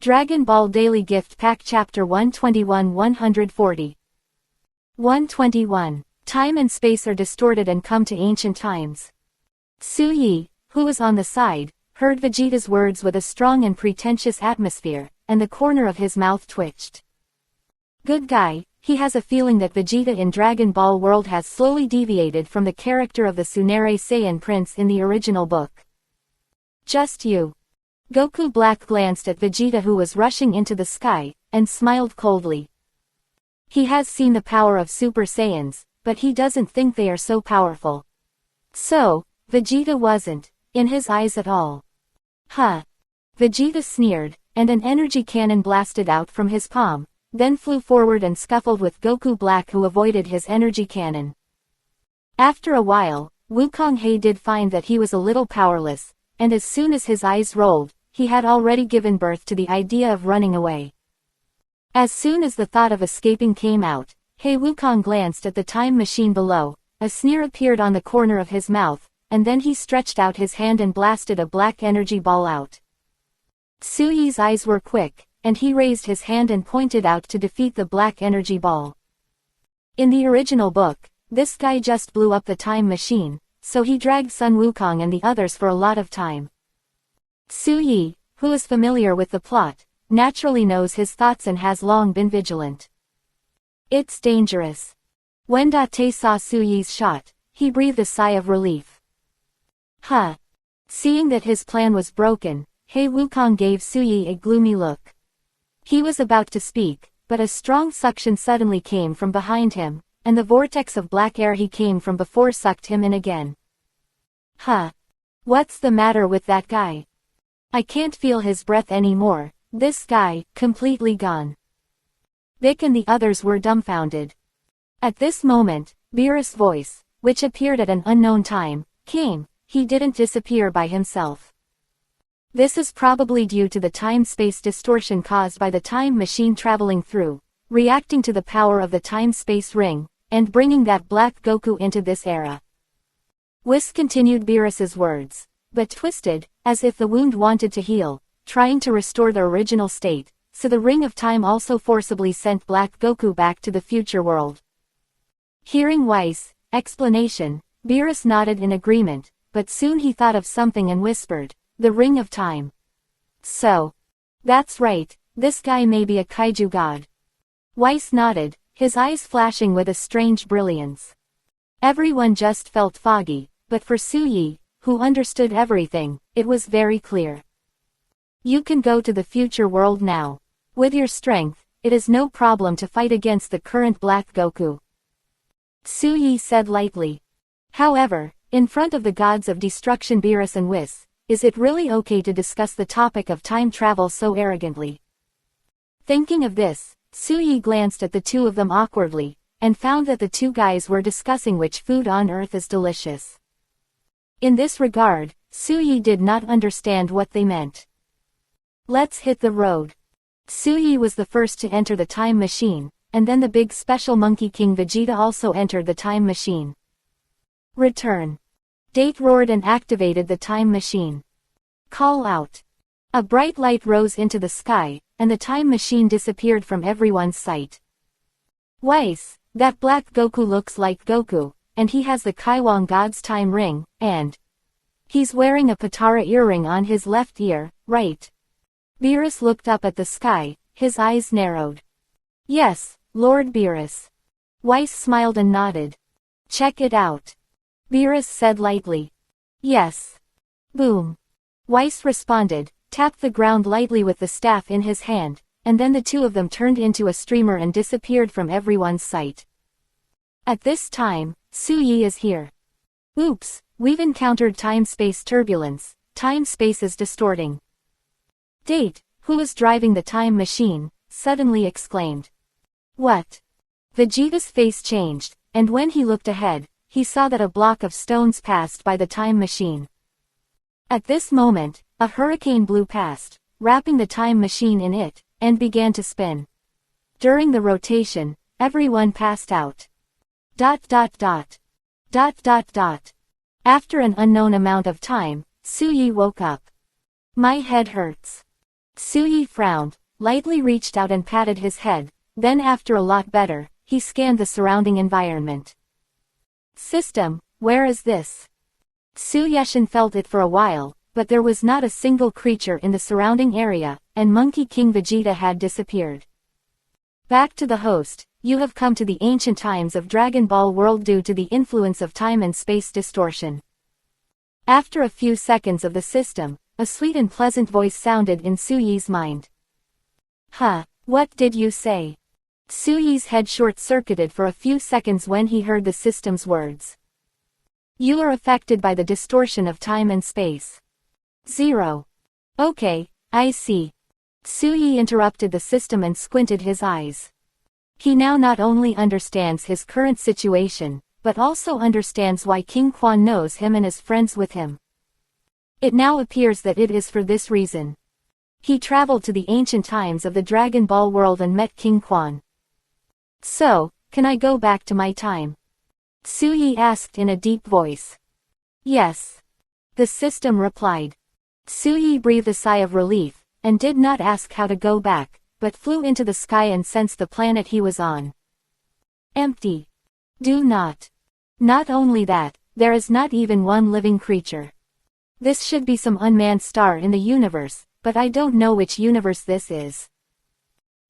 Dragon Ball Daily Gift Pack Chapter 121-140. 121. Time and space are distorted and come to ancient times. Su-Yi, who was on the side, heard Vegeta's words with a strong and pretentious atmosphere, and the corner of his mouth twitched. Good guy, he has a feeling that Vegeta in Dragon Ball world has slowly deviated from the character of the Tsunere Saiyan prince in the original book. Just you. Goku Black glanced at Vegeta, who was rushing into the sky, and smiled coldly. He has seen the power of Super Saiyans, but he doesn't think they are so powerful. So, Vegeta wasn't, in his eyes at all. Huh. Vegeta sneered, and an energy cannon blasted out from his palm, then flew forward and scuffled with Goku Black, who avoided his energy cannon. After a while, Wukong He did find that he was a little powerless, and as soon as his eyes rolled, he had already given birth to the idea of running away. As soon as the thought of escaping came out, He Wukong glanced at the time machine below, a sneer appeared on the corner of his mouth, and then he stretched out his hand and blasted a black energy ball out. Su-Yi's eyes were quick, and he raised his hand and pointed out to defeat the black energy ball. In the original book, this guy just blew up the time machine, so he dragged Sun Wukong and the others for a lot of time. Su-Yi, who is familiar with the plot, naturally knows his thoughts and has long been vigilant. It's dangerous. When Date saw Su-Yi's shot, he breathed a sigh of relief. Huh. Seeing that his plan was broken, He Wukong gave Su-Yi a gloomy look. He was about to speak, but a strong suction suddenly came from behind him, and the vortex of black air he came from before sucked him in again. Huh. What's the matter with that guy? I can't feel his breath anymore. This guy, completely gone. Vic and the others were dumbfounded. At this moment, Beerus' voice, which appeared at an unknown time, came. He didn't disappear by himself. This is probably due to the time-space distortion caused by the time machine traveling through, reacting to the power of the time-space ring, and bringing that black Goku into this era. Whis continued Beerus's words, but twisted, as if the wound wanted to heal, trying to restore the original state, so the ring of time also forcibly sent black Goku back to the future world. Hearing Weiss' explanation, Beerus nodded in agreement, but soon he thought of something and whispered, the ring of time. So. That's right, this guy may be a kaiju god. Weiss nodded, his eyes flashing with a strange brilliance. Everyone just felt foggy, but for Su-Yi, who understood everything, it was very clear. You can go to the future world now. With your strength, it is no problem to fight against the current Black Goku. Su-Yi said lightly. However, in front of the gods of destruction Beerus and Whis, is it really okay to discuss the topic of time travel so arrogantly? Thinking of this, Su-Yi glanced at the two of them awkwardly, and found that the two guys were discussing which food on earth is delicious. In this regard, Su-Yi did not understand what they meant. Let's hit the road. Su-Yi was the first to enter the time machine, and then the big special Monkey King Vegeta also entered the time machine. Return. Date roared and activated the time machine. Call out. A bright light rose into the sky, and the time machine disappeared from everyone's sight. Weiss, that black Goku looks like Goku, and he has the Kaiwang God's time ring, and he's wearing a Patara earring on his left ear, right? Beerus looked up at the sky, his eyes narrowed. Yes, Lord Beerus. Weiss smiled and nodded. Check it out. Beerus said lightly. Yes. Boom. Weiss responded, tapped the ground lightly with the staff in his hand, and then the two of them turned into a streamer and disappeared from everyone's sight. At this time, Su-Yi is here. Oops, we've encountered time-space turbulence, time-space is distorting. Date, who was driving the time machine, suddenly exclaimed. What? Vegeta's face changed, and when he looked ahead, he saw that a block of stones passed by the time machine. At this moment, a hurricane blew past, wrapping the time machine in it, and began to spin. During the rotation, everyone passed out. ... After an unknown amount of time, Su-Yi woke up. My head hurts. Suyi frowned, lightly reached out and patted his head, then after a lot better, he scanned the surrounding environment. System, where is this? Suyeshin felt it for a while, but there was not a single creature in the surrounding area, and Monkey King Vegeta had disappeared. Back to the host, you have come to the ancient times of Dragon Ball world due to the influence of time and space distortion. After a few seconds of the system, a sweet and pleasant voice sounded in Suyi's mind. Huh, what did you say? Suyi's head short-circuited for a few seconds when he heard the system's words. You are affected by the distortion of time and space. 0. Okay, I see. Suyi interrupted the system and squinted his eyes. He now not only understands his current situation, but also understands why King Quan knows him and is friends with him. It now appears that it is for this reason. He traveled to the ancient times of the Dragon Ball world and met King Quan. So, can I go back to my time? Suyi asked in a deep voice. Yes. The system replied. Suyi breathed a sigh of relief, and did not ask how to go back, but flew into the sky and sensed the planet he was on. Empty. Do not. Not only that, there is not even one living creature. This should be some unmanned star in the universe, but I don't know which universe this is.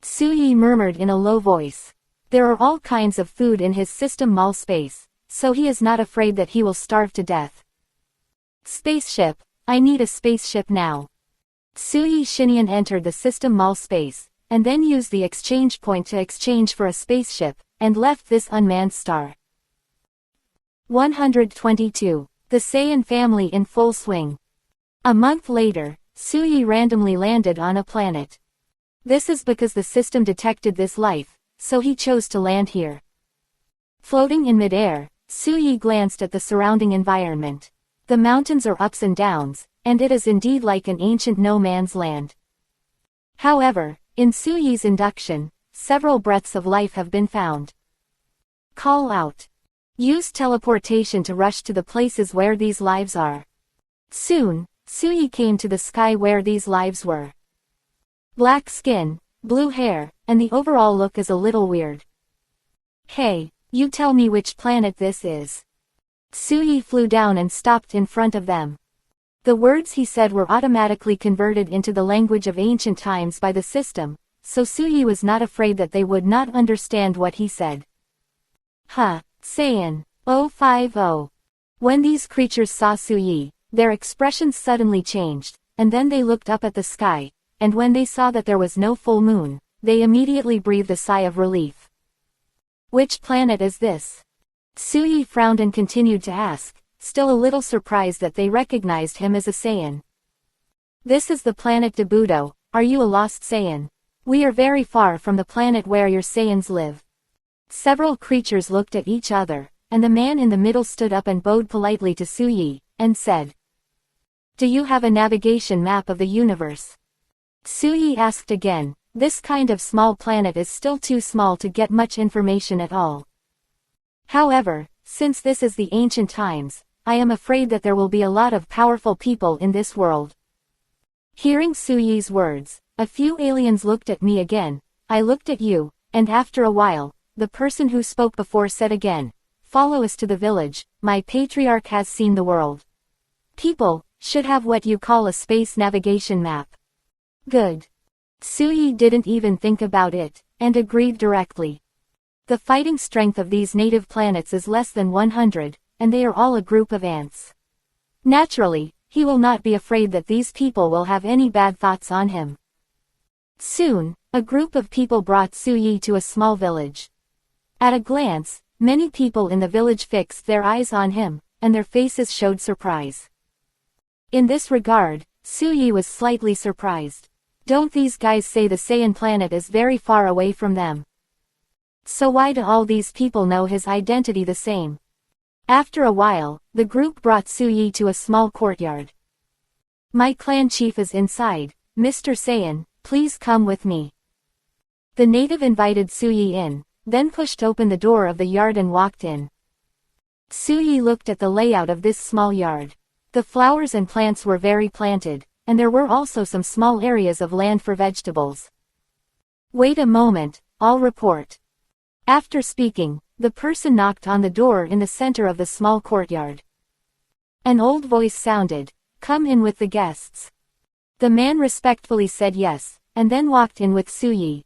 Suyi murmured in a low voice. There are all kinds of food in his system mall space, so he is not afraid that he will starve to death. Spaceship, I need a spaceship now. Suyi Shinyan entered the system mall space, and then used the exchange point to exchange for a spaceship, and left this unmanned star. 122. The Saiyan family in full swing. A month later, Suyi randomly landed on a planet. This is because the system detected this life, so he chose to land here. Floating in midair, Suyi glanced at the surrounding environment. The mountains are ups and downs, and it is indeed like an ancient no-man's land. However, in Suyi's induction, several breaths of life have been found. Call out. Use teleportation to rush to the places where these lives are. Soon, Suyi came to the sky where these lives were. Black skin, blue hair, and the overall look is a little weird. Hey, you tell me which planet this is. Suyi flew down and stopped in front of them. The words he said were automatically converted into the language of ancient times by the system, so Suyi was not afraid that they would not understand what he said. Huh, Saiyan, 050. When these creatures saw Suyi, their expressions suddenly changed, and then they looked up at the sky, and when they saw that there was no full moon, they immediately breathed a sigh of relief. Which planet is this? Suyi frowned and continued to ask, still a little surprised that they recognized him as a Saiyan. This is the planet Debudo. Are you a lost Saiyan? We are very far from the planet where your Saiyans live. Several creatures looked at each other, and the man in the middle stood up and bowed politely to Suyi, and said, Do you have a navigation map of the universe? Suyi asked again. This kind of small planet is still too small to get much information at all. However, since this is the ancient times, I am afraid that there will be a lot of powerful people in this world. Hearing Suyi's words, a few aliens looked at me again, I looked at you, and after a while, the person who spoke before said again, Follow us to the village, my patriarch has seen the world. People should have what you call a space navigation map. Good. Suyi didn't even think about it, and agreed directly. The fighting strength of these native planets is less than 100, and they are all a group of ants. Naturally, he will not be afraid that these people will have any bad thoughts on him. Soon, a group of people brought Suyi to a small village. At a glance, many people in the village fixed their eyes on him, and their faces showed surprise. In this regard, Suyi was slightly surprised. Don't these guys say the Saiyan planet is very far away from them? So why do all these people know his identity the same? After a while, the group brought Suyi to a small courtyard. My clan chief is inside, Mr. Saiyan, please come with me. The native invited Suyi in, then pushed open the door of the yard and walked in. Suyi looked at the layout of this small yard. The flowers and plants were very planted, and there were also some small areas of land for vegetables. Wait a moment, I'll report. After speaking, the person knocked on the door in the center of the small courtyard. An old voice sounded, "Come in with the guests." The man respectfully said yes, and then walked in with Suyi.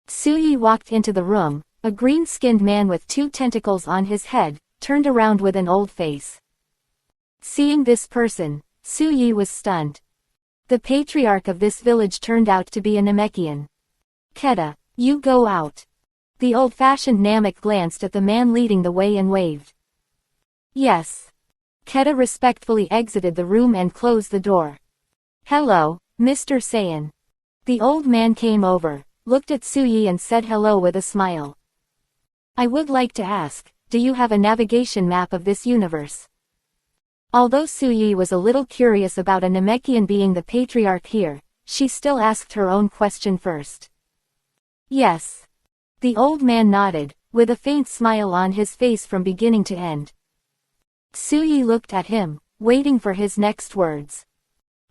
Suyi walked into the room. A green-skinned man with 2 tentacles on his head, turned around with an old face. Seeing this person, Suyi was stunned. The patriarch of this village turned out to be a Namekian. "Keta, you go out." The old-fashioned Namek glanced at the man leading the way and waved. "Yes." Keta respectfully exited the room and closed the door. "Hello, Mr. Saiyan." The old man came over, looked at Suyi and said hello with a smile. "I would like to ask, do you have a navigation map of this universe?" Although Suyi was a little curious about a Namekian being the patriarch here, she still asked her own question first. "Yes." The old man nodded, with a faint smile on his face from beginning to end. Suyi looked at him, waiting for his next words.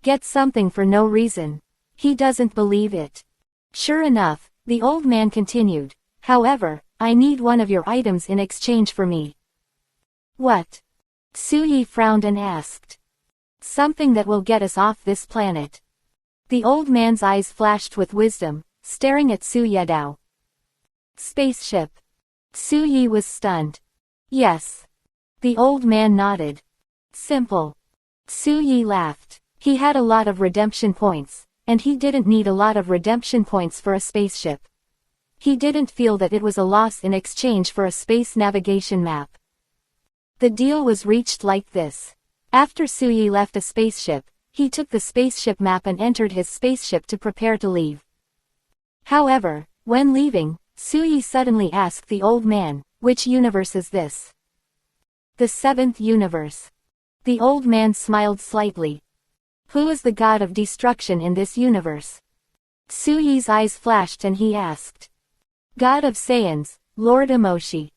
Get something for no reason. He doesn't believe it. Sure enough, the old man continued, "However, I need one of your items in exchange for me." "What?" Suyi frowned and asked. "Something that will get us off this planet." The old man's eyes flashed with wisdom, staring at Su Yedao. "Spaceship." Suyi was stunned. "Yes." The old man nodded. "Simple." Suyi laughed. He had a lot of redemption points, and he didn't need a lot of redemption points for a spaceship. He didn't feel that it was a loss in exchange for a space navigation map. The deal was reached like this. After Suyi left a spaceship, he took the spaceship map and entered his spaceship to prepare to leave. However, when leaving, Suyi suddenly asked the old man, "Which universe is this?" "The 7th universe." The old man smiled slightly. "Who is the god of destruction in this universe?" Suyi's eyes flashed and he asked. "God of Saiyans, Lord Emoshi." ...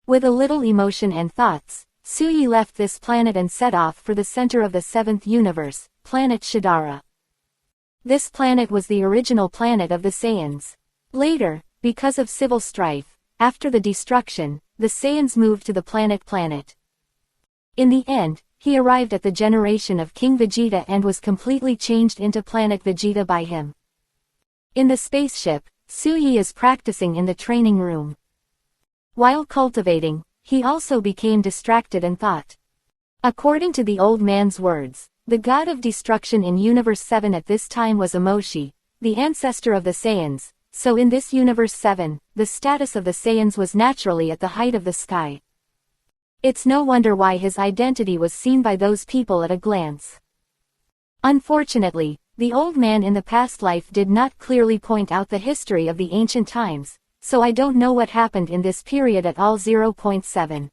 With a little emotion and thoughts, Suyi left this planet and set off for the center of the 7th universe, planet Shidara. This planet was the original planet of the Saiyans. Later, because of civil strife, after the destruction, the Saiyans moved to the planet. In the end, he arrived at the generation of King Vegeta and was completely changed into planet Vegeta by him. In the spaceship, Suyi is practicing in the training room. While cultivating, he also became distracted and thought. According to the old man's words, the god of destruction in Universe 7 at this time was Emoshi, the ancestor of the Saiyans, so in this Universe 7, the status of the Saiyans was naturally at the height of the sky. It's no wonder why his identity was seen by those people at a glance. Unfortunately, the old man in the past life did not clearly point out the history of the ancient times, so I don't know what happened in this period at all. 0.7.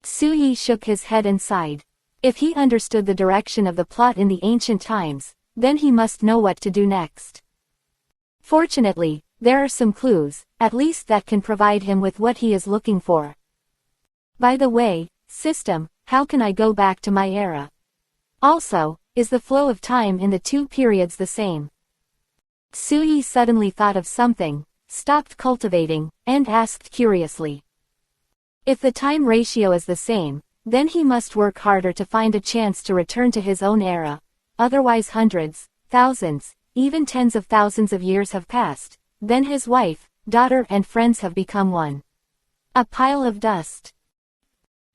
Suyi shook his head and sighed. If he understood the direction of the plot in the ancient times, then he must know what to do next. Fortunately, there are some clues, at least that can provide him with what he is looking for. By the way, system, how can I go back to my era? Also, is the flow of time in the two periods the same? Suyi suddenly thought of something, stopped cultivating, and asked curiously. If the time ratio is the same, then he must work harder to find a chance to return to his own era, otherwise hundreds, thousands, even tens of thousands of years have passed, then his wife, daughter and friends have become one. A pile of dust.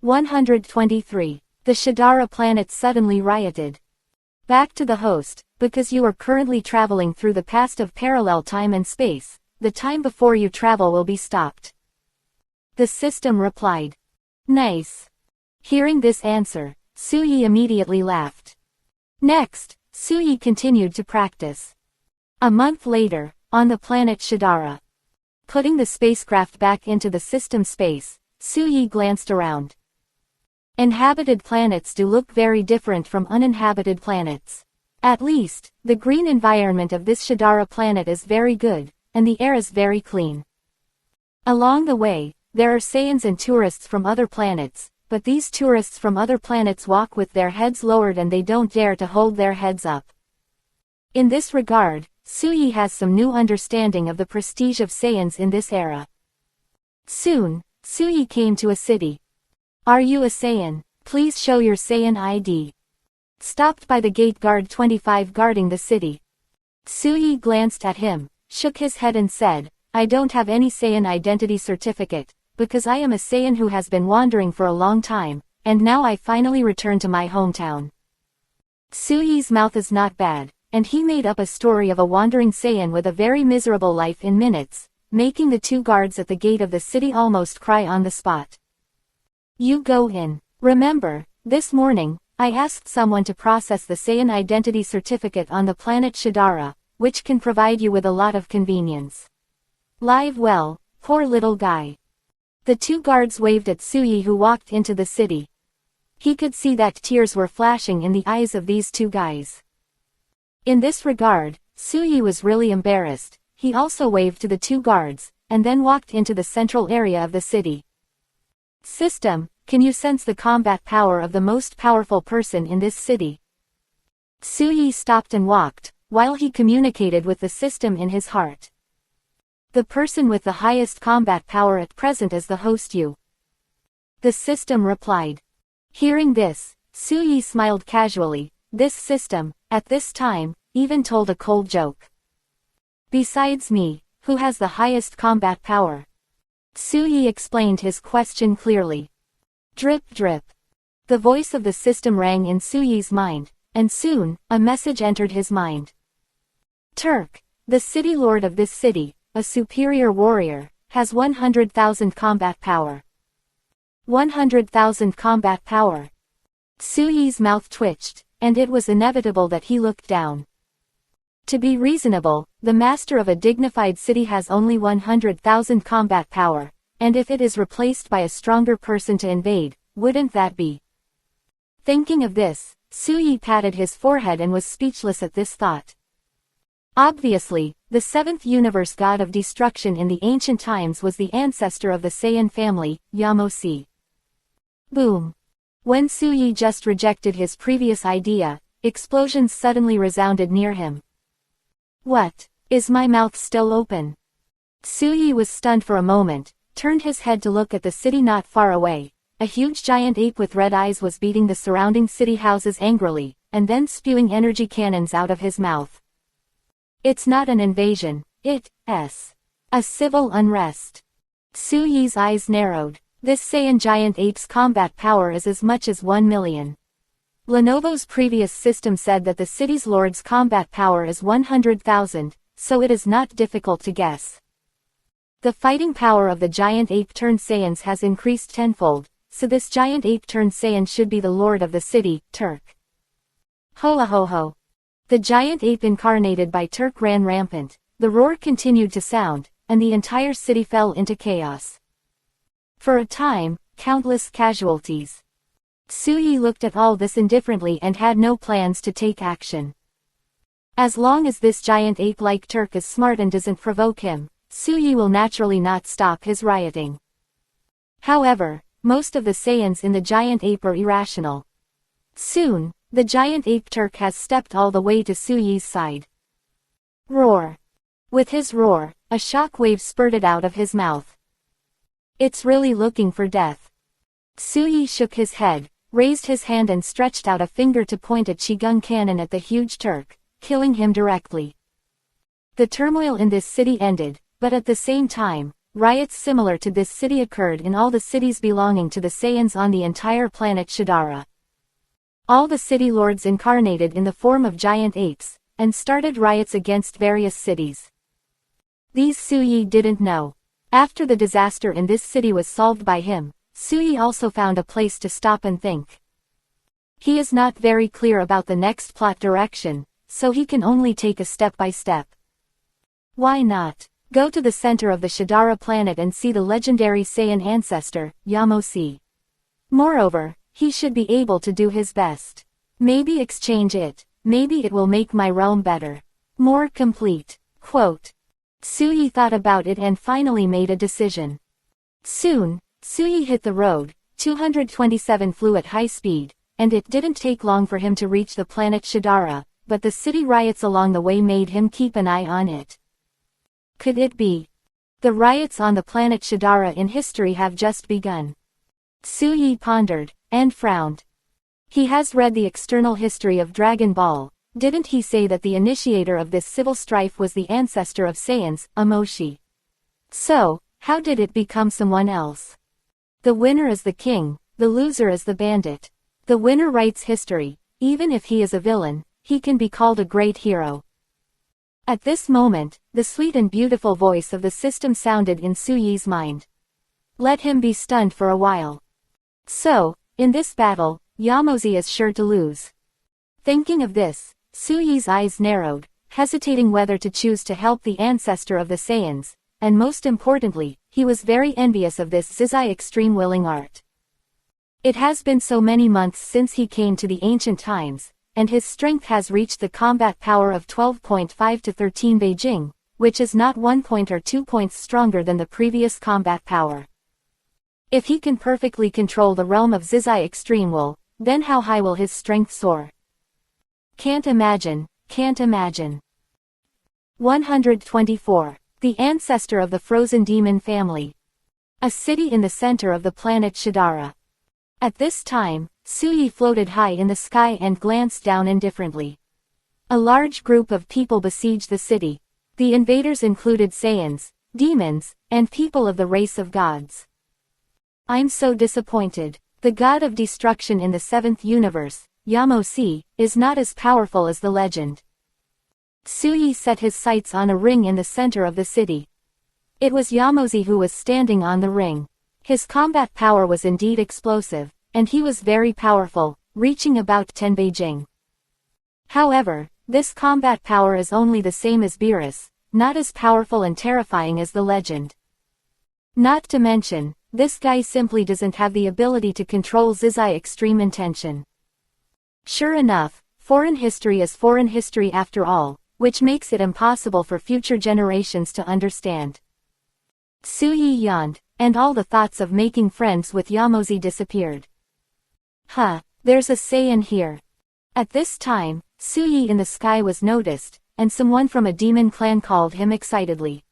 123. The Shidara planet suddenly rioted. Back to the host, because you are currently traveling through the past of parallel time and space, the time before you travel will be stopped. The system replied. Nice. Hearing this answer, Suyi immediately laughed. Next, Suyi continued to practice. A month later, on the planet Shidara. Putting the spacecraft back into the system space, Suyi glanced around. Inhabited planets do look very different from uninhabited planets. At least, the green environment of this Shidara planet is very good, and the air is very clean. Along the way, there are Saiyans and tourists from other planets, but these tourists from other planets walk with their heads lowered and they don't dare to hold their heads up. In this regard, Suyi has some new understanding of the prestige of Saiyans in this era. Soon, Suyi came to a city. "Are you a Saiyan? Please show your Saiyan ID." Stopped by the gate guard 25 guarding the city. Suyi glanced at him, shook his head and said, "I don't have any Saiyan identity certificate, because I am a Saiyan who has been wandering for a long time, and now I finally return to my hometown." Suyi's mouth is not bad, and he made up a story of a wandering Saiyan with a very miserable life in minutes, making the two guards at the gate of the city almost cry on the spot. "You go in. Remember, this morning, I asked someone to process the Saiyan identity certificate on the planet Shadara, which can provide you with a lot of convenience. Live well, poor little guy." The two guards waved at Suyi who walked into the city. He could see that tears were flashing in the eyes of these two guys. In this regard, Suyi was really embarrassed. He also waved to the two guards, and then walked into the central area of the city. "System, can you sense the combat power of the most powerful person in this city?" Suyi stopped and walked, while he communicated with the system in his heart. "The person with the highest combat power at present is the host you." The system replied. Hearing this, Suyi smiled casually. This system, at this time, even told a cold joke. "Besides me, who has the highest combat power?" Suyi explained his question clearly. Drip drip. The voice of the system rang in Suyi's mind, and soon, a message entered his mind. "Turk, the city lord of this city, a superior warrior, has 100,000 combat power." 100,000 combat power. Suyi's mouth twitched, and it was inevitable that he looked down. To be reasonable, the master of a dignified city has only 100,000 combat power, and if it is replaced by a stronger person to invade, wouldn't that be? Thinking of this, Suyi patted his forehead and was speechless at this thought. Obviously, the seventh universe god of destruction in the ancient times was the ancestor of the Saiyan family, Yamosi. Boom. When Suyi just rejected his previous idea, explosions suddenly resounded near him. "What? Is my mouth still open?" Suyi was stunned for a moment, turned his head to look at the city not far away. A huge giant ape with red eyes was beating the surrounding city houses angrily, and then spewing energy cannons out of his mouth. It's not an invasion, it's a civil unrest. Suyi's eyes narrowed. This Saiyan giant ape's combat power is as much as 1 million. Lenovo's previous system said that the city's lord's combat power is 100,000, so it is not difficult to guess. The fighting power of the giant ape-turned Saiyans has increased tenfold, so this giant ape-turned Saiyan should be the lord of the city, Turk. Ho ho ho. The giant ape incarnated by Turk ran rampant, the roar continued to sound, and the entire city fell into chaos. For a time, countless casualties. Suyi looked at all this indifferently and had no plans to take action. As long as this giant ape like Turk is smart and doesn't provoke him, Suyi will naturally not stop his rioting. However, most of the Saiyans in the giant ape are irrational. Soon, the giant ape Turk has stepped all the way to Suyi's side. Roar. With his roar, a shock wave spurted out of his mouth. It's really looking for death. Suyi shook his head, raised his hand and stretched out a finger to point a Qigong cannon at the huge Turk, killing him directly. The turmoil in this city ended, but at the same time, riots similar to this city occurred in all the cities belonging to the Saiyans on the entire planet Shadara. All the city lords incarnated in the form of giant apes, and started riots against various cities. These Suyi didn't know. After the disaster in this city was solved by him, Suyi also found a place to stop and think. He is not very clear about the next plot direction, so he can only take a step by step. Why not go to the center of the Shadara planet and see the legendary Saiyan ancestor, Yamosi? Moreover, he should be able to do his best. Maybe exchange it, maybe it will make my realm better. More complete. Quote. Suyi thought about it and finally made a decision. Soon, Suyi hit the road, 227 flew at high speed, and it didn't take long for him to reach the planet Shadara, but the city riots along the way made him keep an eye on it. Could it be? The riots on the planet Shadara in history have just begun. Suyi pondered, and frowned. He has read the external history of Dragon Ball. Didn't he say that the initiator of this civil strife was the ancestor of Saiyans, Amoshi? So, how did it become someone else? The winner is the king, the loser is the bandit. The winner writes history. Even if he is a villain, he can be called a great hero. At this moment, the sweet and beautiful voice of the system sounded in Suyi's mind. Let him be stunned for a while. So, in this battle, Yamozi is sure to lose. Thinking of this, Suyi's eyes narrowed, hesitating whether to choose to help the ancestor of the Saiyans, and most importantly, he was very envious of this Zizai extreme willing art. It has been so many months since he came to the ancient times, and his strength has reached the combat power of 12.5 to 13 Beijing, which is not 1 point or 2 points stronger than the previous combat power. If he can perfectly control the realm of Zizai Extreme Will, then how high will his strength soar? Can't imagine, can't imagine. 124. The ancestor of the frozen demon family. A city in the center of the planet Shadara. At this time, Suyi floated high in the sky and glanced down indifferently. A large group of people besieged the city. The invaders included Saiyans, demons, and people of the race of gods. I'm so disappointed. The god of destruction in the seventh universe, Yamosi, is not as powerful as the legend. Suyi set his sights on a ring in the center of the city. It was Yamozi who was standing on the ring. His combat power was indeed explosive, and he was very powerful, reaching about 10 Beijing. However, this combat power is only the same as Beerus, not as powerful and terrifying as the legend. Not to mention, this guy simply doesn't have the ability to control Zizai extreme intention. Sure enough, foreign history is foreign history after all, which makes it impossible for future generations to understand. Suyi yawned, and all the thoughts of making friends with Yamozi disappeared. There's a Saiyan here. At this time, Suyi in the sky was noticed, and someone from a demon clan called him excitedly.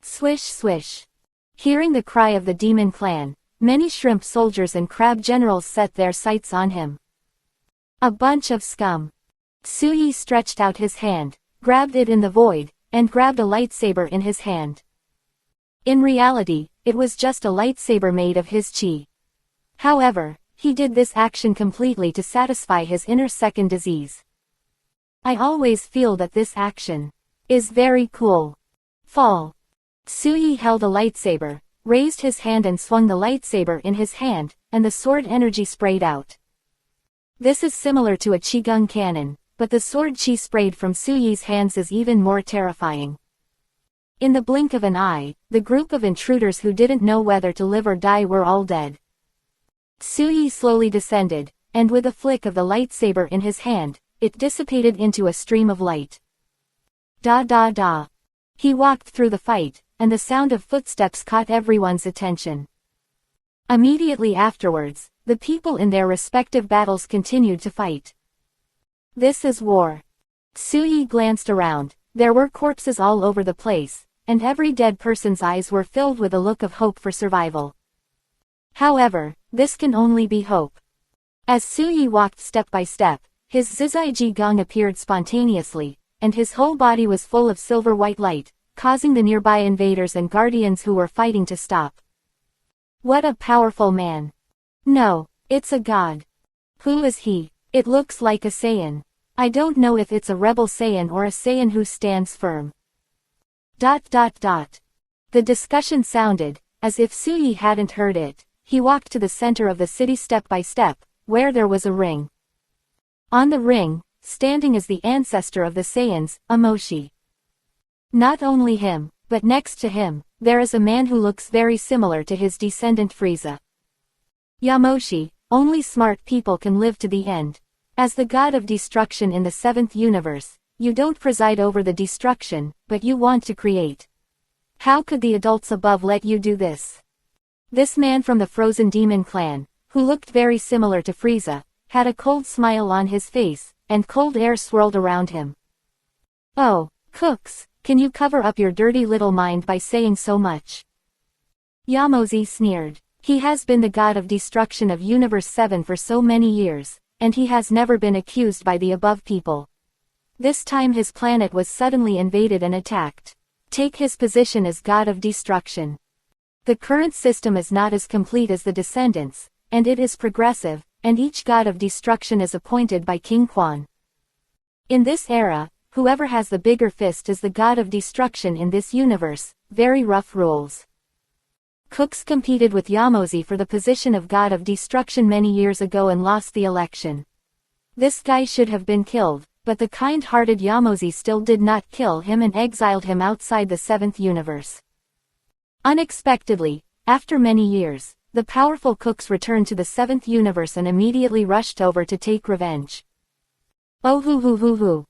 Swish swish. Hearing the cry of the demon clan, many shrimp soldiers and crab generals set their sights on him. A bunch of scum. Suyi stretched out his hand, grabbed it in the void, and grabbed a lightsaber in his hand. In reality, it was just a lightsaber made of his chi. However, he did this action completely to satisfy his inner second disease. I always feel that this action is very cool. Fall. Suyi held a lightsaber, raised his hand and swung the lightsaber in his hand, and the sword energy sprayed out. This is similar to a Qigong cannon, but the sword chi sprayed from Suyi's hands is even more terrifying. In the blink of an eye, the group of intruders who didn't know whether to live or die were all dead. Suyi slowly descended, and with a flick of the lightsaber in his hand, it dissipated into a stream of light. Da da da. He walked through the fight, and the sound of footsteps caught everyone's attention. Immediately afterwards, the people in their respective battles continued to fight. This is war. Suyi glanced around. There were corpses all over the place, and every dead person's eyes were filled with a look of hope for survival. However, this can only be hope. As Suyi walked step by step, his Zizai Ji Gong appeared spontaneously, and his whole body was full of silver-white light, causing the nearby invaders and guardians who were fighting to stop. What a powerful man. No, it's a god. Who is he? It looks like a Saiyan. I don't know if it's a rebel Saiyan or a Saiyan who stands firm. ... The discussion sounded, as if Suyi hadn't heard it. He walked to the center of the city step by step, where there was a ring. On the ring, standing is the ancestor of the Saiyans, Amoshi. Not only him, but next to him, there is a man who looks very similar to his descendant Frieza. Yamoshi, only smart people can live to the end. As the god of destruction in the seventh universe, you don't preside over the destruction, but you want to create. How could the adults above let you do this? This man from the Frozen Demon clan, who looked very similar to Frieza, had a cold smile on his face, and cold air swirled around him. "Oh, Cooks, can you cover up your dirty little mind by saying so much?" Yamozi sneered. He has been the god of destruction of Universe 7 for so many years, and he has never been accused by the above people. This time his planet was suddenly invaded and attacked. Take his position as god of destruction. The current system is not as complete as the descendants, and it is progressive, and each god of destruction is appointed by King Quan. In this era, whoever has the bigger fist is the god of destruction in this universe. Very rough rules. Cooks competed with Yamozi for the position of god of destruction many years ago and lost the election. This guy should have been killed, but the kind-hearted Yamozi still did not kill him and exiled him outside the 7th universe. Unexpectedly, after many years, the powerful Cooks returned to the 7th universe and immediately rushed over to take revenge. Oh hoo hoo hoo hoo.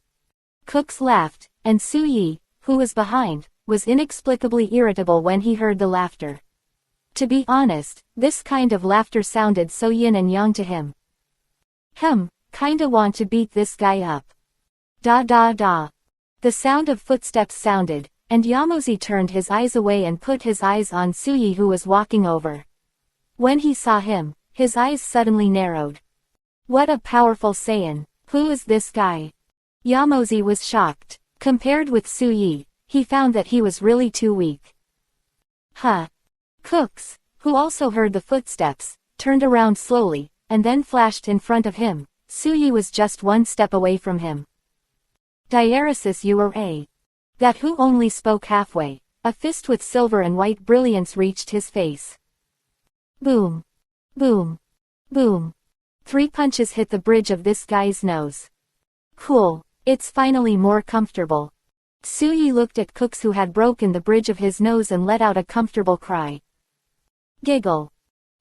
Cooks laughed, and Su Yi, who was behind, was inexplicably irritable when he heard the laughter. To be honest, this kind of laughter sounded so yin and yang to him. Kinda want to beat this guy up. Da da da. The sound of footsteps sounded, and Yamozi turned his eyes away and put his eyes on Su Yi, who was walking over. When he saw him, his eyes suddenly narrowed. What a powerful Saiyan. Who is this guy? Yamozi was shocked. Compared with Su Yi, he found that he was really too weak. Cooks, who also heard the footsteps, turned around slowly, and then flashed in front of him. Su Yi was just one step away from him. Diaresis Ura. That who only spoke halfway. A fist with silver and white brilliance reached his face. Boom. Boom. Boom. 3 punches hit the bridge of this guy's nose. Cool. It's finally more comfortable. Su Yi looked at Cooks, who had broken the bridge of his nose, and let out a comfortable cry. Giggle.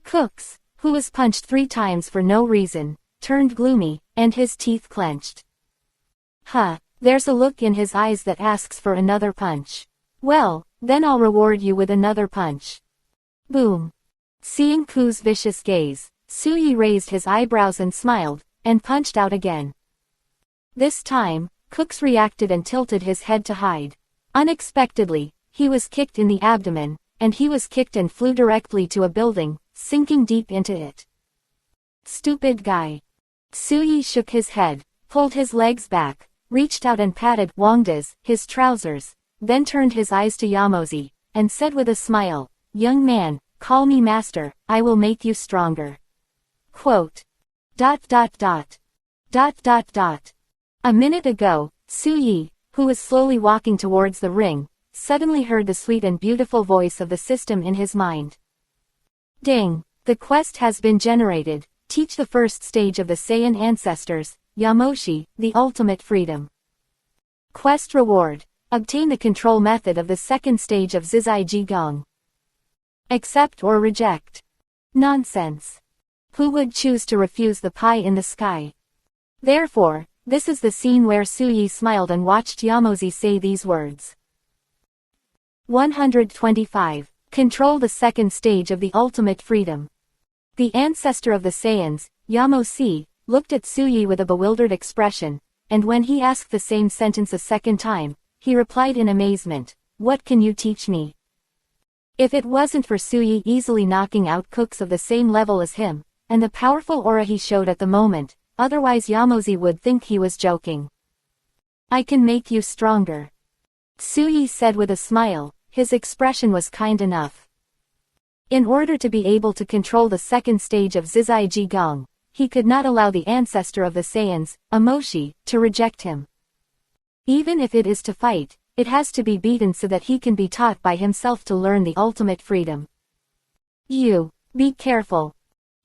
Cooks, who was punched 3 times for no reason, turned gloomy, and his teeth clenched. There's a look in his eyes that asks for another punch. Well, then I'll reward you with another punch. Boom. Seeing Ku's vicious gaze, Su Yi raised his eyebrows and smiled, and punched out again. This time, Cooks reacted and tilted his head to hide. Unexpectedly, he was kicked in the abdomen, and he was kicked and flew directly to a building, sinking deep into it. Stupid guy. Su Yi shook his head, pulled his legs back, reached out and patted Wangda's, his trousers, then turned his eyes to Yamozi, and said with a smile, "Young man, call me master, I will make you stronger." Quote. ... A minute ago, Su Yi, who was slowly walking towards the ring, suddenly heard the sweet and beautiful voice of the system in his mind. Ding! The quest has been generated. Teach the first stage of the Saiyan ancestors, Yamoshi, the ultimate freedom. Quest reward. Obtain the control method of the second stage of Zizai Ji Gong. Accept or reject. Nonsense. Who would choose to refuse the pie in the sky? Therefore, this is the scene where Su Yi smiled and watched Yamozi say these words. 125. Control the second stage of the ultimate freedom. The ancestor of the Saiyans, Yamosi, looked at Su Yi with a bewildered expression, and when he asked the same sentence a second time, he replied in amazement, "What can you teach me?" If it wasn't for Su Yi easily knocking out Cooks of the same level as him, and the powerful aura he showed at the moment, otherwise Yamozi would think he was joking. "I can make you stronger," Su Yi said with a smile. His expression was kind enough. In order to be able to control the second stage of Zizai Ji Gong, he could not allow the ancestor of the Saiyans, Amoshi, to reject him. Even if it is to fight, it has to be beaten so that he can be taught by himself to learn the ultimate freedom. You, be careful.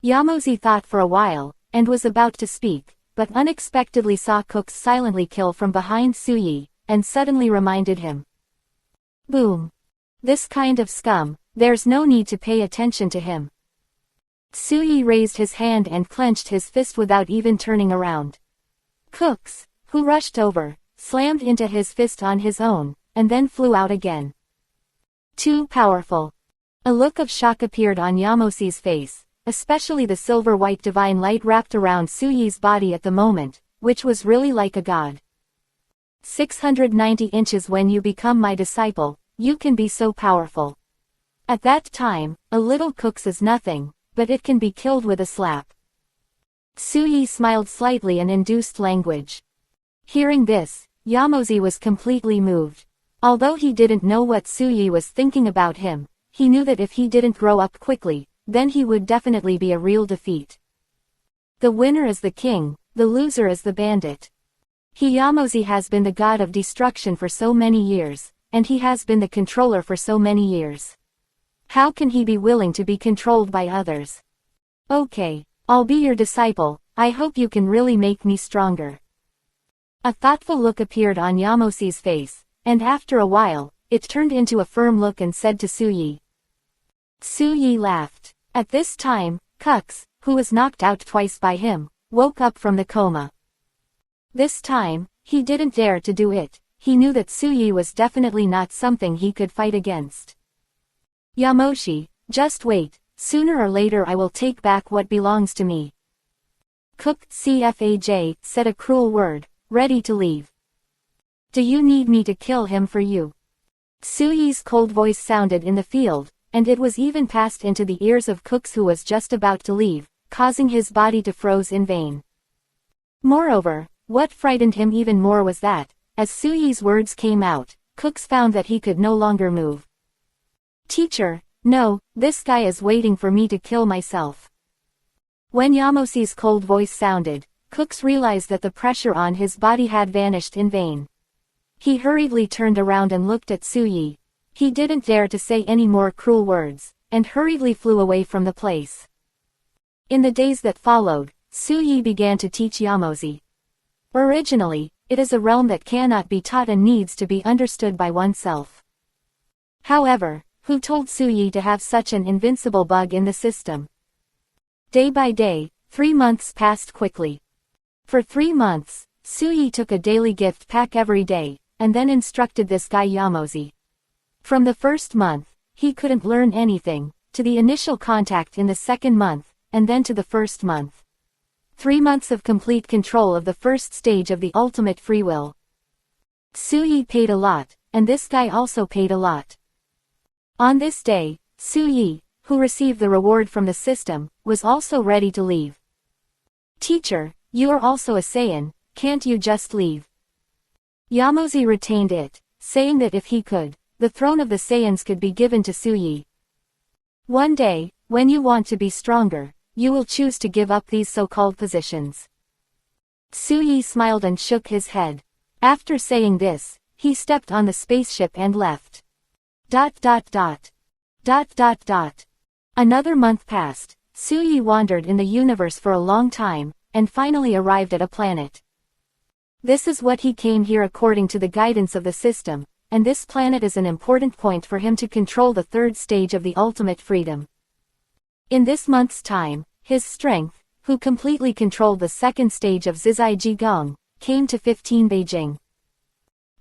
Yamozi thought for a while, and was about to speak, but unexpectedly saw Cooks silently kill from behind Su Yi, and suddenly reminded him. Boom. This kind of scum, there's no need to pay attention to him. Su Yi raised his hand and clenched his fist without even turning around. Cooks, who rushed over, slammed into his fist on his own, and then flew out again. Too powerful. A look of shock appeared on Yamosi's face, especially the silver-white divine light wrapped around Suyi's body at the moment, which was really like a god. 690 inches. When you become my disciple, you can be so powerful. At that time, a little cooks is nothing, but it can be killed with a slap. Suyi smiled slightly and induced language. Hearing this, Yamosi was completely moved. Although he didn't know what Suyi was thinking about him, he knew that if he didn't grow up quickly, then he would definitely be a real defeat. The winner is the king, the loser is the bandit. Yamosi has been the god of destruction for so many years, and he has been the controller for so many years. How can he be willing to be controlled by others? Okay, I'll be your disciple. I hope you can really make me stronger. A thoughtful look appeared on Yamosi's face, and after a while, it turned into a firm look and said to Suyi. Suyi laughed. At this time, Kux, who was knocked out twice by him, woke up from the coma. This time, he didn't dare to do it. He knew that Suyi was definitely not something he could fight against. Yamoshi, just wait, sooner or later I will take back what belongs to me. Cook CFAJ said a cruel word, ready to leave. Do you need me to kill him for you? Suyi's cold voice sounded in the field, and it was even passed into the ears of Cooks, who was just about to leave, causing his body to froze in vain. Moreover, what frightened him even more was that, as Suyi's words came out, Cooks found that he could no longer move. Teacher, no, this guy is waiting for me to kill myself. When Yamosi's cold voice sounded, Cooks realized that the pressure on his body had vanished in vain. He hurriedly turned around and looked at Suyi. He didn't dare to say any more cruel words, and hurriedly flew away from the place. In the days that followed, Suyi began to teach Yamosi. Originally, it is a realm that cannot be taught and needs to be understood by oneself. However, who told Suyi to have such an invincible bug in the system? Day by day, 3 months passed quickly. For 3 months, Suyi took a daily gift pack every day, and then instructed this guy Yamosi. From the first month, he couldn't learn anything, to the initial contact in the second month, and then to the first month. 3 months of complete control of the first stage of the ultimate free will. Suyi paid a lot, and this guy also paid a lot. On this day, Suyi, who received the reward from the system, was also ready to leave. Teacher, you are also a Saiyan, can't you just leave? Yamosi retained it, saying that if he could, the throne of the Saiyans could be given to Suyi. One day, when you want to be stronger, you will choose to give up these so-called positions. Suyi smiled and shook his head. After saying this, he stepped on the spaceship and left. Another month passed. Suyi wandered in the universe for a long time, and finally arrived at a planet. This is what he came here according to the guidance of the system, and this planet is an important point for him to control the third stage of the ultimate freedom. In this month's time, his strength, who completely controlled the second stage of Zizai Jigong, came to 15 Beijing.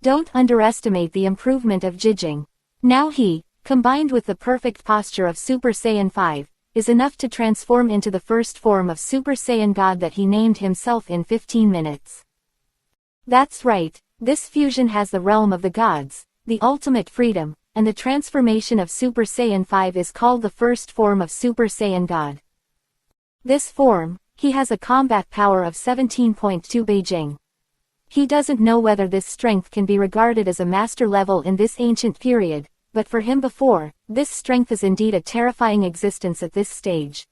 Don't underestimate the improvement of Jijing. Now he, combined with the perfect posture of Super Saiyan 5, is enough to transform into the first form of Super Saiyan God that he named himself in 15 minutes. That's right, this fusion has the realm of the gods, the ultimate freedom, and the transformation of Super Saiyan 5 is called the first form of Super Saiyan God. This form, he has a combat power of 17.2 Beijing. He doesn't know whether this strength can be regarded as a master level in this ancient period, but for him before, this strength is indeed a terrifying existence at this stage.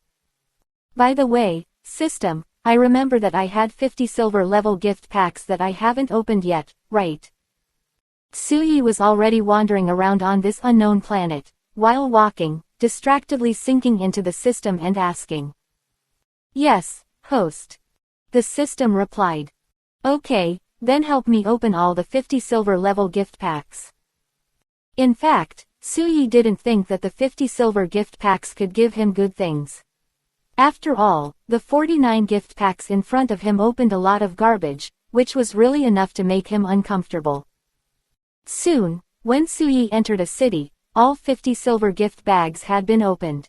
By the way, system, I remember that I had 50 silver level gift packs that I haven't opened yet, right? Suyi was already wandering around on this unknown planet, while walking, distractedly sinking into the system and asking. Yes, host. The system replied. Okay, then help me open all the 50 silver level gift packs. In fact, Suyi didn't think that the 50 silver gift packs could give him good things. After all, the 49 gift packs in front of him opened a lot of garbage, which was really enough to make him uncomfortable. Soon, when Suyi entered a city, all 50 silver gift bags had been opened.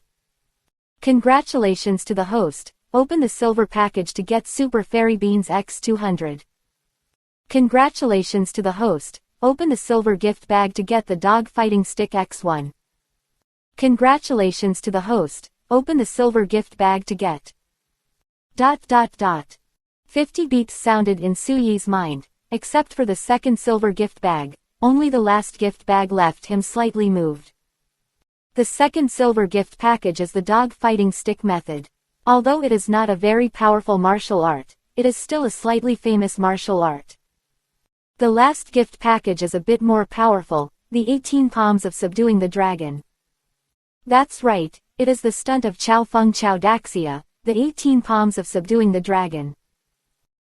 Congratulations to the host, open the silver package to get Super Fairy Beans X200. Congratulations to the host, open the silver gift bag to get the dog fighting stick X1. Congratulations to the host, open the silver gift bag to get... 50 beeps sounded in Suyi's mind, except for the second silver gift bag, only the last gift bag left him slightly moved. The second silver gift package is the dog fighting stick method. Although it is not a very powerful martial art, it is still a slightly famous martial art. The last gift package is a bit more powerful, the 18 palms of subduing the dragon. That's right, it is the stunt of Chow Feng Chow Daxia, the 18 palms of subduing the dragon.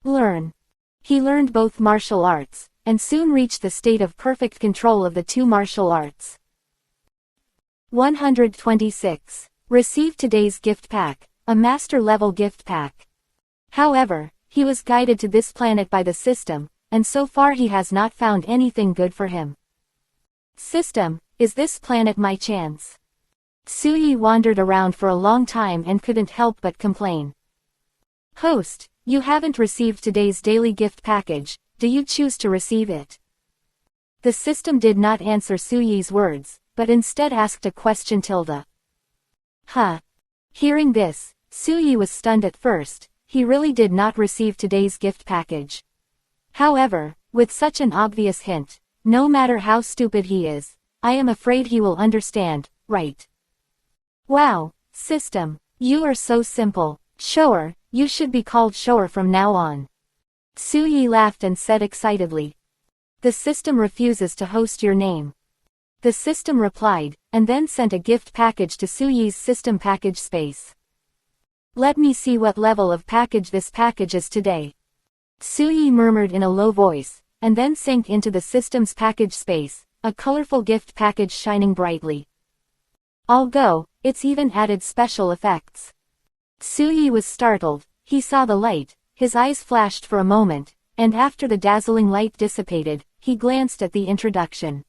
Learn. He learned both martial arts, and soon reached the state of perfect control of the two martial arts. 126. Receive today's gift pack, a master-level gift pack. However, he was guided to this planet by the system, and so far he has not found anything good for him. System, is this planet my chance? Suyi wandered around for a long time and couldn't help but complain. Host, you haven't received today's daily gift package, do you choose to receive it? The system did not answer Suyi's words, but instead asked a question tilde. Huh. Hearing this, Suyi was stunned at first, he really did not receive today's gift package. However, with such an obvious hint, no matter how stupid he is, I am afraid he will understand, right? Wow, system, you are so simple. Shower, you should be called Shower from now on. Suyi laughed and said excitedly. The system refuses to host your name. The system replied, and then sent a gift package to Suyi's system package space. Let me see what level of package this package is today. Suyi murmured in a low voice, and then sank into the system's package space, a colorful gift package shining brightly. I'll go, it's even added special effects. Suyi was startled, he saw the light, his eyes flashed for a moment, and after the dazzling light dissipated, he glanced at the introduction.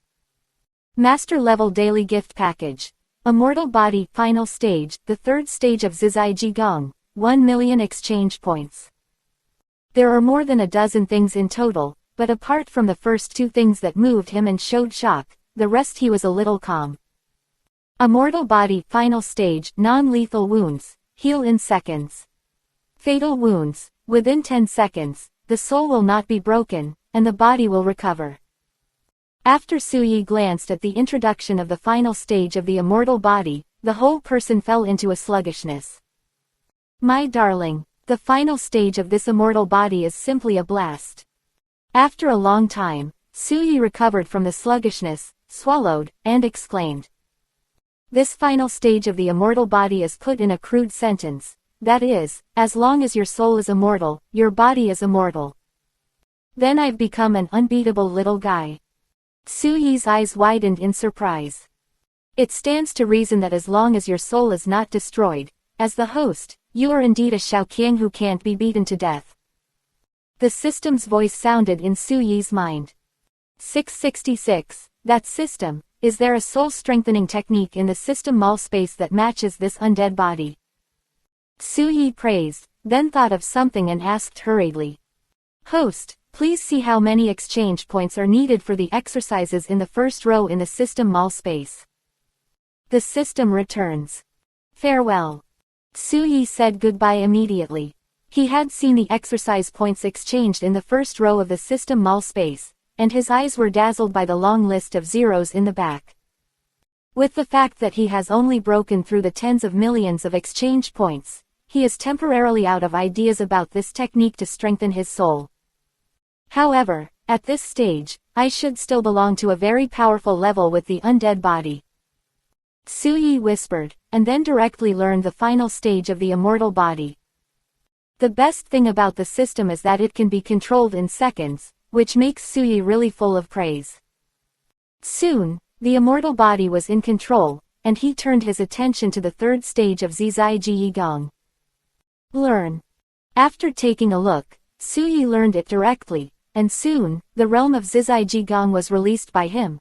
Master Level Daily Gift Package. Immortal Body Final Stage, the third stage of Zizai Jigong, 1 million exchange points. There are more than a dozen things in total, but apart from the first two things that moved him and showed shock, the rest he was a little calm. Immortal Body Final Stage, Non-Lethal Wounds, heal in seconds. Fatal Wounds, within 10 seconds, the soul will not be broken, and the body will recover. After Suyi glanced at the introduction of the final stage of the immortal body, the whole person fell into a sluggishness. My darling, the final stage of this immortal body is simply a blast. After a long time, Suyi recovered from the sluggishness, swallowed, and exclaimed. This final stage of the immortal body is put in a crude sentence, that is, as long as your soul is immortal, your body is immortal. Then I've become an unbeatable little guy. Suyi's eyes widened in surprise. It stands to reason that as long as your soul is not destroyed, as the host, you are indeed a Shaoqiang who can't be beaten to death. The system's voice sounded in Suyi's mind. 666, that system, is there a soul-strengthening technique in the system mall space that matches this undead body? Suyi praised, then thought of something and asked hurriedly. Host, please see how many exchange points are needed for the exercises in the first row in the system mall space. The system returns. Farewell. Suyi said goodbye immediately. He had seen the exercise points exchanged in the first row of the system mall space, and his eyes were dazzled by the long list of zeros in the back. With the fact that he has only broken through the tens of millions of exchange points, he is temporarily out of ideas about this technique to strengthen his soul. However, at this stage, I should still belong to a very powerful level with the undead body. Suyi whispered, and then directly learned the final stage of the immortal body. The best thing about the system is that it can be controlled in seconds, which makes Suyi really full of praise. Soon, the immortal body was in control, and he turned his attention to the third stage of Zizai Jiyigong. Learn. After taking a look, Suyi learned it directly, and soon, the realm of Zizai Jigong was released by him,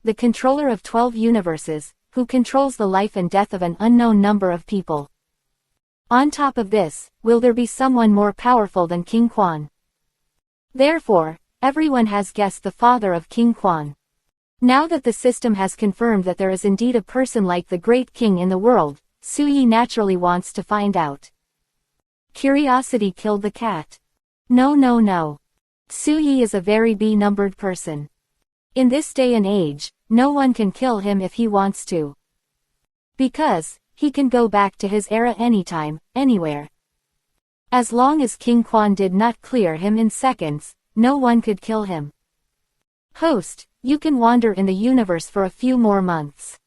the controller of 12 universes, who controls the life and death of an unknown number of people. On top of this, will there be someone more powerful than King Quan? Therefore, everyone has guessed the father of King Quan. Now that the system has confirmed that there is indeed a person like the great king in the world, Suyi naturally wants to find out. Curiosity killed the cat. No. Suyi is a very B-numbered person. In this day and age, no one can kill him if he wants to. Because, he can go back to his era anytime, anywhere. As long as King Quan did not clear him in seconds, no one could kill him. Host, you can wander in the universe for a few more months.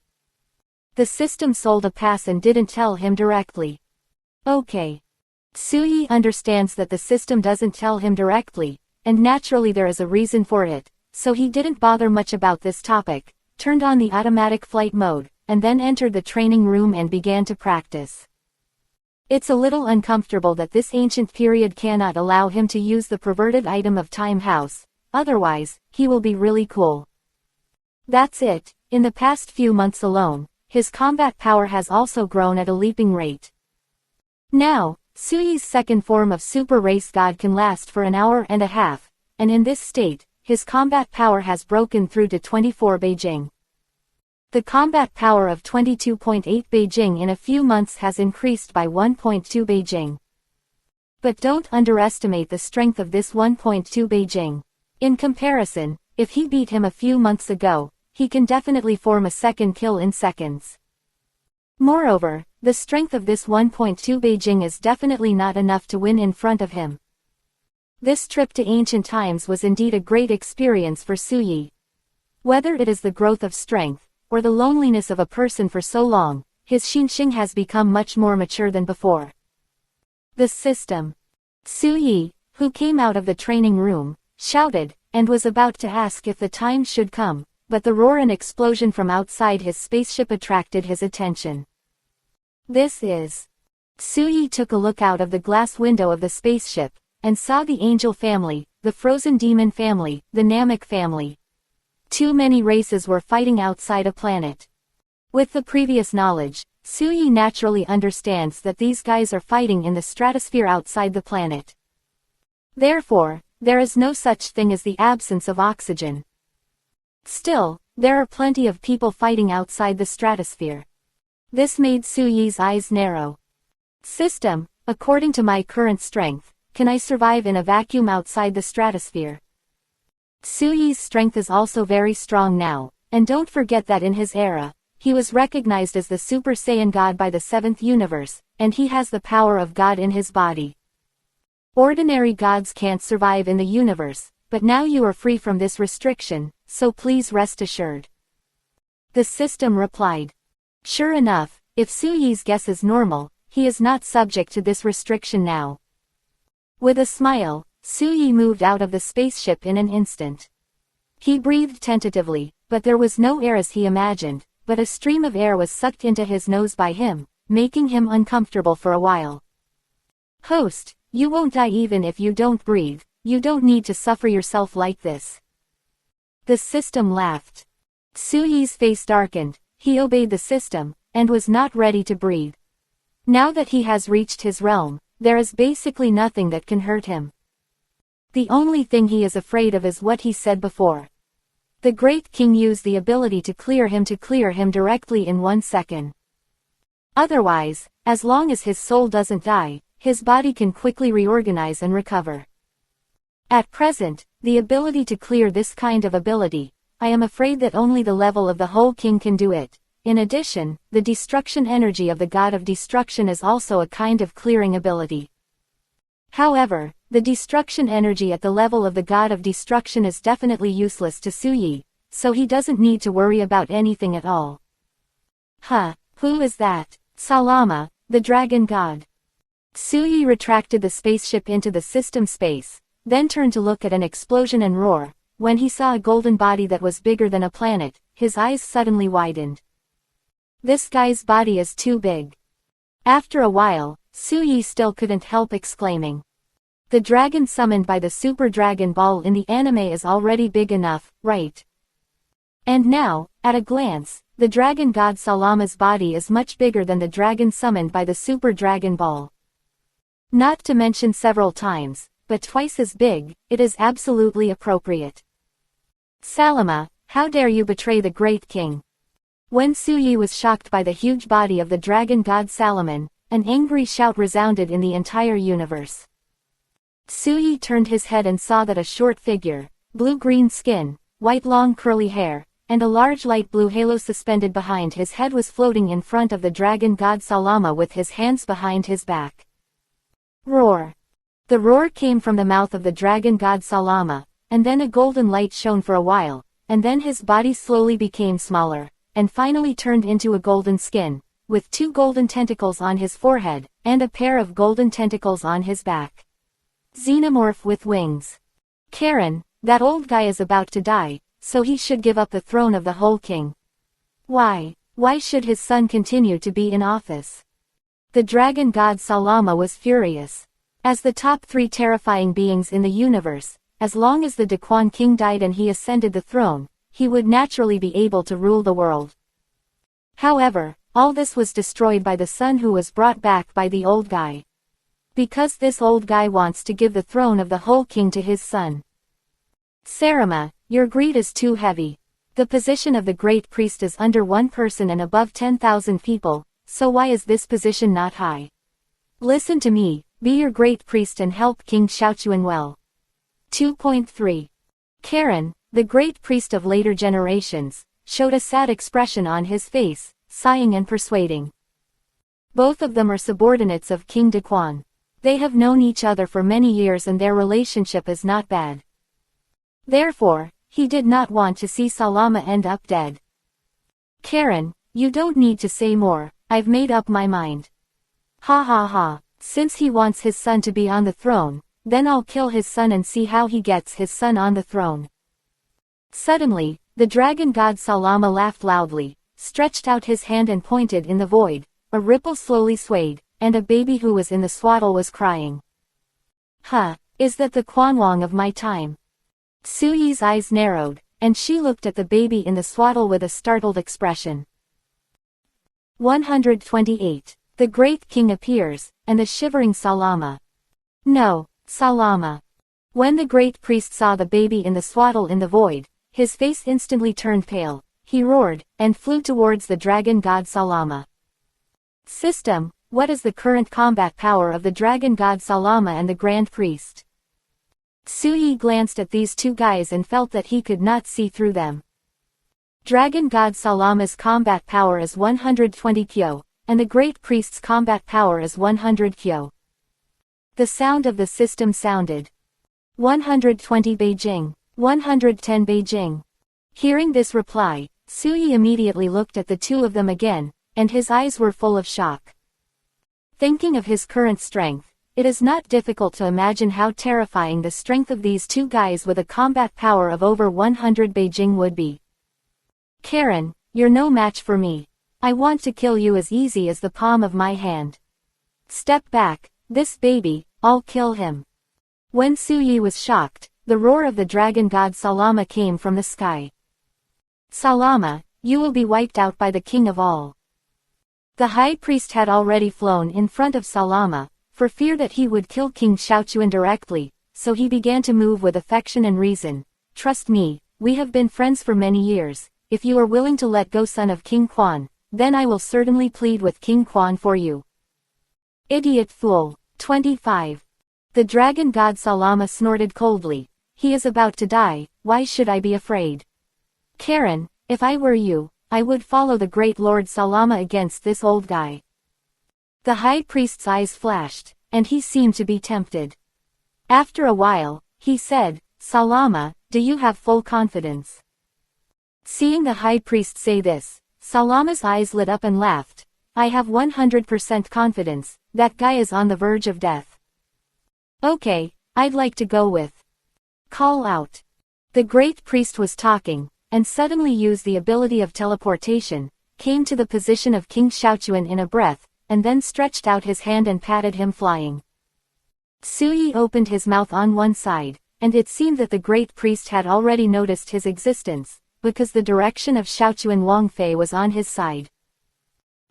The system sold a pass and didn't tell him directly. Okay. Suyi understands that the system doesn't tell him directly, and naturally there is a reason for it, so he didn't bother much about this topic, turned on the automatic flight mode, and then entered the training room and began to practice. It's a little uncomfortable that this ancient period cannot allow him to use the perverted item of Time House, otherwise, he will be really cool. That's it, in the past few months alone, his combat power has also grown at a leaping rate. Now, Suyi's second form of Super Race God can last for an hour and a half, and in this state, his combat power has broken through to 24 Beijing. The combat power of 22.8 Beijing in a few months has increased by 1.2 Beijing. But don't underestimate the strength of this 1.2 Beijing. In comparison, if he beat him a few months ago, he can definitely form a second kill in seconds. Moreover, the strength of this 1.2 Beijing is definitely not enough to win in front of him. This trip to ancient times was indeed a great experience for Suyi. Whether it is the growth of strength, or the loneliness of a person for so long, his Xinxing has become much more mature than before. The system. Suyi, who came out of the training room, shouted, and was about to ask if the time should come, but the roar and explosion from outside his spaceship attracted his attention. This is. Suyi took a look out of the glass window of the spaceship, and saw the angel family, the frozen demon family, the Namek family. Too many races were fighting outside a planet. With the previous knowledge, Suyi naturally understands that these guys are fighting in the stratosphere outside the planet. Therefore, there is no such thing as the absence of oxygen. Still, there are plenty of people fighting outside the stratosphere. This made Suyi's eyes narrow. System, according to my current strength, can I survive in a vacuum outside the stratosphere? Suyi's strength is also very strong now, and don't forget that in his era, he was recognized as the Super Saiyan God by the 7th universe, and he has the power of God in his body. Ordinary gods can't survive in the universe, but now you are free from this restriction, so please rest assured. The system replied. Sure enough, if Suyi's guess is normal, he is not subject to this restriction now. With a smile, Suyi moved out of the spaceship in an instant. He breathed tentatively, but there was no air as he imagined, but a stream of air was sucked into his nose by him, making him uncomfortable for a while. Host, you won't die even if you don't breathe, you don't need to suffer yourself like this. The system laughed. Suyi's face darkened, he obeyed the system, and was not ready to breathe. Now that he has reached his realm, there is basically nothing that can hurt him. The only thing he is afraid of is what he said before. The great king used the ability to clear him directly in 1 second. Otherwise, as long as his soul doesn't die, his body can quickly reorganize and recover. At present, the ability to clear this kind of ability, I am afraid that only the level of the whole king can do it. In addition, the destruction energy of the god of destruction is also a kind of clearing ability. However, the destruction energy at the level of the god of destruction is definitely useless to Suyi, so he doesn't need to worry about anything at all. Huh, who is that? Salama, the dragon god. Suyi retracted the spaceship into the system space, then turned to look at an explosion and roar. When he saw a golden body that was bigger than a planet, his eyes suddenly widened. This guy's body is too big. After a while, Suyi still couldn't help exclaiming. The dragon summoned by the Super Dragon Ball in the anime is already big enough, right? And now, at a glance, the dragon god Salama's body is much bigger than the dragon summoned by the Super Dragon Ball. Not to mention several times, but twice as big, it is absolutely appropriate. Salama, how dare you betray the great king? When Suyi was shocked by the huge body of the dragon god Salaman, an angry shout resounded in the entire universe. Suyi turned his head and saw that a short figure, blue-green skin, white long curly hair, and a large light blue halo suspended behind his head was floating in front of the dragon god Salama with his hands behind his back. Roar! The roar came from the mouth of the dragon god Salama, and then a golden light shone for a while, and then his body slowly became smaller, and finally turned into a golden skin, with 2 golden tentacles on his forehead, and a pair of golden tentacles on his back. Xenomorph with wings. Karen, that old guy is about to die, so he should give up the throne of the whole king. Why should his son continue to be in office? The dragon god Salama was furious. As the top 3 terrifying beings in the universe, as long as the Daquan king died and he ascended the throne, he would naturally be able to rule the world. However, all this was destroyed by the son who was brought back by the old guy. Because this old guy wants to give the throne of the whole king to his son. Sarama, your greed is too heavy. The position of the great priest is under 1 person and above 10,000 people, so why is this position not high? Listen to me, be your great priest and help King Xiaochuan well. 2.3. Karen, the great priest of later generations, showed a sad expression on his face, sighing and persuading. Both of them are subordinates of King Daquan. They have known each other for many years and their relationship is not bad. Therefore, he did not want to see Salama end up dead. Karen, you don't need to say more, I've made up my mind. Ha ha ha, since he wants his son to be on the throne, then I'll kill his son and see how he gets his son on the throne. Suddenly, the dragon god Salama laughed loudly, stretched out his hand and pointed in the void. A ripple slowly swayed, and a baby who was in the swaddle was crying. Huh, is that the Quanwang of my time? Suyi's eyes narrowed, and she looked at the baby in the swaddle with a startled expression. 128. The great king appears, and the shivering Salama. No, Salama. When the great priest saw the baby in the swaddle in the void, his face instantly turned pale, he roared, and flew towards the dragon god Salama. System, what is the current combat power of the dragon god Salama and the grand priest? Suyi glanced at these 2 guys and felt that he could not see through them. Dragon god Salama's combat power is 120 kyo, and the great priest's combat power is 100 kyo. The sound of the system sounded. 120 Beijing, 110 Beijing. Hearing this reply, Suyi immediately looked at the 2 of them again, and his eyes were full of shock. Thinking of his current strength, it is not difficult to imagine how terrifying the strength of these 2 guys with a combat power of over 100 Beijing would be. Karen, you're no match for me. I want to kill you as easy as the palm of my hand. Step back, this baby, I'll kill him. When Suyi was shocked, the roar of the dragon god Salama came from the sky. Salama, you will be wiped out by the king of all. The high priest had already flown in front of Salama, for fear that he would kill King Xiaochuan directly, so he began to move with affection and reason. Trust me, we have been friends for many years. If you are willing to let go son of King Quan, then I will certainly plead with King Quan for you. Idiot fool. 25. The dragon god Salama snorted coldly. He is about to die, why should I be afraid? Karen, if I were you, I would follow the great Lord Salama against this old guy. The high priest's eyes flashed, and he seemed to be tempted. After a while, he said, Salama, do you have full confidence? Seeing the high priest say this, Salama's eyes lit up and laughed. I have 100% confidence, that guy is on the verge of death. Okay, I'd like to go with. Call out. The great priest was talking, and suddenly used the ability of teleportation, came to the position of King Xiaochuan in a breath, and then stretched out his hand and patted him flying. Suyi opened his mouth on one side, and it seemed that the great priest had already noticed his existence, because the direction of Xiaochuan Wangfei was on his side.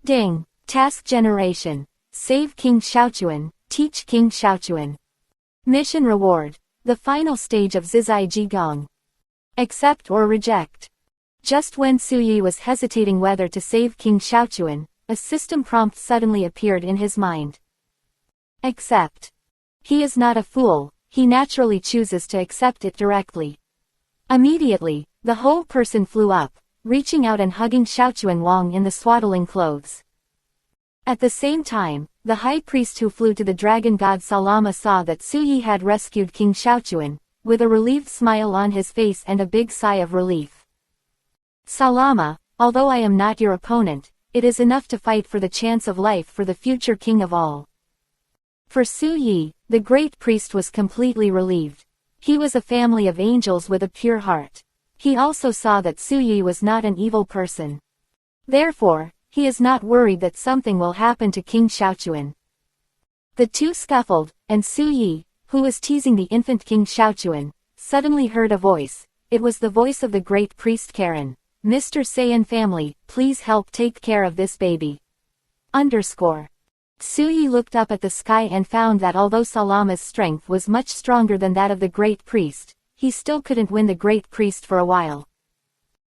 Ding! Task generation. Save King Xiaochuan, teach King Xiaochuan. Mission reward. The final stage of Zizai Jigong. Accept or reject. Just when Su Yi was hesitating whether to save King Xiaochuan, a system prompt suddenly appeared in his mind. Accept. He is not a fool, he naturally chooses to accept it directly. Immediately, the whole person flew up, reaching out and hugging Xiaochuan Wang in the swaddling clothes. At the same time, the high priest who flew to the dragon god Salama saw that Su Yi had rescued King Xiaochuan, with a relieved smile on his face and a big sigh of relief. Salama, although I am not your opponent, it is enough to fight for the chance of life for the future king of all. For Su Yi, the great priest was completely relieved. He was a family of angels with a pure heart. He also saw that Su Yi was not an evil person. Therefore, he is not worried that something will happen to King Xiaochuan. The two scuffled, and Su Yi, who was teasing the infant King Xiaochuan, suddenly heard a voice. It was the voice of the great priest Karen. Mr. Saiyan family, please help take care of this baby. Su Yi looked up at the sky and found that although Salama's strength was much stronger than that of the great priest, he still couldn't win the great priest for a while.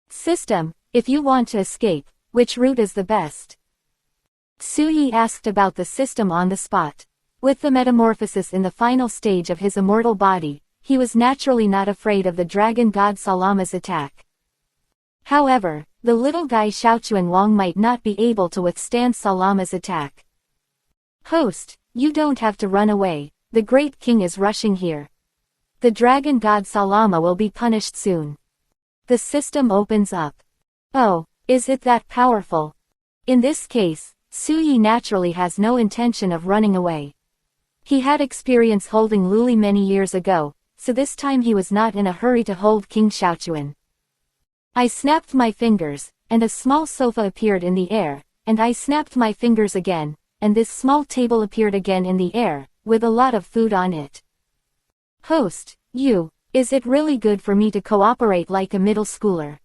System, if you want to escape, which route is the best? Su Yi asked about the system on the spot. With the metamorphosis in the final stage of his immortal body, he was naturally not afraid of the dragon god Salama's attack. However, the little guy Xiaochuan Wang might not be able to withstand Salama's attack. Host, you don't have to run away, the great king is rushing here. The dragon god Salama will be punished soon. The system opens up. Oh, is it that powerful? In this case, Su Yi naturally has no intention of running away. He had experience holding Luli many years ago, so this time he was not in a hurry to hold King Xiaochuan. I snapped my fingers, and a small sofa appeared in the air, and I snapped my fingers again, and this small table appeared again in the air, with a lot of food on it. Host, is it really good for me to cooperate like a middle schooler?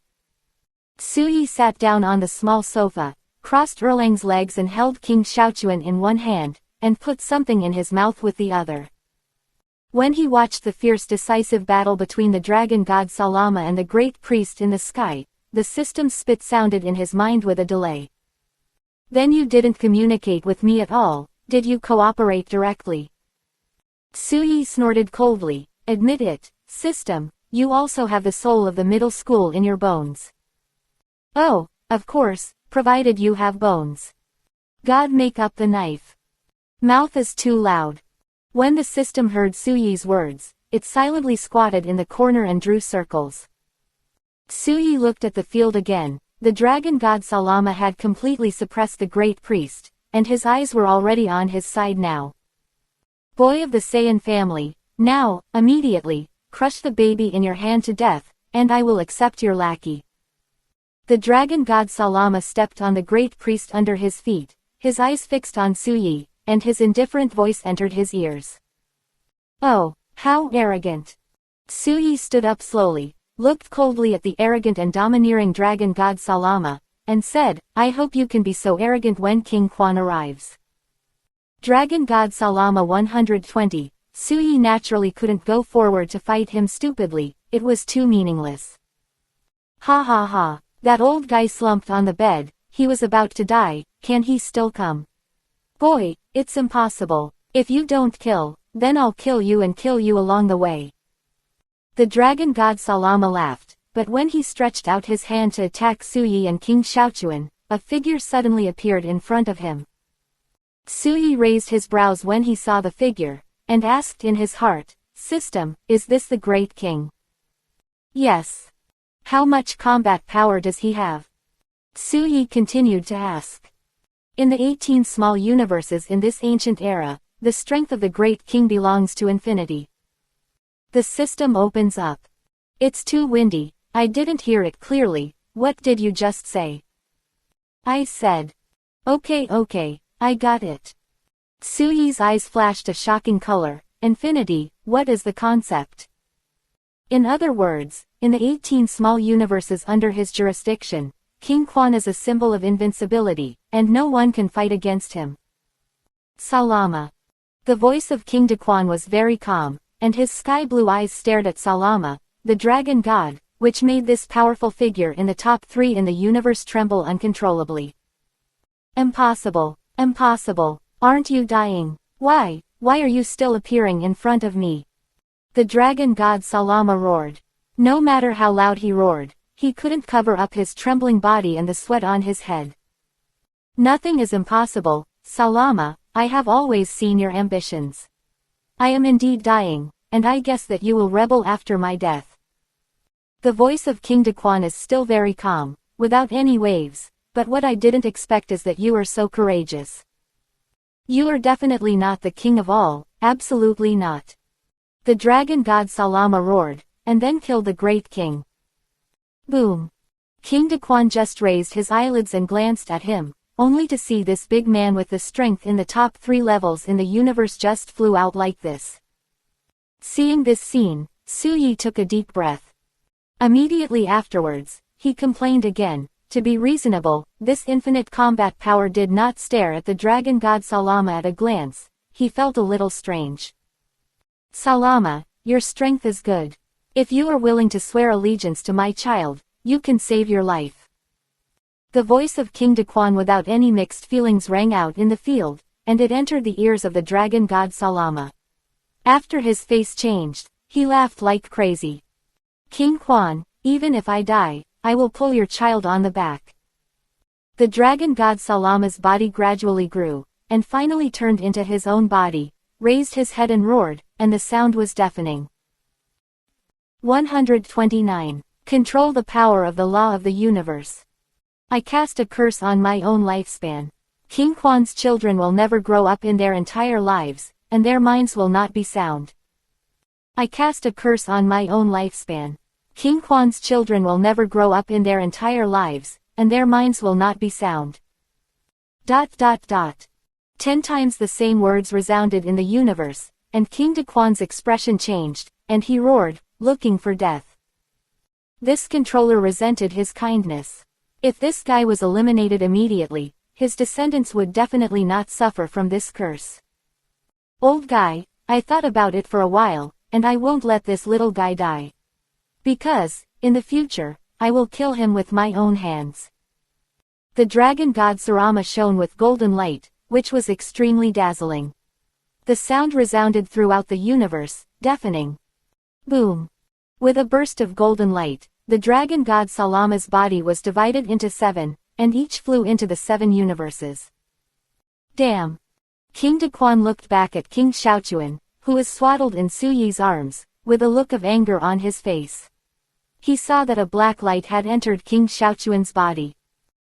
Su Yi sat down on the small sofa, crossed Erlang's legs and held King Xiaochuan in one hand, and put something in his mouth with the other. When he watched the fierce decisive battle between the dragon god Salama and the great priest in the sky, the system's spit sounded in his mind with a delay. Then you didn't communicate with me at all, did you cooperate directly? Su Yi snorted coldly, admit it, system, you also have the soul of the middle school in your bones. Oh, of course, provided you have bones. God make up the knife. Mouth is too loud. When the system heard Su Yi's words, it silently squatted in the corner and drew circles. Su Yi looked at the field again. The dragon god Salama had completely suppressed the great priest, and his eyes were already on his side now. Boy of the Saiyan family, now, immediately, crush the baby in your hand to death, and I will accept your lackey. The dragon god Salama stepped on the great priest under his feet, his eyes fixed on Su Yi, and his indifferent voice entered his ears. Oh, how arrogant! Su Yi stood up slowly, looked coldly at the arrogant and domineering dragon god Salama, and said, I hope you can be so arrogant when King Quan arrives. Dragon god Salama 120, Su Yi naturally couldn't go forward to fight him stupidly, it was too meaningless. Ha ha ha, that old guy slumped on the bed, he was about to die, can he still come? Boy, it's impossible. If you don't kill, then I'll kill you and kill you along the way. The dragon god Salama laughed, but when he stretched out his hand to attack Su Yi and King Xiaochuan, a figure suddenly appeared in front of him. Su Yi raised his brows when he saw the figure, and asked in his heart, System, is this the great king? Yes. How much combat power does he have? Su Yi continued to ask. In the 18 small universes in this ancient era, the strength of the great king belongs to infinity. The system opens up. It's too windy, I didn't hear it clearly, what did you just say? I said. Okay, I got it. Su Yi's eyes flashed a shocking color. Infinity, what is the concept? In other words, in the 18 small universes under his jurisdiction, King Quan is a symbol of invincibility, and no one can fight against him. Salama. The voice of King Daquan was very calm, and his sky-blue eyes stared at Salama, the dragon god, which made this powerful figure in the top 3 in the universe tremble uncontrollably. Impossible, impossible, aren't you dying? Why are you still appearing in front of me? The dragon god Salama roared. No matter how loud he roared, he couldn't cover up his trembling body and the sweat on his head. Nothing is impossible, Salama, I have always seen your ambitions. I am indeed dying, and I guess that you will rebel after my death. The voice of King Daquan is still very calm, without any waves, but what I didn't expect is that you are so courageous. You are definitely not the king of all, absolutely not. The dragon god Salama roared, and then killed the great king. Boom. King Daquan just raised his eyelids and glanced at him, only to see this big man with the strength in the top 3 levels in the universe just flew out like this. Seeing this scene, Su Yi took a deep breath. Immediately afterwards, he complained again. To be reasonable, this infinite combat power did not stare at the dragon god Salama at a glance. He felt a little strange. Salama, your strength is good. If you are willing to swear allegiance to my child, you can save your life. The voice of King Daquan without any mixed feelings rang out in the field, and it entered the ears of the dragon god Salama. After his face changed, he laughed like crazy. King Quan, even if I die, I will pull your child on the back. The dragon god Salama's body gradually grew, and finally turned into his own body, raised his head and roared, and the sound was deafening. 129. Control the power of the law of the universe. I cast a curse on my own lifespan. King Quan's children will never grow up in their entire lives, and their minds will not be sound. I cast a curse on my own lifespan. King Quan's children will never grow up in their entire lives, and their minds will not be sound. 10 times the same words resounded in the universe, and King Daquan's expression changed, and he roared, looking for death. This controller resented his kindness. If this guy was eliminated immediately, his descendants would definitely not suffer from this curse. Old guy, I thought about it for a while, and I won't let this little guy die. Because, in the future, I will kill him with my own hands. The dragon god Sarama shone with golden light, which was extremely dazzling. The sound resounded throughout the universe, deafening. Boom. With a burst of golden light, the dragon god Salama's body was divided into 7, and each flew into the 7 universes. Damn. King Daquan looked back at King Xiaochuan, who was swaddled in Su Yi's arms, with a look of anger on his face. He saw that a black light had entered King Xiaochuan's body.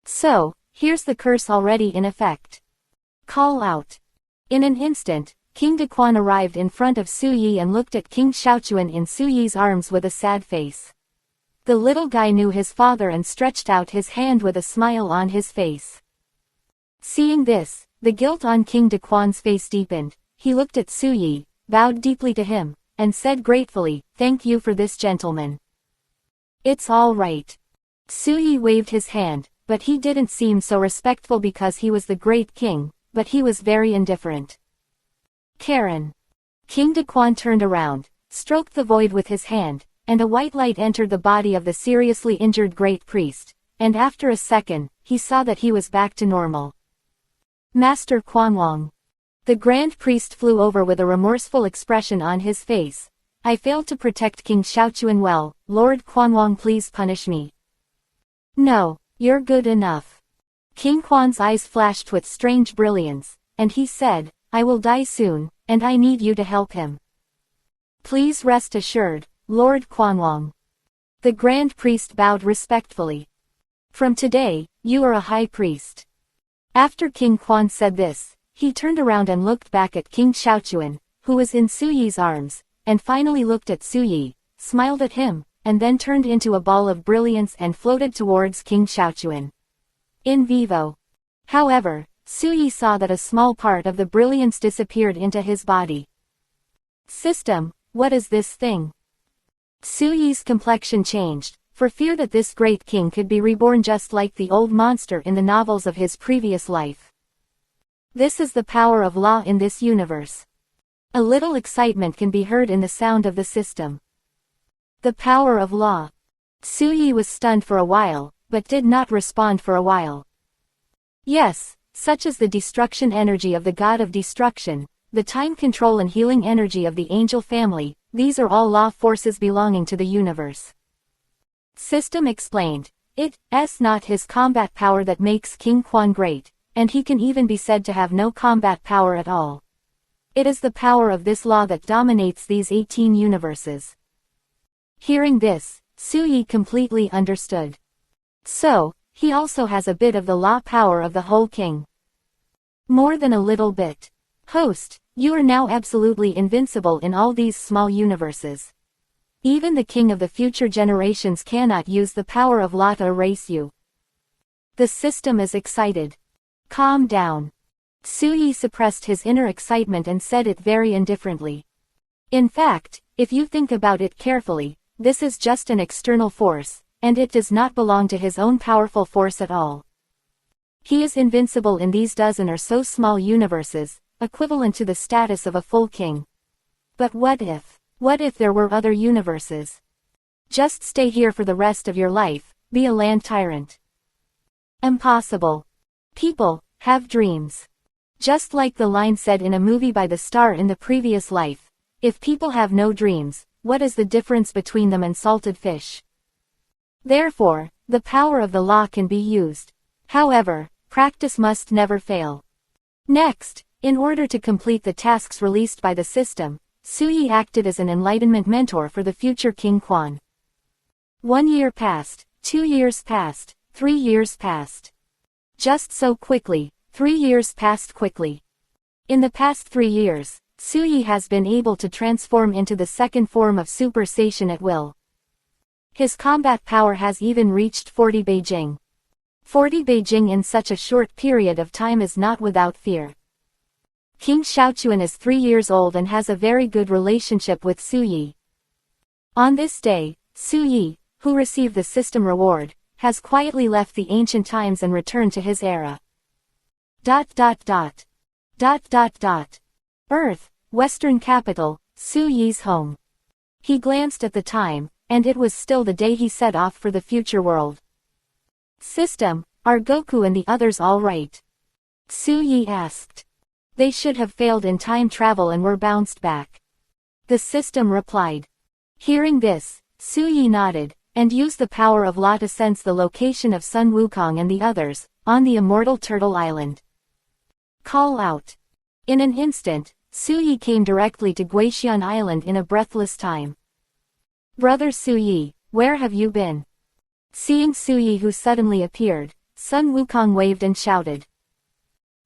So, here's the curse already in effect. Call out. In an instant, King Daquan arrived in front of Su Yi and looked at King Xiaochuan in Su Yi's arms with a sad face. The little guy knew his father and stretched out his hand with a smile on his face. Seeing this, the guilt on King Daquan's face deepened. He looked at Su Yi, bowed deeply to him, and said gratefully, "Thank you for this, gentleman." "It's all right." Su Yi waved his hand, but he didn't seem so respectful because he was the great king, but he was very indifferent. Karen. King Daquan turned around, stroked the void with his hand, and a white light entered the body of the seriously injured great priest, and after a second, he saw that he was back to normal. Master Quanwang. The grand priest flew over with a remorseful expression on his face. "I failed to protect King Xiaochuan well, Lord Quanwang, please punish me." "No, you're good enough." King Quan's eyes flashed with strange brilliance, and he said, "I will die soon, and I need you to help him. Please rest assured, Lord Quanwang." The grand priest bowed respectfully. "From today, you are a high priest." After King Quan said this, he turned around and looked back at King Xiaochuan, who was in Su Yi's arms, and finally looked at Su Yi, smiled at him, and then turned into a ball of brilliance and floated towards King Xiaochuan. In vivo. However, Su Yi saw that a small part of the brilliance disappeared into his body. "System, what is this thing?" Su Yi's complexion changed, for fear that this great king could be reborn just like the old monster in the novels of his previous life. This is the power of law in this universe. A little excitement can be heard in the sound of the system. The power of law. Su Yi was stunned for a while, but did not respond for a while. Yes, such is the destruction energy of the god of destruction, the time control and healing energy of the angel family, these are all law forces belonging to the universe. System explained, it's not his combat power that makes King Quan great, and he can even be said to have no combat power at all. It is the power of this law that dominates these 18 universes. Hearing this, Su Yi completely understood. So, he also has a bit of the law power of the whole king. More than a little bit. Host, you are now absolutely invincible in all these small universes. Even the king of the future generations cannot use the power of law to erase you. The system is excited. Calm down. Su Yi suppressed his inner excitement and said it very indifferently. In fact, if you think about it carefully, this is just an external force, and it does not belong to his own powerful force at all. He is invincible in these dozen or so small universes, equivalent to the status of a full king. But what if there were other universes? Just stay here for the rest of your life, be a land tyrant. Impossible. People have dreams. Just like the line said in a movie by the star in the previous life, if people have no dreams, what is the difference between them and salted fish? Therefore, the power of the law can be used. However, practice must never fail. Next, in order to complete the tasks released by the system, Su Yi acted as an enlightenment mentor for the future King Quan. 1 year passed, 2 years passed, 3 years passed. Just so quickly, 3 years passed quickly. In the past 3 years, Su Yi has been able to transform into the second form of Super Saiyan at will. His combat power has even reached 40 Beijing. 40 Beijing in such a short period of time is not without fear. King Xiaochuan is 3 years old and has a very good relationship with Su Yi. On this day, Su Yi, who received the system reward, has quietly left the ancient times and returned to his era. Earth, Western capital, Su Yi's home. He glanced at the time, and it was still the day he set off for the future world. System, are Goku and the others all right? Su Yi asked. They should have failed in time travel and were bounced back. The system replied. Hearing this, Su Yi nodded, and used the power of law to sense the location of Sun Wukong and the others, on the immortal Turtle Island. Call out. In an instant, Su Yi came directly to Guixian Island in a breathless time. Brother Su Yi, where have you been? Seeing Su Yi who suddenly appeared, Sun Wukong waved and shouted.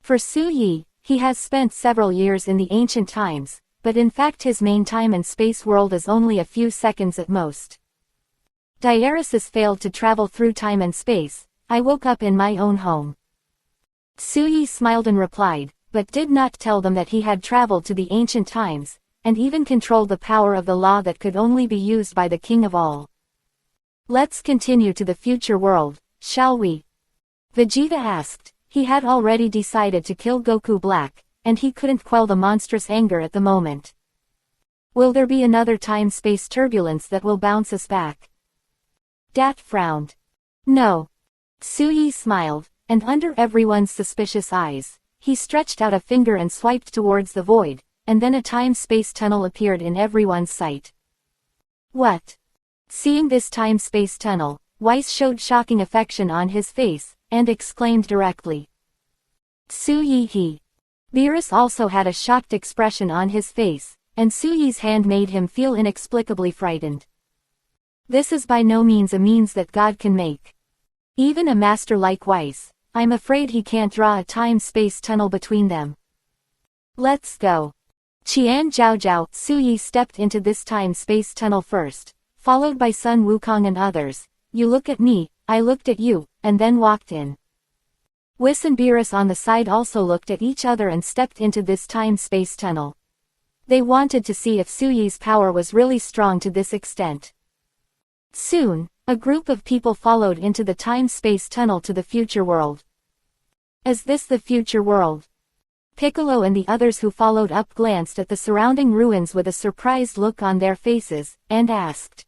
For Su Yi, he has spent several years in the ancient times, but in fact his main time and space world is only a few seconds at most. Diaresis failed to travel through time and space, I woke up in my own home. Su Yi smiled and replied, but did not tell them that he had traveled to the ancient times, and even controlled the power of the law that could only be used by the king of all. Let's continue to the future world, shall we? Vegeta asked. He had already decided to kill Goku Black, and he couldn't quell the monstrous anger at the moment. Will there be another time-space turbulence that will bounce us back? Dat frowned. No. Su Yi smiled, and under everyone's suspicious eyes, he stretched out a finger and swiped towards the void, and then a time-space tunnel appeared in everyone's sight. What? Seeing this time-space tunnel, Weiss showed shocking affection on his face, and exclaimed directly. Su Yi he. Beerus also had a shocked expression on his face, and Su Yi's hand made him feel inexplicably frightened. This is by no means a means that God can make. Even a master like Weiss, I'm afraid he can't draw a time-space tunnel between them. Let's go. Qian Zhaozhao. Su Yi stepped into this time-space tunnel first, followed by Sun Wukong and others. You look at me, I looked at you, and then walked in. Whis and Beerus on the side also looked at each other and stepped into this time-space tunnel. They wanted to see if Su Yi's power was really strong to this extent. Soon, a group of people followed into the time-space tunnel to the future world. Is this the future world? Piccolo and the others who followed up glanced at the surrounding ruins with a surprised look on their faces, and asked.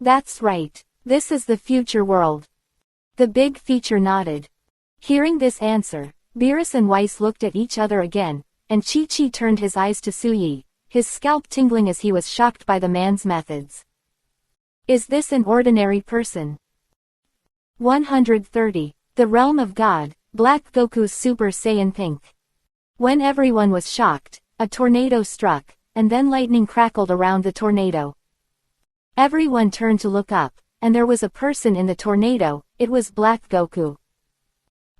That's right. This is the future world. The big feature nodded. Hearing this answer, Beerus and Weiss looked at each other again, and Chi-Chi turned his eyes to Suyi, his scalp tingling as he was shocked by the man's methods. Is this an ordinary person? 130. The Realm of God, Black Goku's Super Saiyan Pink. When everyone was shocked, a tornado struck, and then lightning crackled around the tornado. Everyone turned to look up, and there was a person in the tornado. It was Black Goku.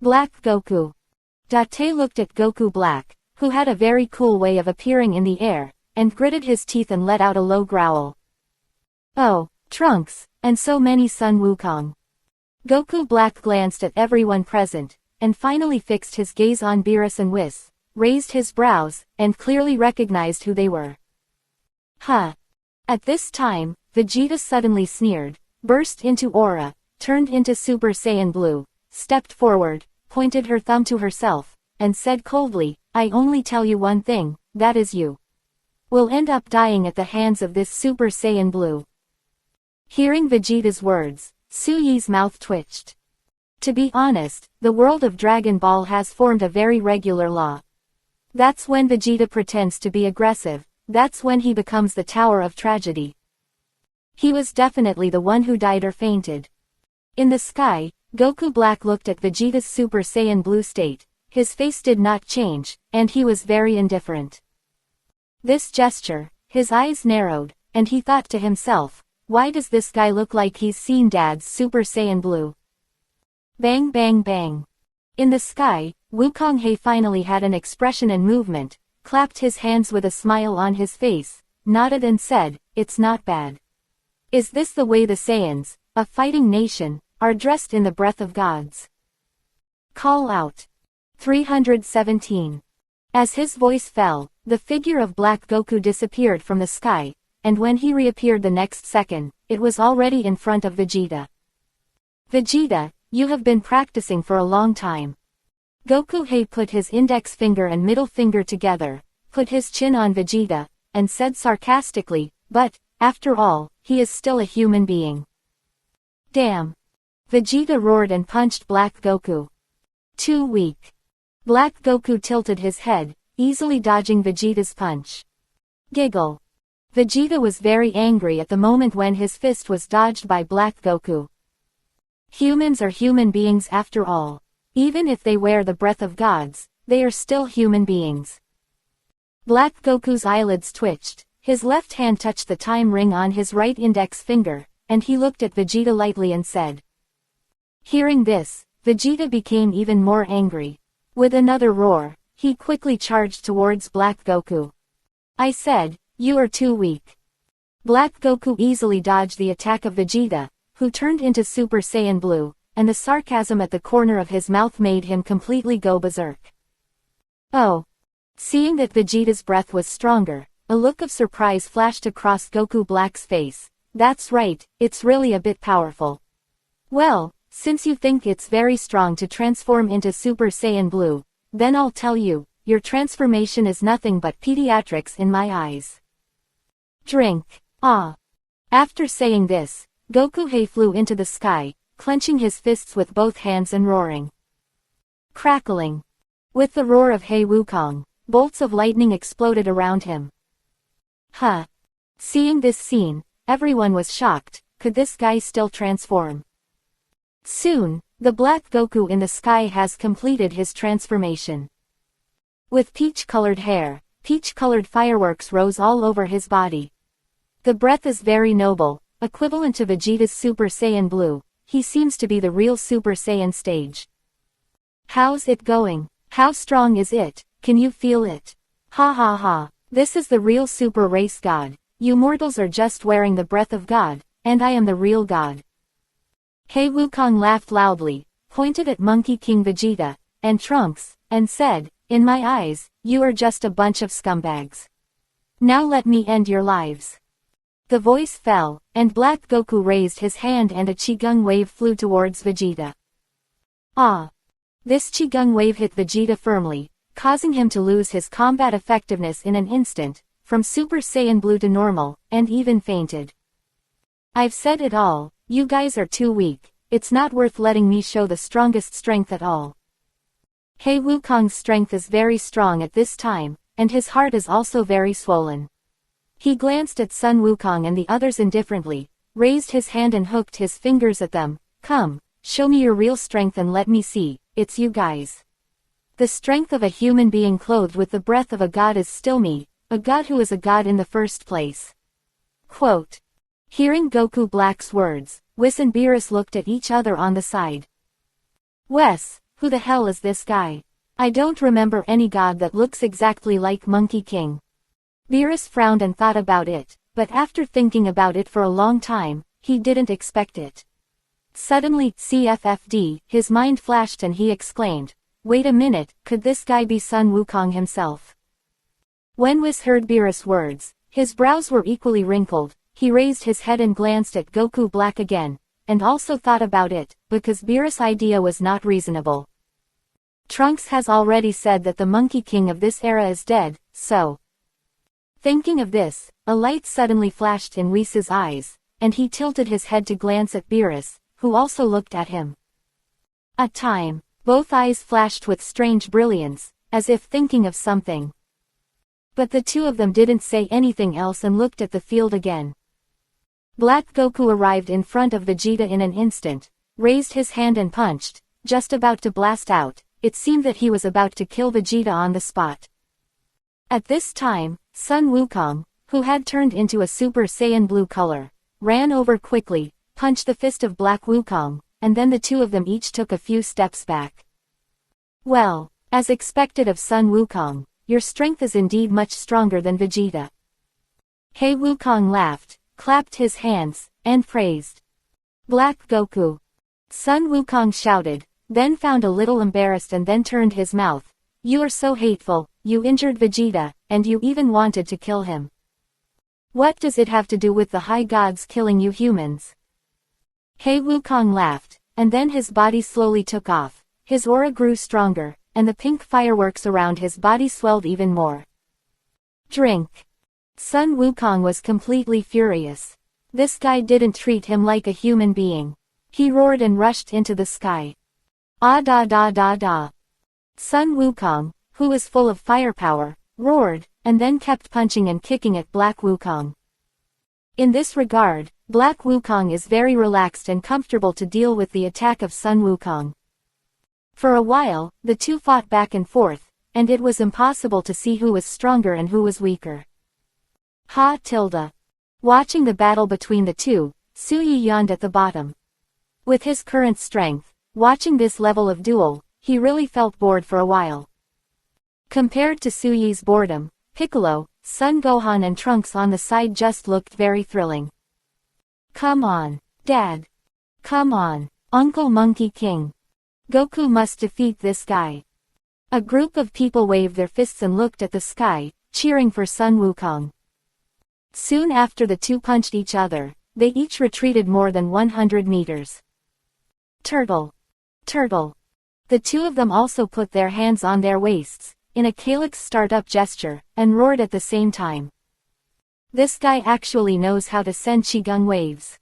Black Goku. Date looked at Goku Black, who had a very cool way of appearing in the air, and gritted his teeth and let out a low growl. Oh, Trunks, and so many Sun Wukong. Goku Black glanced at everyone present, and finally fixed his gaze on Beerus and Whis, raised his brows, and clearly recognized who they were. Huh. At this time, Vegeta suddenly sneered, burst into aura, turned into Super Saiyan Blue, stepped forward, pointed her thumb to herself, and said coldly, I only tell you one thing, that is you will end up dying at the hands of this Super Saiyan Blue. Hearing Vegeta's words, Suyi's mouth twitched. To be honest, the world of Dragon Ball has formed a very regular law. That's when Vegeta pretends to be aggressive, that's when he becomes the Tower of Tragedy. He was definitely the one who died or fainted. In the sky, Goku Black looked at Vegeta's Super Saiyan Blue state, his face did not change, and he was very indifferent. This gesture, his eyes narrowed, and he thought to himself, why does this guy look like he's seen Dad's Super Saiyan Blue? Bang bang bang. In the sky, Wukong He finally had an expression and movement, clapped his hands with a smile on his face, nodded and said, it's not bad. Is this the way the Saiyans, a fighting nation, are dressed in the breath of gods? Call out. 317. As his voice fell, the figure of Black Goku disappeared from the sky, and when he reappeared the next second, it was already in front of Vegeta. Vegeta, you have been practicing for a long time. Goku He put his index finger and middle finger together, put his chin on Vegeta, and said sarcastically, but, after all, he is still a human being. Damn. Vegeta roared and punched Black Goku. Too weak. Black Goku tilted his head, easily dodging Vegeta's punch. Giggle. Vegeta was very angry at the moment when his fist was dodged by Black Goku. Humans are human beings after all. Even if they wear the breath of gods, they are still human beings. Black Goku's eyelids twitched, his left hand touched the time ring on his right index finger, and he looked at Vegeta lightly and said. Hearing this, Vegeta became even more angry. With another roar, he quickly charged towards Black Goku. I said, you are too weak. Black Goku easily dodged the attack of Vegeta, who turned into Super Saiyan Blue, and the sarcasm at the corner of his mouth made him completely go berserk. Oh. Seeing that Vegeta's breath was stronger, a look of surprise flashed across Goku Black's face. That's right, it's really a bit powerful. Well, since you think it's very strong to transform into Super Saiyan Blue, then I'll tell you, your transformation is nothing but pediatrics in my eyes. Drink. Ah. After saying this, Goku He flew into the sky, clenching his fists with both hands and roaring. Crackling. With the roar of He Wukong, bolts of lightning exploded around him. Huh. Seeing this scene, everyone was shocked. Could this guy still transform? Soon, the Black Goku in the sky has completed his transformation. With peach-colored hair, peach-colored fireworks rose all over his body. The breath is very noble, equivalent to Vegeta's Super Saiyan Blue. He seems to be the real Super Saiyan stage. How's it going? How strong is it? Can you feel it? Ha ha ha. This is the real Super Race God. You mortals are just wearing the breath of God, and I am the real God. He Wukong laughed loudly, pointed at Monkey King Vegeta, and Trunks, and said, in my eyes, you are just a bunch of scumbags. Now let me end your lives. The voice fell, and Black Goku raised his hand and a Qigong wave flew towards Vegeta. Ah! This Qigong wave hit Vegeta firmly, causing him to lose his combat effectiveness in an instant, from Super Saiyan Blue to normal, and even fainted. I've said it all, you guys are too weak, it's not worth letting me show the strongest strength at all. He Wukong's strength is very strong at this time, and his heart is also very swollen. He glanced at Sun Wukong and the others indifferently, raised his hand and hooked his fingers at them. Come, show me your real strength and let me see, it's you guys. The strength of a human being clothed with the breath of a god is still me, a god who is a god in the first place. Quote. Hearing Goku Black's words, Whis and Beerus looked at each other on the side. Wes, who the hell is this guy? I don't remember any god that looks exactly like Monkey King. Beerus frowned and thought about it, but after thinking about it for a long time, he didn't expect it. Suddenly, CFFD, his mind flashed and he exclaimed, wait a minute, could this guy be Sun Wukong himself? When Whis heard Beerus' words, his brows were equally wrinkled, he raised his head and glanced at Goku Black again, and also thought about it, because Beerus' idea was not reasonable. Trunks has already said that the Monkey King of this era is dead, so... Thinking of this, a light suddenly flashed in Whis' eyes, and he tilted his head to glance at Beerus, who also looked at him. A time, both eyes flashed with strange brilliance, as if thinking of something. But the two of them didn't say anything else and looked at the field again. Black Goku arrived in front of Vegeta in an instant, raised his hand and punched, just about to blast out. It seemed that he was about to kill Vegeta on the spot. At this time, Sun Wukong, who had turned into a Super Saiyan Blue color, ran over quickly, punched the fist of Black Wukong, and then the two of them each took a few steps back. Well, as expected of Sun Wukong, your strength is indeed much stronger than Vegeta. He Wukong laughed, clapped his hands, and praised Black Goku. Sun Wukong shouted, then found a little embarrassed and then turned his mouth. You are so hateful, you injured Vegeta, and you even wanted to kill him. What does it have to do with the high gods killing you humans? He Wukong laughed, and then his body slowly took off, his aura grew stronger, and the pink fireworks around his body swelled even more. Drink. Sun Wukong was completely furious. This guy didn't treat him like a human being. He roared and rushed into the sky. Ah da da da da. Sun Wukong, who was full of firepower, roared, and then kept punching and kicking at Black Wukong. In this regard, Black Wukong is very relaxed and comfortable to deal with the attack of Sun Wukong. For a while, the two fought back and forth, and it was impossible to see who was stronger and who was weaker. Ha tilde. Watching the battle between the two, Suyi yawned at the bottom. With his current strength, watching this level of duel, he really felt bored for a while. Compared to Suyi's boredom, Piccolo, Son Gohan and Trunks on the side just looked very thrilling. Come on, Dad. Come on, Uncle Monkey King. Goku must defeat this guy. A group of people waved their fists and looked at the sky, cheering for Sun Wukong. Soon after the two punched each other, they each retreated more than 100 meters. Turtle. Turtle. The two of them also put their hands on their waists, in a calyx startup gesture, and roared at the same time. This guy actually knows how to send Qigong waves.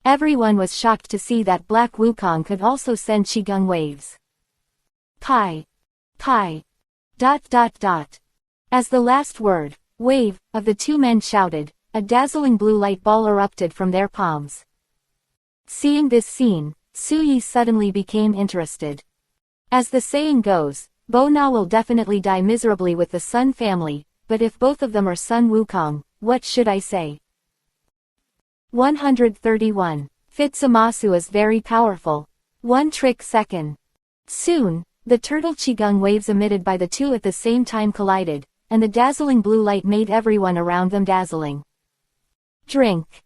Everyone was shocked to see that Black Wukong could also send Qigong waves. Pi. Pi. ... As the last word, wave, of the two men shouted, a dazzling blue light ball erupted from their palms. Seeing this scene, Suyi suddenly became interested. As the saying goes, Bo Na will definitely die miserably with the Sun family, but if both of them are Sun Wukong, what should I say? 131. Fitsamasu is very powerful. One trick second. Soon, the turtle Qigong waves emitted by the two at the same time collided, and the dazzling blue light made everyone around them dazzling. Drink.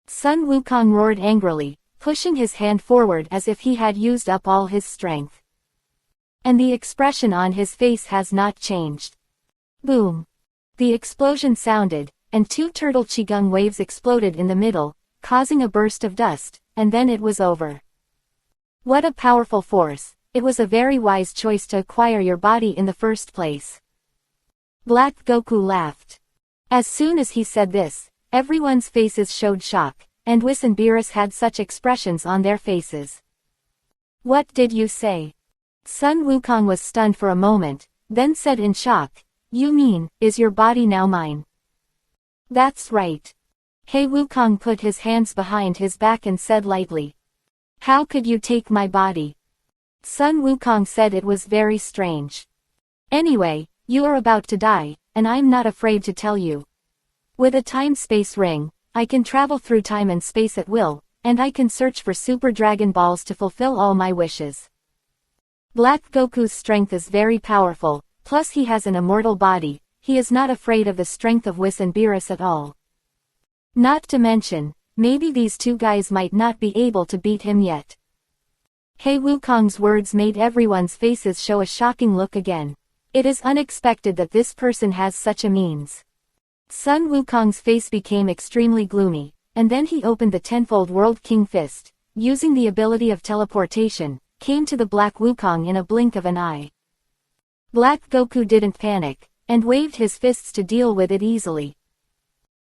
Sun Wukong roared angrily, pushing his hand forward as if he had used up all his strength. And the expression on his face has not changed. Boom. The explosion sounded, and two turtle qigong waves exploded in the middle, causing a burst of dust, and then it was over. What a powerful force! It was a very wise choice to acquire your body in the first place. Black Goku laughed. As soon as he said this, everyone's faces showed shock, and Whis and Beerus had such expressions on their faces. What did you say? Sun Wukong was stunned for a moment, then said in shock, You mean, is your body now mine? That's right. He Wukong put his hands behind his back and said lightly. How could you take my body? Sun Wukong said it was very strange. Anyway, you are about to die, and I'm not afraid to tell you. With a time-space ring, I can travel through time and space at will, and I can search for Super Dragon Balls to fulfill all my wishes. Black Goku's strength is very powerful, plus he has an immortal body. He is not afraid of the strength of Whis and Beerus at all. Not to mention, maybe these two guys might not be able to beat him yet. He Wukong's words made everyone's faces show a shocking look again. It is unexpected that this person has such a means. Sun Wukong's face became extremely gloomy, and then he opened the tenfold World King Fist, using the ability of teleportation, came to the Black Wukong in a blink of an eye. Black Goku didn't panic, and waved his fists to deal with it easily.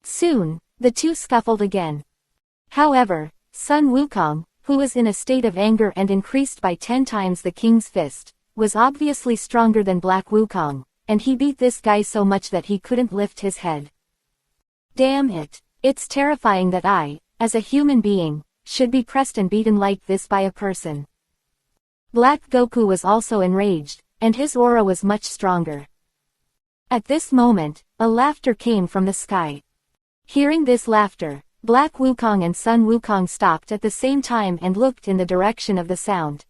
Soon, the two scuffled again. However, Sun Wukong, who was in a state of anger and increased by 10 times the king's fist, was obviously stronger than Black Wukong, and he beat this guy so much that he couldn't lift his head. Damn it, it's terrifying that I, as a human being, should be pressed and beaten like this by a person. Black Goku was also enraged, and his aura was much stronger. At this moment, a laughter came from the sky. Hearing this laughter, Black Wukong and Sun Wukong stopped at the same time and looked in the direction of the sound.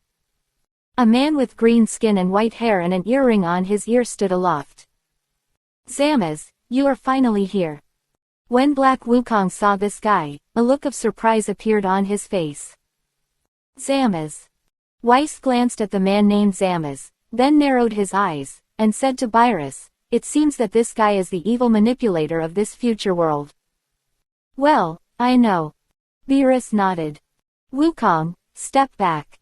A man with green skin and white hair and an earring on his ear stood aloft. Zamaz, you are finally here. When Black Wukong saw this guy, a look of surprise appeared on his face. Zamaz. Weiss glanced at the man named Zamaz, then narrowed his eyes, and said to Beerus, It seems that this guy is the evil manipulator of this future world. Well, I know. Beerus nodded. Wukong, step back.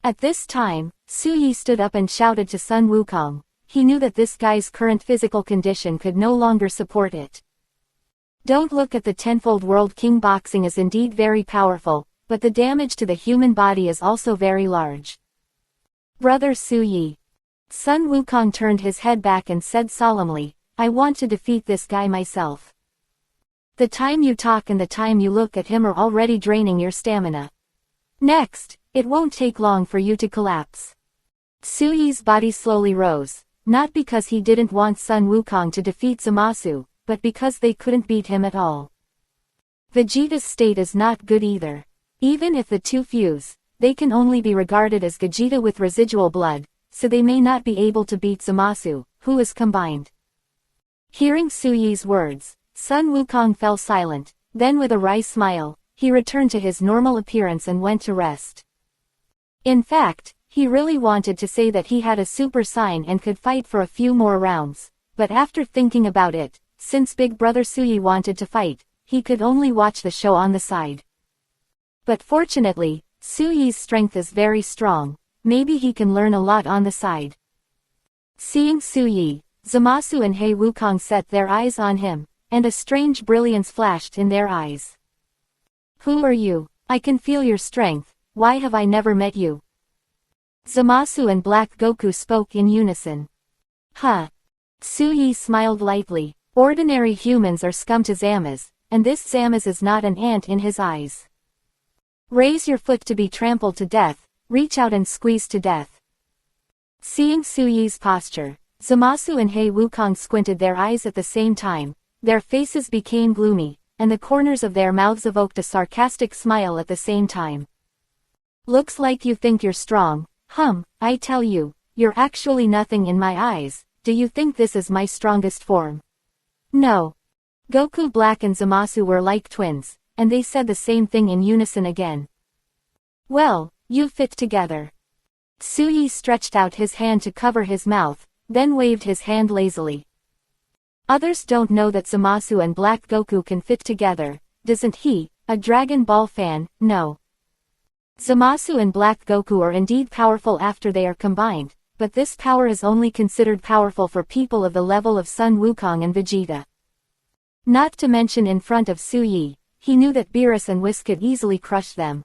At this time, Suyi stood up and shouted to Sun Wukong. He knew that this guy's current physical condition could no longer support it. Don't look at the tenfold World King boxing is indeed very powerful, but the damage to the human body is also very large. Brother Suyi. Sun Wukong turned his head back and said solemnly, I want to defeat this guy myself. The time you talk and the time you look at him are already draining your stamina. Next, it won't take long for you to collapse. Suyi's body slowly rose, not because he didn't want Sun Wukong to defeat Zamasu, but because they couldn't beat him at all. Vegeta's state is not good either. Even if the two fuse, they can only be regarded as Gogeta with residual blood, so they may not be able to beat Zamasu, who is combined. Hearing Suyi's words, Sun Wukong fell silent, then with a wry smile, he returned to his normal appearance and went to rest. In fact, he really wanted to say that he had a super sign and could fight for a few more rounds, but after thinking about it, since Big Brother Suyi wanted to fight, he could only watch the show on the side. But fortunately, Suyi's strength is very strong, maybe he can learn a lot on the side. Seeing Suyi, Zamasu and He Wukong set their eyes on him, and a strange brilliance flashed in their eyes. Who are you? I can feel your strength, why have I never met you? Zamasu and Black Goku spoke in unison. Huh. Suyi smiled lightly. Ordinary humans are scum to Zamaz, and this Zamaz is not an ant in his eyes. Raise your foot to be trampled to death, reach out and squeeze to death. Seeing Suyi's posture, Zamasu and He Wukong squinted their eyes at the same time, their faces became gloomy, and the corners of their mouths evoked a sarcastic smile at the same time. Looks like you think you're strong, I tell you, you're actually nothing in my eyes. Do you think this is my strongest form? No. Goku Black and Zamasu were like twins, and they said the same thing in unison again. Well, you fit together. Suyi stretched out his hand to cover his mouth, then waved his hand lazily. Others don't know that Zamasu and Black Goku can fit together, doesn't he? A Dragon Ball fan, no. Zamasu and Black Goku are indeed powerful after they are combined, but this power is only considered powerful for people of the level of Sun Wukong and Vegeta. Not to mention in front of Su Yi, he knew that Beerus and Whis could easily crush them.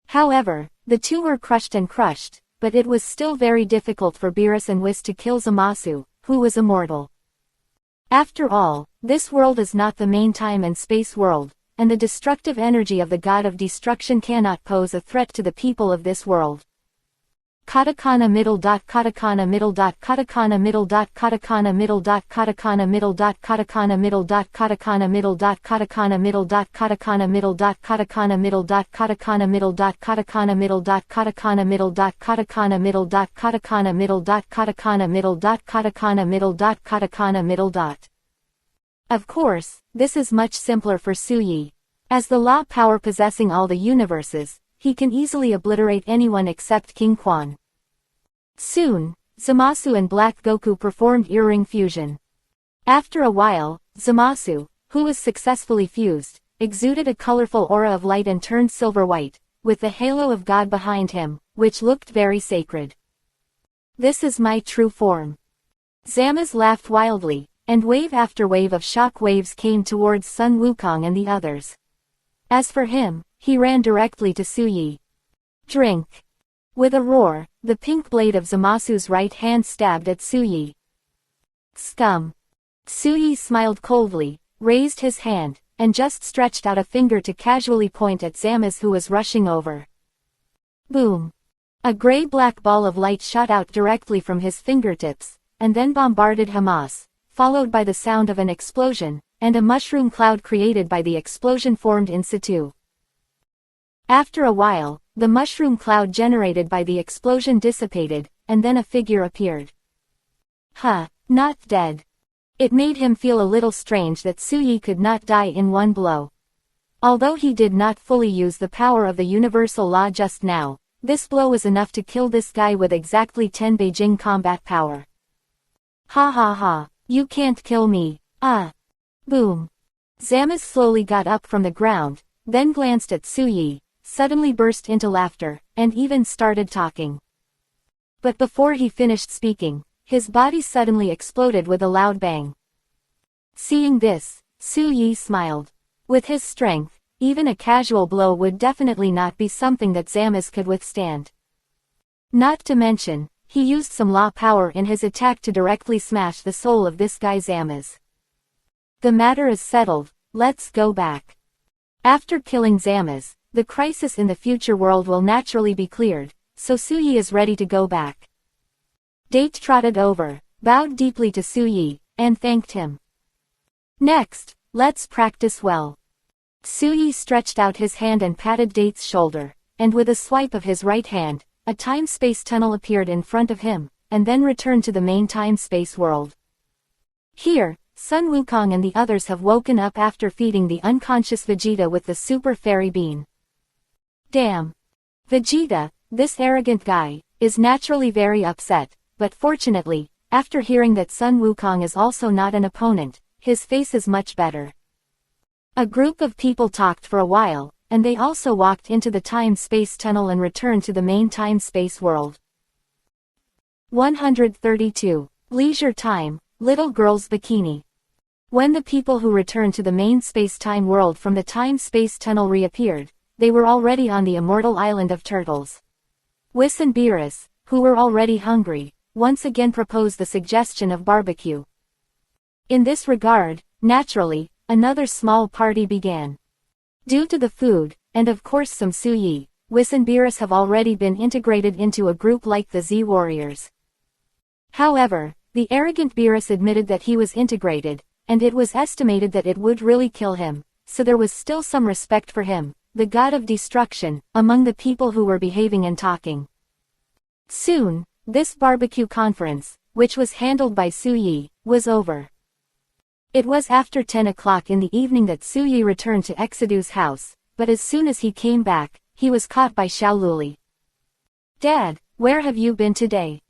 However, the two were crushed, but it was still very difficult for Beerus and Whis to kill Zamasu, who was immortal. After all, this world is not the main time and space world, and the destructive energy of the god of destruction cannot pose a threat to the people of this world. Katakana middle dot katakana middle dot katakana middle dot katakana middle dot katakana middle dot katakana middle dot katakana middle dot katakana middle dot katakana middle dot katakana middle dot katakana middle dot katakana middle dot katakana middle dot katakana middle dot katakana middle dot katakana middle dot katakana middle dot katakana middle dot. Of course, this is much simpler for Su Yi. As the law power possessing all the universes, he can easily obliterate anyone except King Quan. Soon, Zamasu and Black Goku performed earring fusion. After a while, Zamasu, who was successfully fused, exuded a colorful aura of light and turned silver-white, with the halo of God behind him, which looked very sacred. This is my true form. Zamasu laughed wildly, and wave after wave of shock waves came towards Sun Wukong and the others. As for him, he ran directly to Su Yi. Drink! With a roar, the pink blade of Zamasu's right hand stabbed at Su Yi. Scum! Su Yi smiled coldly, raised his hand, and just stretched out a finger to casually point at Zamasu, who was rushing over. Boom! A gray-black ball of light shot out directly from his fingertips, and then bombarded Hamas, followed by the sound of an explosion, and a mushroom cloud created by the explosion formed in situ. After a while, the mushroom cloud generated by the explosion dissipated, and then a figure appeared. Not dead. It made him feel a little strange that Su Yi could not die in one blow. Although he did not fully use the power of the universal law just now, this blow was enough to kill this guy with exactly 10 Beijing combat power. Ha ha ha, you can't kill me, Boom. Zamasu slowly got up from the ground, then glanced at Su Yi, suddenly burst into laughter, and even started talking. But before he finished speaking, his body suddenly exploded with a loud bang. Seeing this, Su Yi smiled. With his strength, even a casual blow would definitely not be something that Zamasu could withstand. Not to mention, he used some law power in his attack to directly smash the soul of this guy Zamasu. The matter is settled, let's go back. After killing Zamasu, the crisis in the future world will naturally be cleared, so Su Yi is ready to go back. Date trotted over, bowed deeply to Su Yi, and thanked him. Next, let's practice well. Su Yi stretched out his hand and patted Date's shoulder, and with a swipe of his right hand, a time-space tunnel appeared in front of him, and then returned to the main time-space world. Here, Sun Wukong and the others have woken up after feeding the unconscious Vegeta with the Super Fairy Bean. Damn! Vegeta, this arrogant guy, is naturally very upset, but fortunately, after hearing that Sun Wukong is also not an opponent, his face is much better. A group of people talked for a while, and they also walked into the time-space tunnel and returned to the main time-space world. 132. Leisure time, Little Girl's Bikini. When the people who returned to the main space-time world from the time-space tunnel reappeared, they were already on the immortal island of turtles. Whis and Beerus, who were already hungry, once again proposed the suggestion of barbecue. In this regard, naturally, another small party began. Due to the food, and of course some Su Yi, Whis and Beerus have already been integrated into a group like the Z Warriors. However, the arrogant Beerus admitted that he was integrated, and it was estimated that it would really kill him, so there was still some respect for him, the god of destruction, among the people who were behaving and talking. Soon, this barbecue conference, which was handled by Su Yi, was over. It was after 10 o'clock in the evening that Su Yi returned to Exedu's house, but as soon as he came back, he was caught by Xiao Luli. Dad, where have you been today?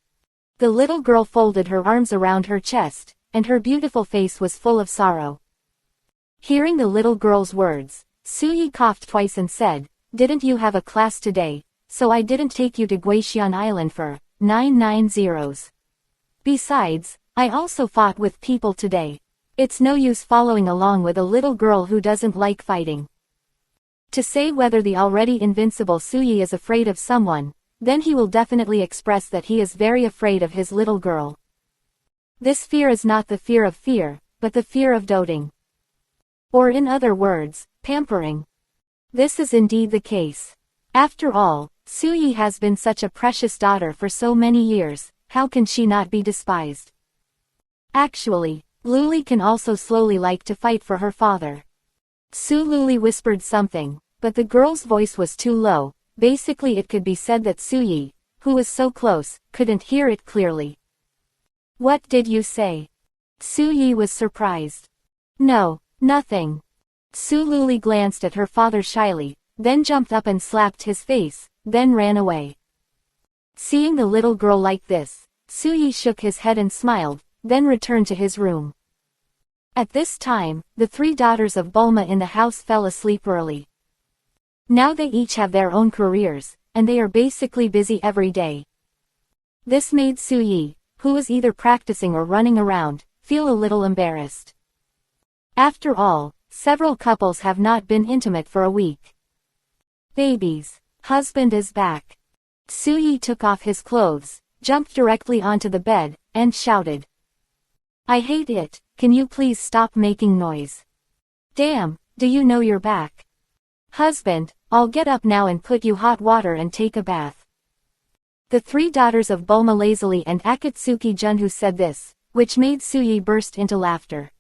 The little girl folded her arms around her chest, and her beautiful face was full of sorrow. Hearing the little girl's words, Suyi coughed twice and said, "Didn't you have a class today? So I didn't take you to Guixian Island for 990s. Besides, I also fought with people today. It's no use following along with a little girl who doesn't like fighting." To say whether the already invincible Suyi is afraid of someone, then he will definitely express that he is very afraid of his little girl. This fear is not the fear of fear, but the fear of doting. Or in other words, pampering. This is indeed the case. After all, Suyi has been such a precious daughter for so many years, how can she not be despised? Actually, Luli can also slowly like to fight for her father. Su Luli whispered something, but the girl's voice was too low. Basically it could be said that Suyi, who was so close, couldn't hear it clearly. "What did you say?" Suyi was surprised. "No, nothing." Su Luli glanced at her father shyly, then jumped up and slapped his face, then ran away. Seeing the little girl like this, Suyi shook his head and smiled, then returned to his room. At this time, the three daughters of Bulma in the house fell asleep early. Now they each have their own careers, and they are basically busy every day. This made Suyi, who was either practicing or running around, feel a little embarrassed. After all, several couples have not been intimate for a week. "Babies, husband is back." Suyi took off his clothes, jumped directly onto the bed, and shouted. "I hate it, can you please stop making noise? Damn, do you know you're back? Husband, I'll get up now and put you hot water and take a bath." The three daughters of Bulma lazily and Akatsuki Junho said this, which made Suyi burst into laughter.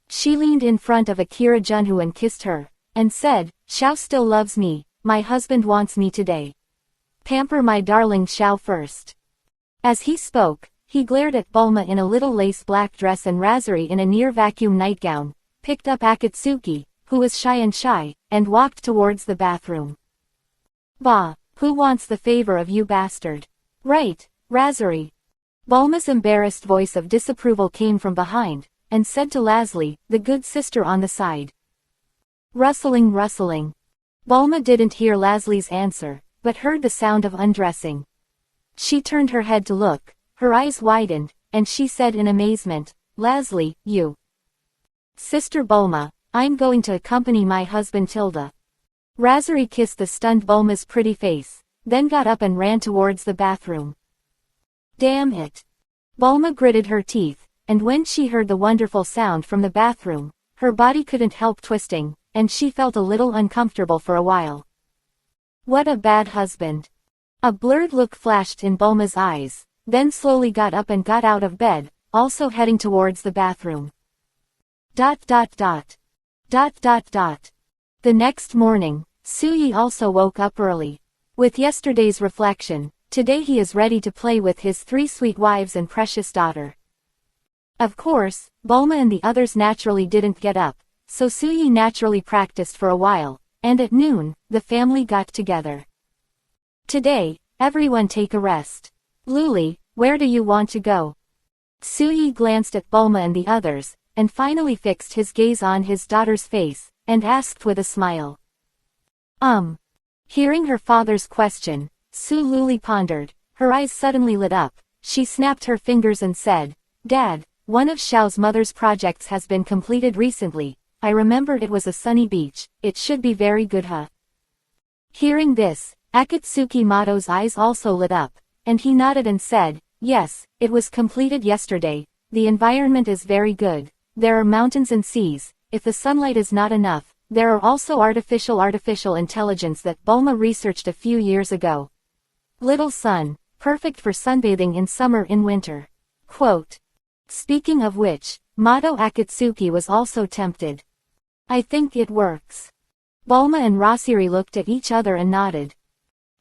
She leaned in front of Akira Junho and kissed her, and said, "Xiao still loves me, my husband wants me today. Pamper my darling Xiao first." As he spoke, he glared at Bulma in a little lace black dress and Razuri in a near vacuum nightgown, picked up Akatsuki, who was shy, and walked towards the bathroom. "Bah, who wants the favor of you bastard? Right, Razuri." Bulma's embarrassed voice of disapproval came from behind, and said to Lazli, the good sister on the side. Rustling. Bulma didn't hear Lazli's answer, but heard the sound of undressing. She turned her head to look, her eyes widened, and she said in amazement, "Lazli, you." "Sister Bulma, I'm going to accompany my husband Tilda." Razuri kissed the stunned Bulma's pretty face, then got up and ran towards the bathroom. Damn it. Bulma gritted her teeth, and when she heard the wonderful sound from the bathroom, her body couldn't help twisting, and she felt a little uncomfortable for a while. What a bad husband. A blurred look flashed in Bulma's eyes, then slowly got up and got out of bed, also heading towards the bathroom. The next morning, Suyi also woke up early. With yesterday's reflection, today he is ready to play with his three sweet wives and precious daughter. Of course, Bulma and the others naturally didn't get up, so Suyi naturally practiced for a while, and at noon, the family got together. Today, everyone take a rest. Luli, where do you want to go? Suyi glanced at Bulma and the others, and finally fixed his gaze on his daughter's face, and asked with a smile. Hearing her father's question, Su Luli pondered, her eyes suddenly lit up, she snapped her fingers and said, Dad, one of Xiao's mother's projects has been completed recently, I remember it was a sunny beach, it should be very good huh? Hearing this, Akatsuki Mato's eyes also lit up, and he nodded and said, yes, it was completed yesterday, the environment is very good, there are mountains and seas, if the sunlight is not enough, there are also artificial intelligence that Bulma researched a few years ago. Little sun, perfect for sunbathing in summer in winter. Quote. Speaking of which, Mato Akatsuki was also tempted. I think it works. Bulma and Rasiri looked at each other and nodded.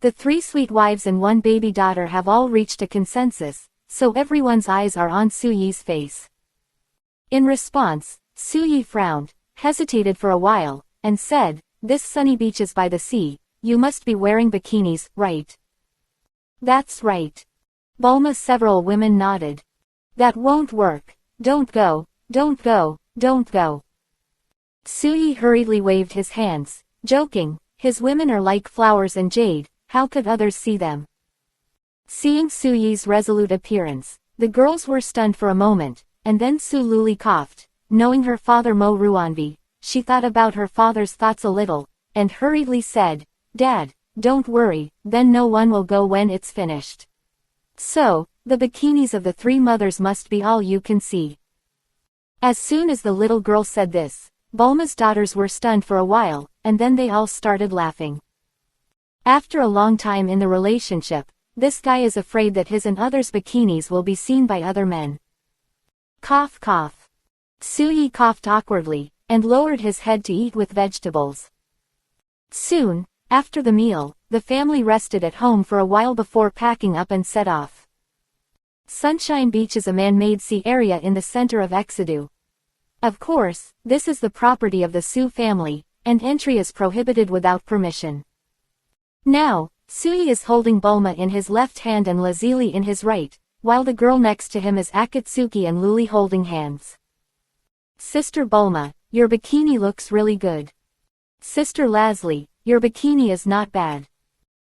The three sweet wives and one baby daughter have all reached a consensus, so everyone's eyes are on Suyi's face. In response, Suyi frowned, hesitated for a while, and said, this sunny beach is by the sea, you must be wearing bikinis, right? That's right. Bulma's several women nodded. That won't work, don't go, don't go, don't go. Suyi hurriedly waved his hands, joking, his women are like flowers and jade, how could others see them? Seeing Suyi's resolute appearance, the girls were stunned for a moment, and then Su Luli coughed. Knowing her father Mo Ruanvi, she thought about her father's thoughts a little, and hurriedly said, Dad, don't worry, then no one will go when it's finished. So, the bikinis of the three mothers must be all you can see. As soon as the little girl said this, Bulma's daughters were stunned for a while, and then they all started laughing. After a long time in the relationship, this guy is afraid that his and others' bikinis will be seen by other men. Cough cough. Suyi coughed awkwardly, and lowered his head to eat with vegetables. Soon, after the meal, the family rested at home for a while before packing up and set off. Sunshine Beach is a man-made sea area in the center of Exedu. Of course, this is the property of the Su family, and entry is prohibited without permission. Now, Suyi is holding Bulma in his left hand and Lazili in his right, while the girl next to him is Akatsuki and Luli holding hands. Sister Bulma, your bikini looks really good. Sister Lazli, your bikini is not bad.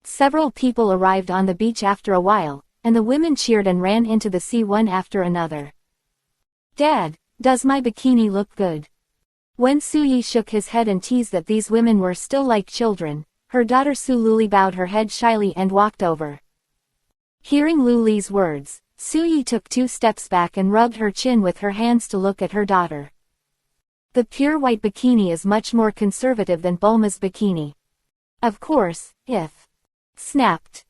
Several people arrived on the beach after a while, and the women cheered and ran into the sea one after another. Dad, does my bikini look good? When Suyi shook his head and teased that these women were still like children, her daughter Su Luli bowed her head shyly and walked over. Hearing Luli's words, Suyi took 2 steps back and rubbed her chin with her hands to look at her daughter. The pure white bikini is much more conservative than Bulma's bikini. Of course, if snapped.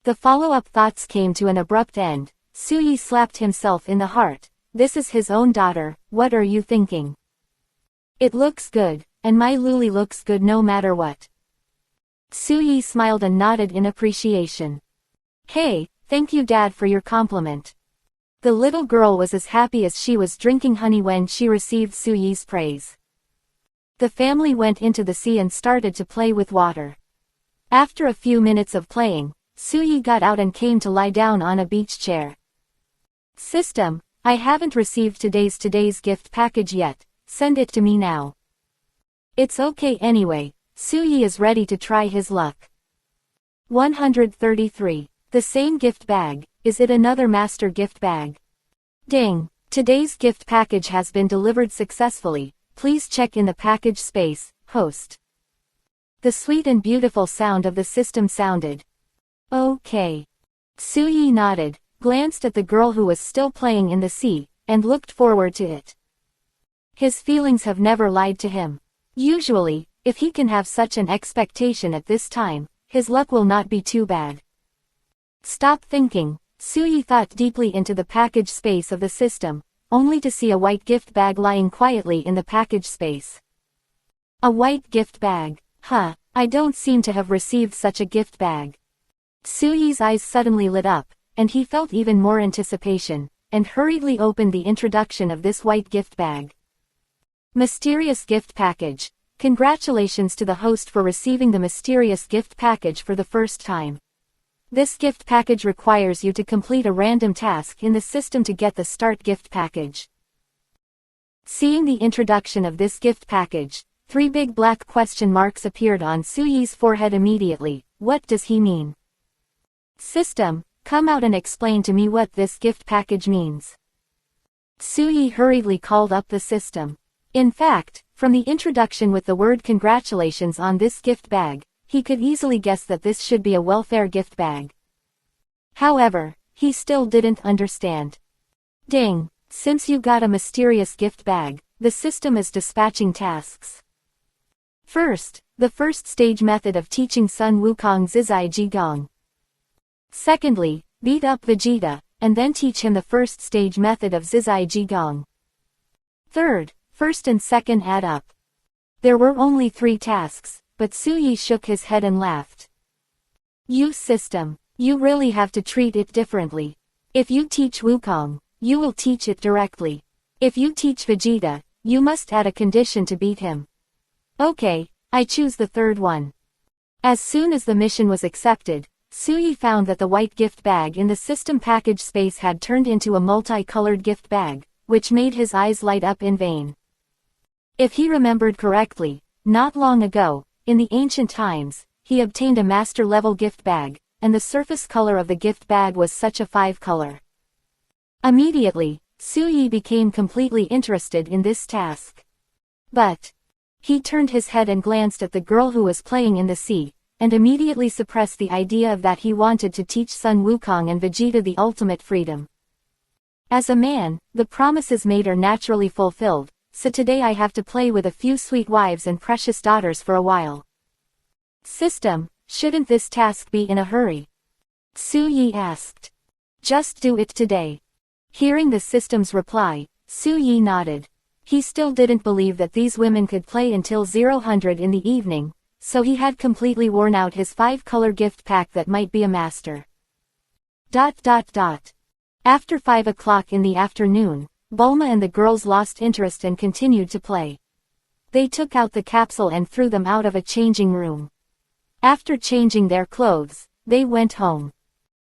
The follow-up thoughts came to an abrupt end. Suyi slapped himself in the heart. This is his own daughter, what are you thinking? It looks good, and my Luli looks good no matter what. Suyi smiled and nodded in appreciation. Hey, thank you Dad for your compliment. The little girl was as happy as she was drinking honey when she received Suyi's praise. The family went into the sea and started to play with water. After a few minutes of playing, Suyi got out and came to lie down on a beach chair. System, I haven't received today's gift package yet, send it to me now. It's okay anyway, Suyi is ready to try his luck. 133. The same gift bag, is it another master gift bag? Ding, today's gift package has been delivered successfully, please check in the package space, host. The sweet and beautiful sound of the system sounded. Okay. Suyi nodded, glanced at the girl who was still playing in the sea, and looked forward to it. His feelings have never lied to him. Usually, if he can have such an expectation at this time, his luck will not be too bad. Stop thinking, Suyi thought deeply into the package space of the system, only to see a white gift bag lying quietly in the package space. A white gift bag, huh, I don't seem to have received such a gift bag. Suyi's eyes suddenly lit up, and he felt even more anticipation, and hurriedly opened the introduction of this white gift bag. Mysterious gift package. Congratulations to the host for receiving the mysterious gift package for the first time. This gift package requires you to complete a random task in the system to get the start gift package. Seeing the introduction of this gift package, 3 big black question marks appeared on Suyi's forehead immediately. What does he mean? System, come out and explain to me what this gift package means. Suyi hurriedly called up the system. In fact, from the introduction with the word congratulations on this gift bag, he could easily guess that this should be a welfare gift bag. However, he still didn't understand. Ding, since you got a mysterious gift bag, the system is dispatching tasks. First, the first stage method of teaching Sun Wukong Zizai Jigong. Secondly, beat up Vegeta, and then teach him the first stage method of Zizai Jigong. Third, first and second add up. There were only 3 tasks, but Suyi shook his head and laughed. You system, you really have to treat it differently. If you teach Wukong, you will teach it directly. If you teach Vegeta, you must add a condition to beat him. Okay, I choose the third one. As soon as the mission was accepted, Suyi found that the white gift bag in the system package space had turned into a multi-colored gift bag, which made his eyes light up in vain. If he remembered correctly, not long ago, in the ancient times, he obtained a master-level gift bag, and the surface color of the gift bag was such a 5-color. Immediately, Suyi became completely interested in this task. But he turned his head and glanced at the girl who was playing in the sea, and immediately suppressed the idea of that he wanted to teach Sun Wukong and Vegeta the ultimate freedom. As a man, the promises made are naturally fulfilled, so today I have to play with a few sweet wives and precious daughters for a while. System, shouldn't this task be in a hurry? Suyi asked. Just do it today. Hearing the system's reply, Suyi nodded. He still didn't believe that these women could play until 000 in the evening, so he had completely worn out his 5-color gift pack that might be a master. After 5 o'clock in the afternoon, Bulma and the girls lost interest and continued to play. They took out the capsule and threw them out of a changing room. After changing their clothes, they went home.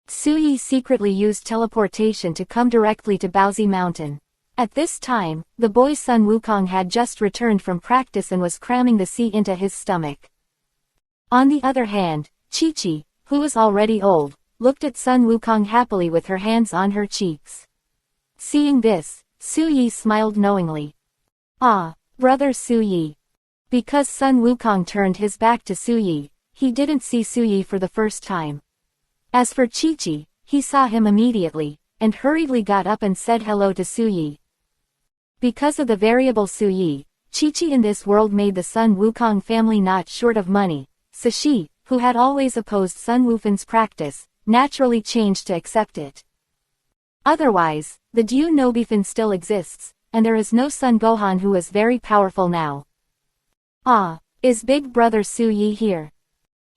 Suyi secretly used teleportation to come directly to Baozi Mountain. At this time, the boy Sun Wukong had just returned from practice and was cramming the sea into his stomach. On the other hand, Chi-Chi, who was already old, looked at Sun Wukong happily with her hands on her cheeks. Seeing this, Suyi smiled knowingly. Ah, brother Suyi. Because Sun Wukong turned his back to Suyi, he didn't see Suyi for the first time. As for Chi-Chi, he saw him immediately, and hurriedly got up and said hello to Suyi. Because of the variable Suyi, Chi-Chi in this world made the Sun Wukong family not short of money, so she, who had always opposed Sun Wufan's practice, naturally changed to accept it. Otherwise, the Due Nobifan still exists, and there is no Sun Gohan who is very powerful now. Ah, is big brother Suyi here?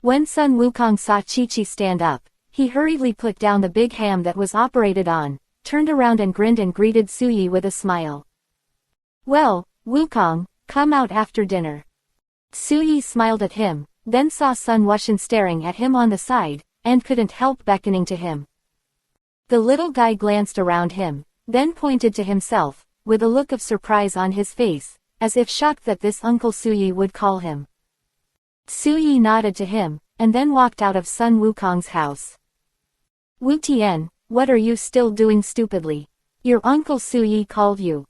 When Sun Wukong saw Chi-Chi stand up, he hurriedly put down the big ham that was operated on, turned around and grinned and greeted Suyi with a smile. Well, Wukong, come out after dinner. Suyi smiled at him, then saw Sun Wuxian staring at him on the side, and couldn't help beckoning to him. The little guy glanced around him, then pointed to himself, with a look of surprise on his face, as if shocked that this Uncle Suyi would call him. Suyi nodded to him, and then walked out of Sun Wukong's house. Wu Tian, what are you still doing stupidly? Your Uncle Suyi called you.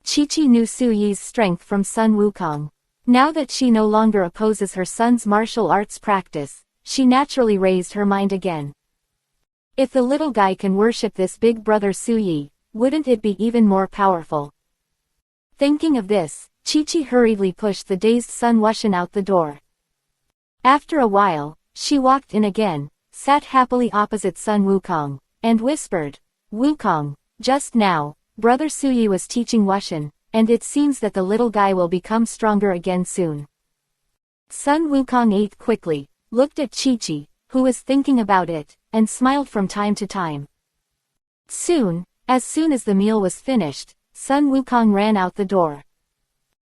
Chi-Chi knew Suyi's strength from Sun Wukong. Now that she no longer opposes her son's martial arts practice, she naturally raised her mind again. If the little guy can worship this big brother Suyi, wouldn't it be even more powerful? Thinking of this, Chi-Chi hurriedly pushed the dazed Sun Wuxian out the door. After a while, she walked in again, sat happily opposite Sun Wukong, and whispered, Wukong, just now, brother Suyi was teaching Wuxian, and it seems that the little guy will become stronger again soon. Sun Wukong ate quickly, looked at Chi-Chi, who was thinking about it, and smiled from time to time. As soon as the meal was finished, Sun Wukong ran out the door.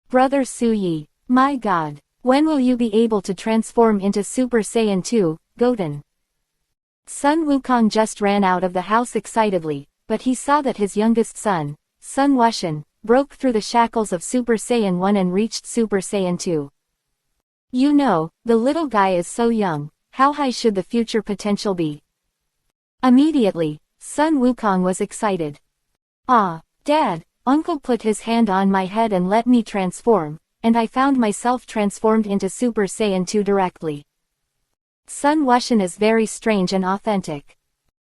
Brother Suyi, my god, when will you be able to transform into Super Saiyan 2, Goten? Sun Wukong just ran out of the house excitedly, but he saw that his youngest son, Sun Wuxian, broke through the shackles of Super Saiyan 1 and reached Super Saiyan 2. You know, the little guy is so young, how high should the future potential be? Immediately, Sun Wukong was excited. Ah, Dad, Uncle put his hand on my head and let me transform, and I found myself transformed into Super Saiyan 2 directly. Sun Wuxian is very strange and authentic.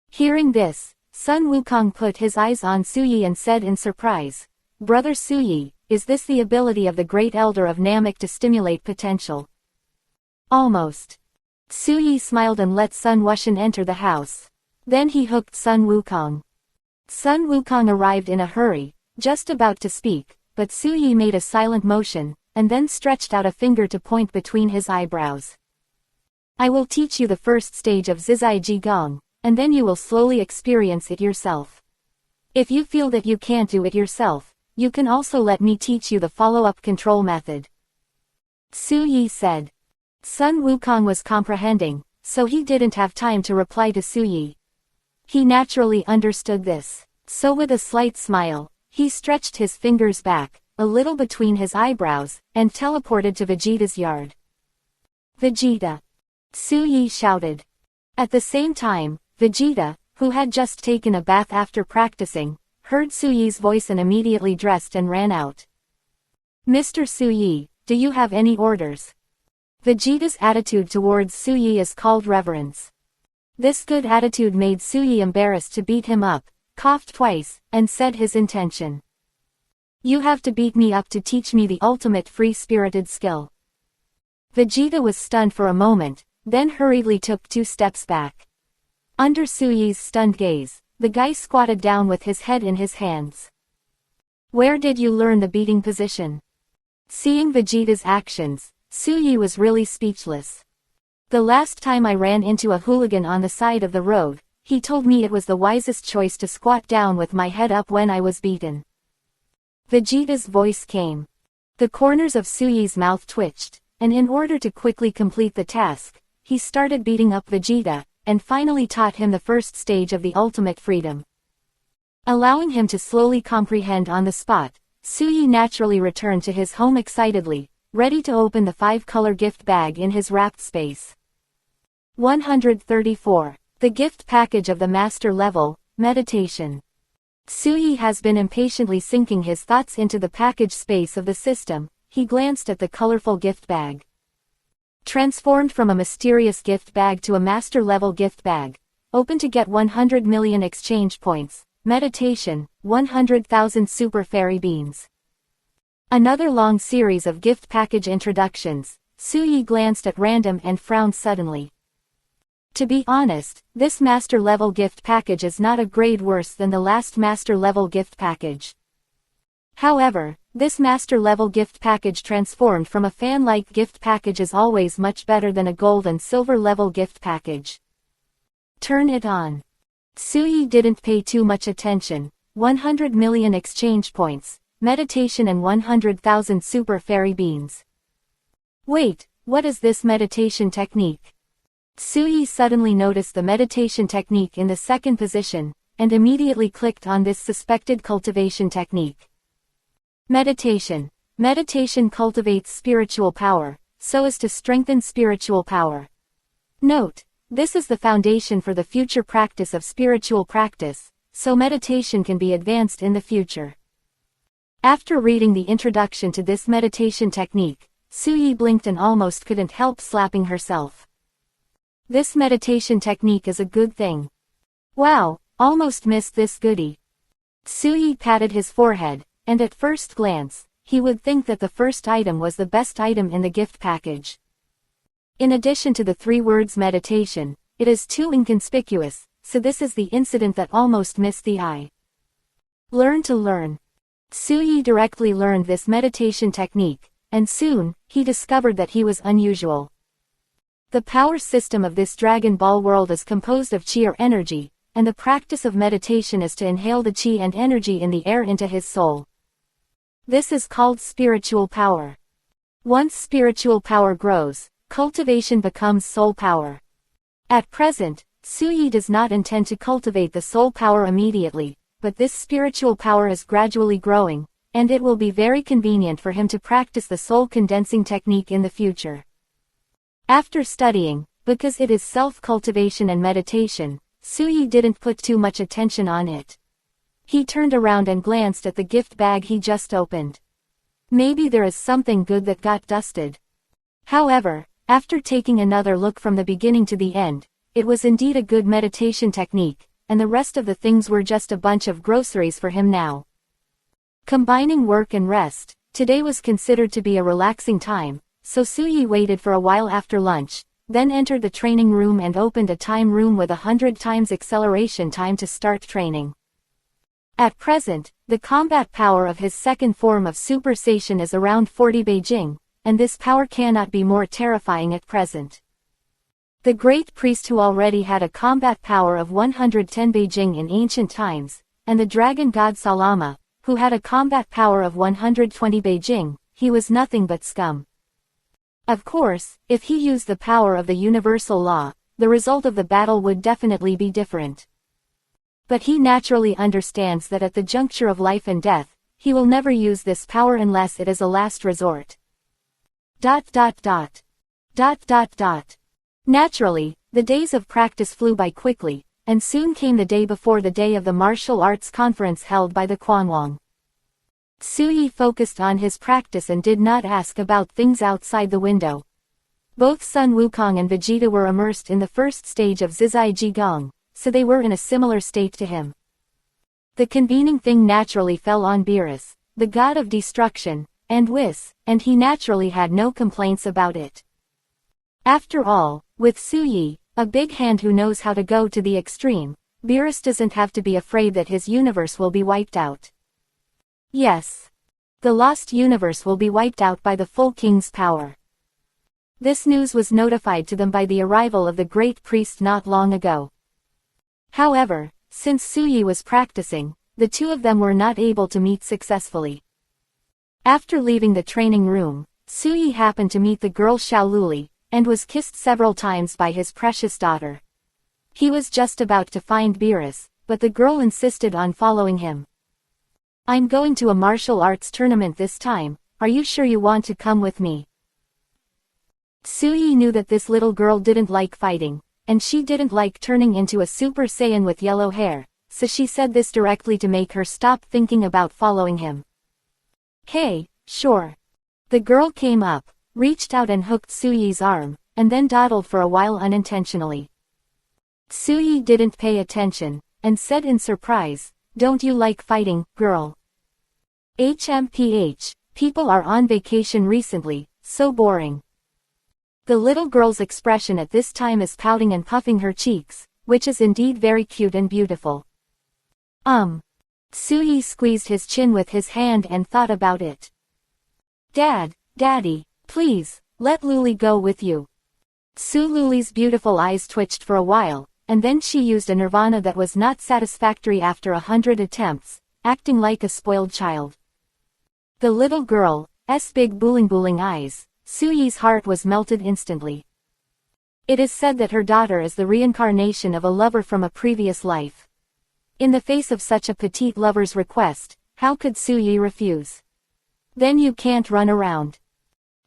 Hearing this, Sun Wukong put his eyes on Suyi and said in surprise, Brother Suyi, is this the ability of the great elder of Namek to stimulate potential? Almost. Suyi smiled and let Sun Wuxian enter the house. Then he hooked Sun Wukong. Sun Wukong arrived in a hurry, just about to speak, but Suyi made a silent motion, and then stretched out a finger to point between his eyebrows. I will teach you the first stage of Zizai Jigong, and then you will slowly experience it yourself. If you feel that you can't do it yourself, you can also let me teach you the follow-up control method. Suyi said. Sun Wukong was comprehending, so he didn't have time to reply to Suyi. He naturally understood this, so with a slight smile, He stretched his fingers back, a little between his eyebrows, and teleported to Vegeta's yard. Vegeta! Su Yi shouted. At the same time, Vegeta, who had just taken a bath after practicing, heard Su Yi's voice and immediately dressed and ran out. Mr. Su Yi, do you have any orders? Vegeta's attitude towards Su Yi is called reverence. This good attitude made Su Yi embarrassed to beat him up, coughed twice, and said his intention. You have to beat me up to teach me the ultimate free-spirited skill. Vegeta was stunned for a moment, then hurriedly took 2 steps back. Under Su Yi's stunned gaze, the guy squatted down with his head in his hands. Where did you learn the beating position? Seeing Vegeta's actions, Su Yi was really speechless. The last time I ran into a hooligan on the side of the road, he told me it was the wisest choice to squat down with my head up when I was beaten. Vegeta's voice came. The corners of Su Yi's mouth twitched, and in order to quickly complete the task, he started beating up Vegeta, and finally taught him the first stage of the ultimate freedom. Allowing him to slowly comprehend on the spot, Su Yi naturally returned to his home excitedly, ready to open the 5-color gift bag in his wrapped space. 134. The gift package of the master level, meditation. Su Yi has been impatiently sinking his thoughts into the package space of the system. He glanced at the colorful gift bag. Transformed from a mysterious gift bag to a master level gift bag. Open to get 100 million exchange points. Meditation, 100,000 super fairy beans. Another long series of gift package introductions. Su Yi glanced at random and frowned suddenly. To be honest, this master level gift package is not a grade worse than the last master level gift package. However, this master level gift package transformed from a fan-like gift package is always much better than a gold and silver level gift package. Turn it on. Su Yi didn't pay too much attention. 100 million exchange points, meditation and 100,000 super fairy beans. Wait, what is this meditation technique? Su Yi suddenly noticed the meditation technique in the second position, and immediately clicked on this suspected cultivation technique. Meditation. Meditation cultivates spiritual power, so as to strengthen spiritual power. Note, this is the foundation for the future practice of spiritual practice, so meditation can be advanced in the future. After reading the introduction to this meditation technique, Su Yi blinked and almost couldn't help slapping herself. This meditation technique is a good thing. Wow, almost missed this goodie. Su Yi patted his forehead, and at first glance, he would think that the first item was the best item in the gift package. In addition to the 3 words meditation, it is too inconspicuous, so this is the incident that almost missed the eye. Learn to learn. Su Yi directly learned this meditation technique, and soon, he discovered that he was unusual. The power system of this Dragon Ball world is composed of chi or energy, and the practice of meditation is to inhale the chi and energy in the air into his soul. This is called spiritual power. Once spiritual power grows, cultivation becomes soul power. At present, Su Yi does not intend to cultivate the soul power immediately, but this spiritual power is gradually growing, and it will be very convenient for him to practice the soul condensing technique in the future. After studying, because it is self-cultivation and meditation, Su Yi didn't put too much attention on it. He turned around and glanced at the gift bag he just opened. Maybe there is something good that got dusted. However, after taking another look from the beginning to the end, it was indeed a good meditation technique, and the rest of the things were just a bunch of groceries for him now. Combining work and rest, today was considered to be a relaxing time, so Su Yi waited for a while after lunch, then entered the training room and opened a time room with 100 times acceleration time to start training. At present, the combat power of his second form of Super Saiyan is around 40 Beijing, and this power cannot be more terrifying at present. The great priest who already had a combat power of 110 Beijing in ancient times, and the dragon god Salama, who had a combat power of 120 Beijing, he was nothing but scum. Of course, if he used the power of the universal law, the result of the battle would definitely be different. But he naturally understands that at the juncture of life and death, he will never use this power unless it is a last resort. Naturally, the days of practice flew by quickly, and soon came the day before the day of the martial arts conference held by the Quanwang. Suyi focused on his practice and did not ask about things outside the window. Both Sun Wukong and Vegeta were immersed in the first stage of Zizai Jigong, so they were in a similar state to him. The convening thing naturally fell on Beerus, the god of destruction, and Whis, and he naturally had no complaints about it. After all, with Suyi, a big hand who knows how to go to the extreme, Beerus doesn't have to be afraid that his universe will be wiped out. Yes. The lost universe will be wiped out by the full king's power. This news was notified to them by the arrival of the great priest not long ago. However, since Suyi was practicing, the two of them were not able to meet successfully. After leaving the training room, Suyi happened to meet the girl Xiaoluli, and was kissed several times by his precious daughter. He was just about to find Beerus, but the girl insisted on following him. "I'm going to a martial arts tournament this time, are you sure you want to come with me?" Suyi knew that this little girl didn't like fighting, and she didn't like turning into a Super Saiyan with yellow hair, so she said this directly to make her stop thinking about following him. "Hey, sure." The girl came up, reached out and hooked Suyi's arm, and then dawdled for a while unintentionally. Suyi didn't pay attention, and said in surprise, "Don't you like fighting, girl?" HMPH, people are on vacation recently, so boring. The little girl's expression at this time is pouting and puffing her cheeks, which is indeed very cute and beautiful. Suyi squeezed his chin with his hand and thought about it. Daddy, please, let Luli go with you." Su Luli's beautiful eyes twitched for a while, and then she used a nirvana that was not satisfactory after 100 attempts, acting like a spoiled child. The little girl's big booling eyes, Suyi's heart was melted instantly. It is said that her daughter is the reincarnation of a lover from a previous life. In the face of such a petite lover's request, how could Suyi refuse? "Then you can't run around."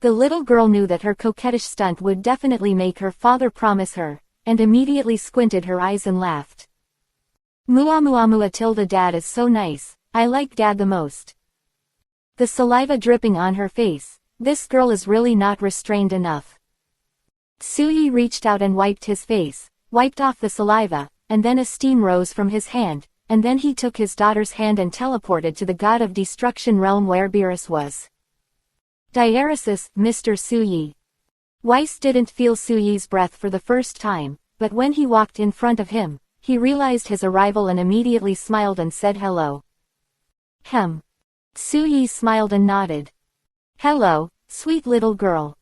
The little girl knew that her coquettish stunt would definitely make her father promise her, and immediately squinted her eyes and laughed. Muamua tilde dad is so nice, I like dad the most." The saliva dripping on her face, this girl is really not restrained enough. Suyi reached out and wiped his face, wiped off the saliva, and then a steam rose from his hand, and then he took his daughter's hand and teleported to the god of destruction realm where Beerus was. Diaresis, Mr. Suyi. Weiss didn't feel Suyi's breath for the first time, but when he walked in front of him, he realized his arrival and immediately smiled and said hello. Suyi smiled and nodded. "Hello, sweet little girl."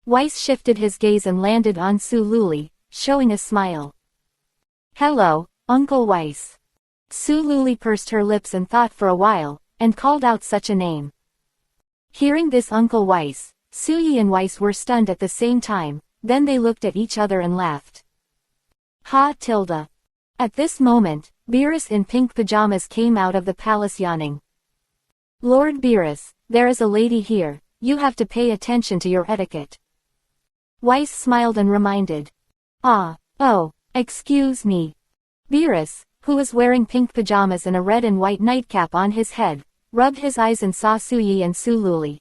Weiss shifted his gaze and landed on Su Luli, showing a smile. "Hello, Uncle Weiss." Su Luli pursed her lips and thought for a while, and called out such a name. Hearing this Uncle Weiss, Suyi and Weiss were stunned at the same time, then they looked at each other and laughed. At this moment, Beerus in pink pajamas came out of the palace yawning. "Lord Beerus, there is a lady here, you have to pay attention to your etiquette." Weiss smiled and reminded. "Oh, excuse me." Beerus, who was wearing pink pajamas and a red and white nightcap on his head, rubbed his eyes and saw Suyi and Su Luli.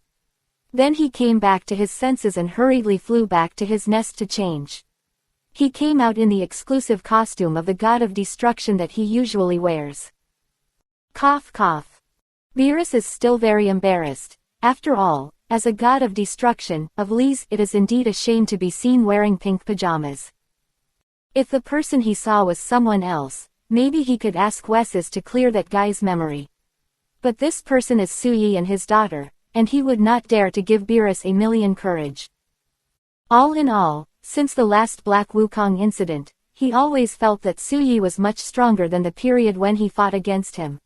Then he came back to his senses and hurriedly flew back to his nest to change. He came out in the exclusive costume of the god of destruction that he usually wears. Cough cough. Beerus is still very embarrassed. After all, as a god of destruction, of Lee's, it is indeed a shame to be seen wearing pink pajamas. If the person he saw was someone else, maybe he could ask Wes's to clear that guy's memory. But this person is Suyi and his daughter, and he would not dare to give Beerus a million courage. All in all, since the last Black Wukong incident, he always felt that Suyi was much stronger than the period when he fought against him.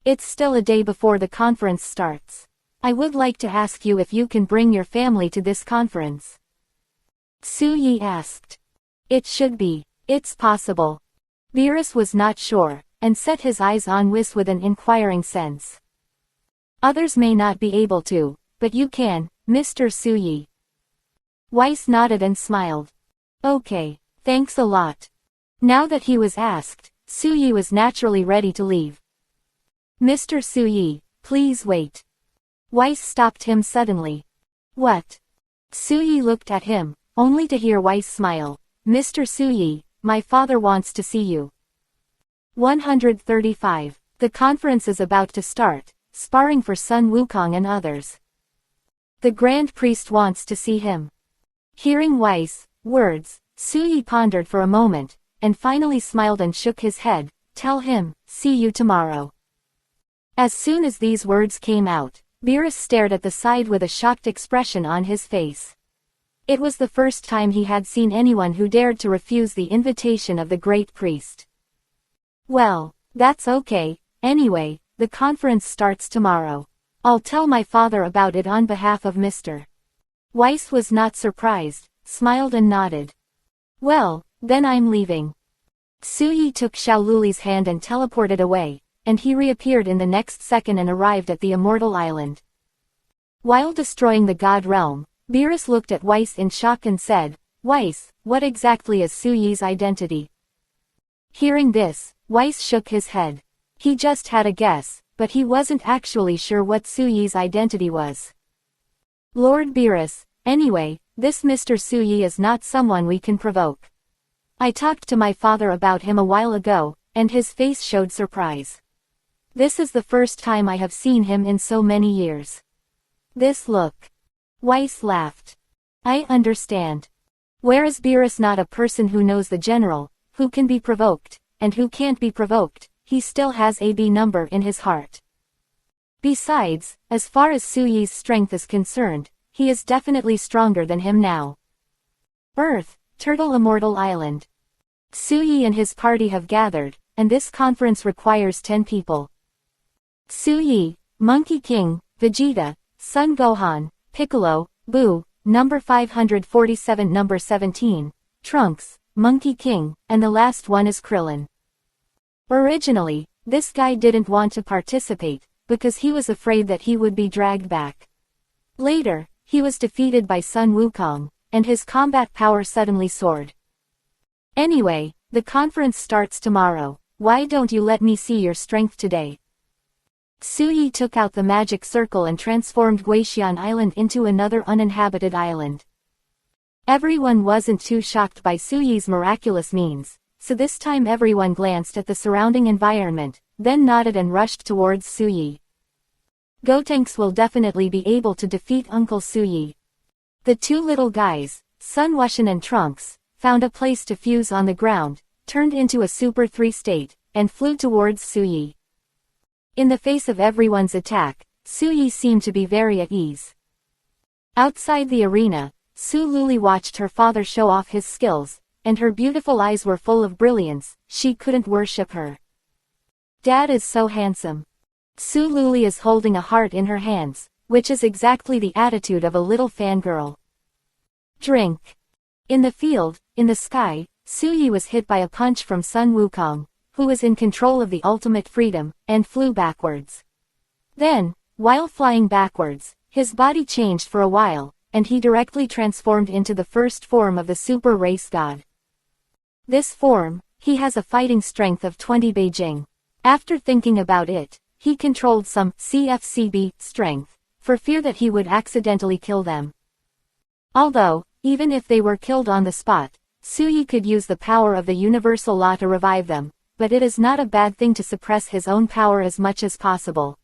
It's still a day before the conference starts. I would like to ask you if you can bring your family to this conference. Suyi asked. It should be. It's possible. Beerus was not sure, and set his eyes on Weiss with an inquiring sense. Others may not be able to, but you can, Mr. Suyi. Weiss nodded and smiled. Okay, thanks a lot. Now that he was asked, Suyi was naturally ready to leave. Mr. Suyi, please wait. Weiss stopped him suddenly. What? Suyi looked at him, only to hear Weiss smile. Mr. Suyi, my father wants to see you. 135. The conference is about to start, sparring for Sun Wukong and others. The Grand Priest wants to see him. Hearing Weiss' words, Suyi pondered for a moment, and finally smiled and shook his head. Tell him, see you tomorrow. As soon as these words came out, Beerus stared at the side with a shocked expression on his face. It was the first time he had seen anyone who dared to refuse the invitation of the Great Priest. Well, that's okay, anyway, the conference starts tomorrow. I'll tell my father about it on behalf of Mr. Weiss was not surprised, smiled and nodded. Well, then I'm leaving. Suyi took Xiaoluli's hand and teleported away, and he reappeared in the next second and arrived at the Immortal Island. While destroying the God Realm, Beerus looked at Weiss in shock and said, Weiss, what exactly is Suyi's identity? Hearing this, Weiss shook his head. He just had a guess, but he wasn't actually sure what Suyi's identity was. Lord Beerus, anyway, this Mr. Suyi is not someone we can provoke. I talked to my father about him a while ago, and his face showed surprise. This is the first time I have seen him in so many years. This look. Weiss laughed. I understand. Whereas Beerus not a person who knows the general, who can be provoked, and who can't be provoked, he still has a B number in his heart. Besides, as far as Suyi's strength is concerned, he is definitely stronger than him now. Earth, Turtle Immortal Island. Suyi and his party have gathered, and this conference requires 10 people. Suyi, Monkey King, Vegeta, Son Gohan, Piccolo, Boo, number 547 number 17, Trunks, Monkey King, and the last one is Krillin. Originally, this guy didn't want to participate, because he was afraid that he would be dragged back. Later, he was defeated by Sun Wukong, and his combat power suddenly soared. Anyway, the conference starts tomorrow. Why don't you let me see your strength today? Suyi took out the magic circle and transformed Guixian Island into another uninhabited island. Everyone wasn't too shocked by Suyi's miraculous means, so this time everyone glanced at the surrounding environment, then nodded and rushed towards Suyi. Gotenks will definitely be able to defeat Uncle Suyi. The two little guys, Sun Wushan and Trunks, found a place to fuse on the ground, turned into a Super 3 state, and flew towards Suyi. In the face of everyone's attack, Suyi seemed to be very at ease. Outside the arena, Su Luli watched her father show off his skills, and her beautiful eyes were full of brilliance. She couldn't worship her. Dad is so handsome. Su Luli is holding a heart in her hands, which is exactly the attitude of a little fangirl. Drink. In the field, in the sky, Suyi was hit by a punch from Sun Wukong, who was in control of the ultimate freedom, and flew backwards. Then, while flying backwards, his body changed for a while, and he directly transformed into the first form of the super race god. This form, he has a fighting strength of 20 Beijing. After thinking about it, he controlled some CFCB strength, for fear that he would accidentally kill them. Although, even if they were killed on the spot, Suyi could use the power of the universal law to revive them, but it is not a bad thing to suppress his own power as much as possible.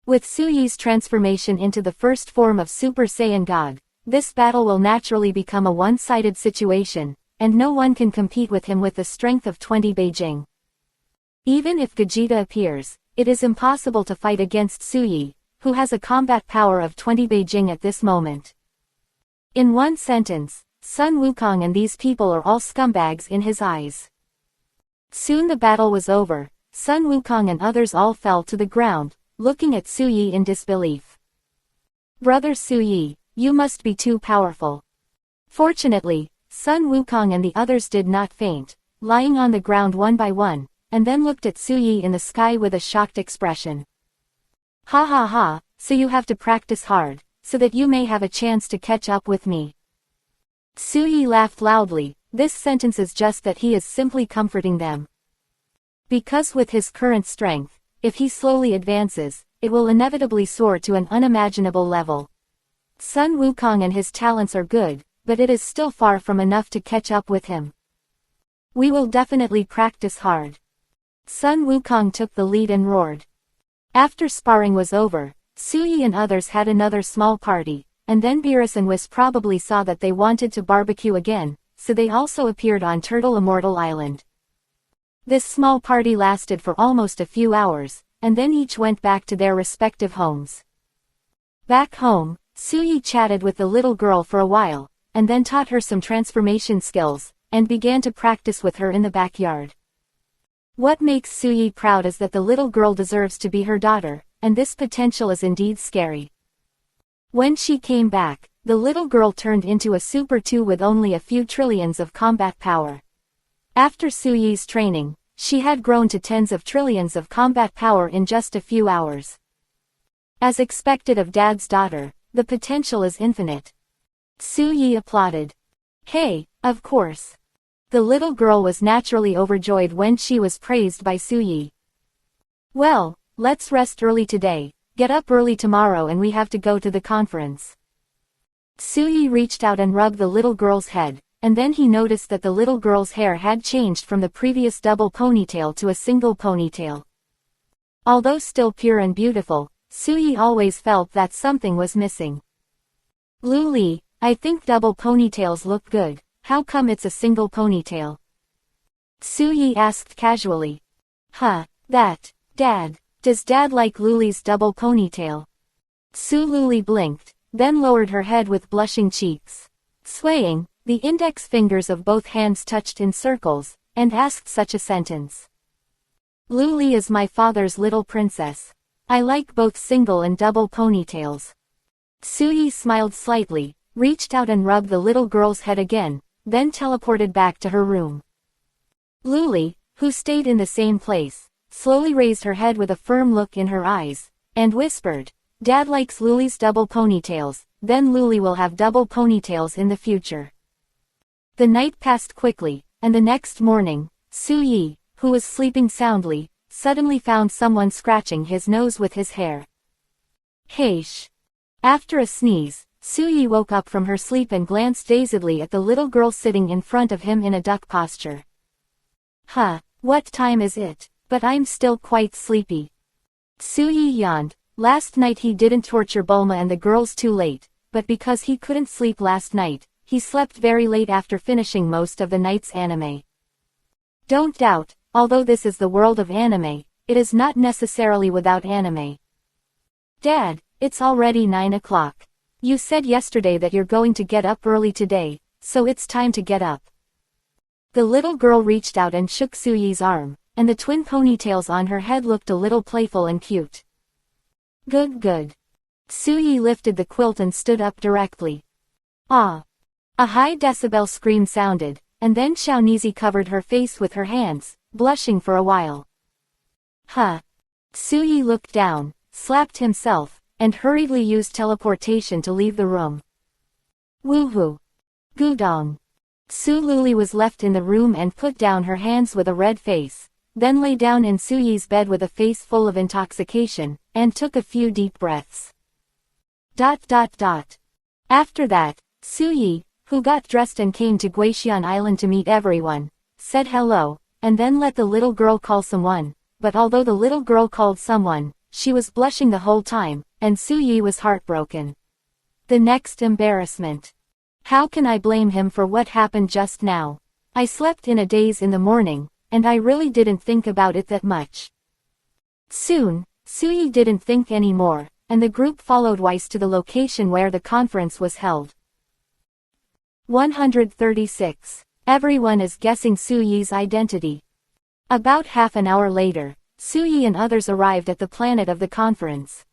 With Suyi's transformation into the first form of Super Saiyan God, this battle will naturally become a one-sided situation, and no one can compete with him with the strength of 20 Beijing. Even if Gogeta appears, it is impossible to fight against Suyi, who has a combat power of 20 Beijing at this moment. In one sentence, Sun Wukong and these people are all scumbags in his eyes. Soon the battle was over. Sun Wukong and others all fell to the ground, looking at Suyi in disbelief. Brother Suyi, you must be too powerful. Fortunately, Sun Wukong and the others did not faint, lying on the ground one by one, and then looked at Suyi in the sky with a shocked expression. Ha ha ha, so you have to practice hard, so that you may have a chance to catch up with me. Suyi laughed loudly. This sentence is just that he is simply comforting them. Because with his current strength, if he slowly advances, it will inevitably soar to an unimaginable level. Sun Wukong and his talents are good, but it is still far from enough to catch up with him. We will definitely practice hard. Sun Wukong took the lead and roared. After sparring was over, Suyi and others had another small party, and then Beerus and Whis probably saw that they wanted to barbecue again, so they also appeared on Turtle Immortal Island. This small party lasted for almost a few hours, and then each went back to their respective homes. Back home, Suyi chatted with the little girl for a while, and then taught her some transformation skills, and began to practice with her in the backyard. What makes Suyi proud is that the little girl deserves to be her daughter, and this potential is indeed scary. When she came back, the little girl turned into a Super 2 with only a few trillions of combat power. After Suyi's training, she had grown to tens of trillions of combat power in just a few hours. As expected of Dad's daughter, the potential is infinite. Suyi applauded. Hey, of course. The little girl was naturally overjoyed when she was praised by Suyi. Well, let's rest early today, get up early tomorrow and we have to go to the conference. Suyi reached out and rubbed the little girl's head, and then he noticed that the little girl's hair had changed from the previous double ponytail to a single ponytail. Although still pure and beautiful, Suyi always felt that something was missing. Luli, I think double ponytails look good. How come it's a single ponytail? Suyi asked casually. Dad. Does Dad like Luli's double ponytail? Luli blinked, then lowered her head with blushing cheeks. Swaying, the index fingers of both hands touched in circles, and asked such a sentence. Luli is my father's little princess. I like both single and double ponytails. Suyi smiled slightly, reached out and rubbed the little girl's head again, then teleported back to her room. Luli, who stayed in the same place, slowly raised her head with a firm look in her eyes, and whispered, Dad likes Luli's double ponytails, then Luli will have double ponytails in the future. The night passed quickly, and the next morning, Suyi, who was sleeping soundly, suddenly found someone scratching his nose with his hair. Heish. After a sneeze, Suyi woke up from her sleep and glanced dazedly at the little girl sitting in front of him in a duck posture. What time is it? But I'm still quite sleepy. Suyi yawned. Last night he didn't torture Bulma and the girls too late, but because he couldn't sleep last night, he slept very late after finishing most of the night's anime. Don't doubt, although this is the world of anime, it is not necessarily without anime. Dad, it's already 9 o'clock. You said yesterday that you're going to get up early today, so it's time to get up. The little girl reached out and shook Suyi's arm, and the twin ponytails on her head looked a little playful and cute. Good. Suyi lifted the quilt and stood up directly. Ah! A high decibel scream sounded, and then Xiaonizi covered her face with her hands, blushing for a while. Suyi looked down, slapped himself, and hurriedly used teleportation to leave the room. Woohoo! Gudong! Luli was left in the room and put down her hands with a red face, then lay down in Suyi's bed with a face full of intoxication, and took a few deep breaths. After that, Suyi, who got dressed and came to Guixian Island to meet everyone, said hello, and then let the little girl call someone, but although the little girl called someone, she was blushing the whole time, and Suyi was heartbroken. The next embarrassment. How can I blame him for what happened just now? I slept in a daze in the morning, and I really didn't think about it that much. Soon, Suyi didn't think anymore, and the group followed Weiss to the location where the conference was held. 136. Everyone is guessing Suyi's identity. About half an hour later, Suyi and others arrived at the planet of the conference.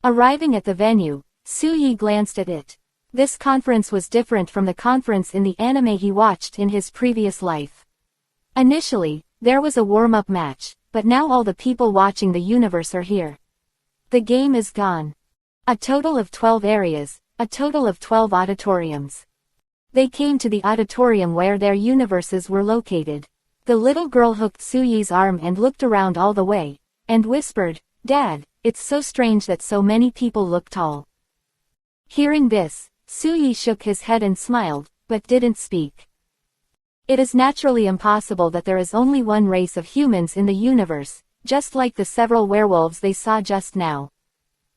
Arriving at the venue, Suyi glanced at it. This conference was different from the conference in the anime he watched in his previous life. Initially, there was a warm-up match, but now all the people watching the universe are here. The game is gone. A total of 12 areas, a total of 12 auditoriums. They came to the auditorium where their universes were located. The little girl hooked Suyi's arm and looked around all the way, and whispered, "Dad, it's so strange that so many people look tall." Hearing this, Suyi shook his head and smiled, but didn't speak. It is naturally impossible that there is only one race of humans in the universe, just like the several werewolves they saw just now.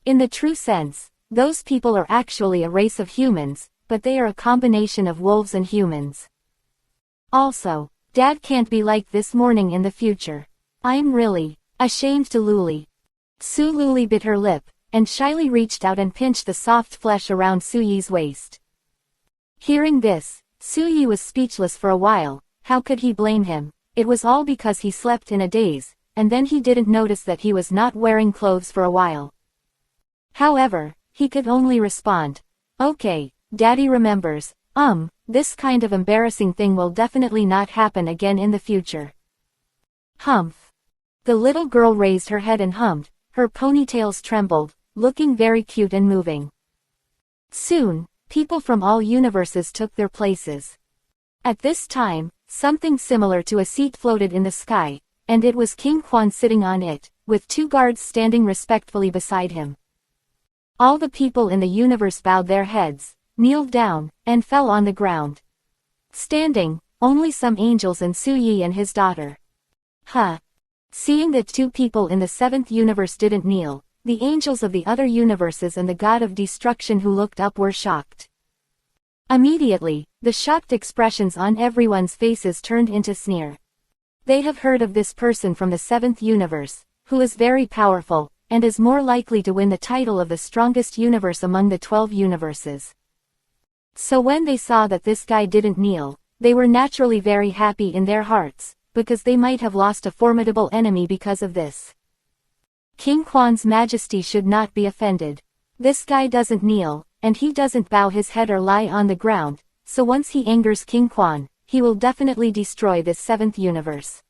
In the true sense, those people are actually a race of humans, but they are a combination of wolves and humans. Also, Dad can't be like this morning in the future. I'm really ashamed to Luli. Su Luli bit her lip, and shyly reached out and pinched the soft flesh around Suyi's waist. Hearing this, Suyi was speechless for a while. How could he blame him? It was all because he slept in a daze, and then he didn't notice that he was not wearing clothes for a while. However, he could only respond, "Okay, Daddy remembers, this kind of embarrassing thing will definitely not happen again in the future." Humph. The little girl raised her head and hummed, her ponytails trembled, looking very cute and moving. Soon, people from all universes took their places. At this time, something similar to a seat floated in the sky, and it was King Quan sitting on it, with 2 guards standing respectfully beside him. All the people in the universe bowed their heads, kneeled down, and fell on the ground. Standing, only some angels and Suyi and his daughter. Seeing that 2 people in the 7th universe didn't kneel, the angels of the other universes and the god of destruction who looked up were shocked. Immediately, the shocked expressions on everyone's faces turned into sneer. They have heard of this person from the 7th universe, who is very powerful, and is more likely to win the title of the strongest universe among the 12 universes. So when they saw that this guy didn't kneel, they were naturally very happy in their hearts, because they might have lost a formidable enemy because of this. King Quan's majesty should not be offended. This guy doesn't kneel, and he doesn't bow his head or lie on the ground, so once he angers King Quan, he will definitely destroy this 7th universe.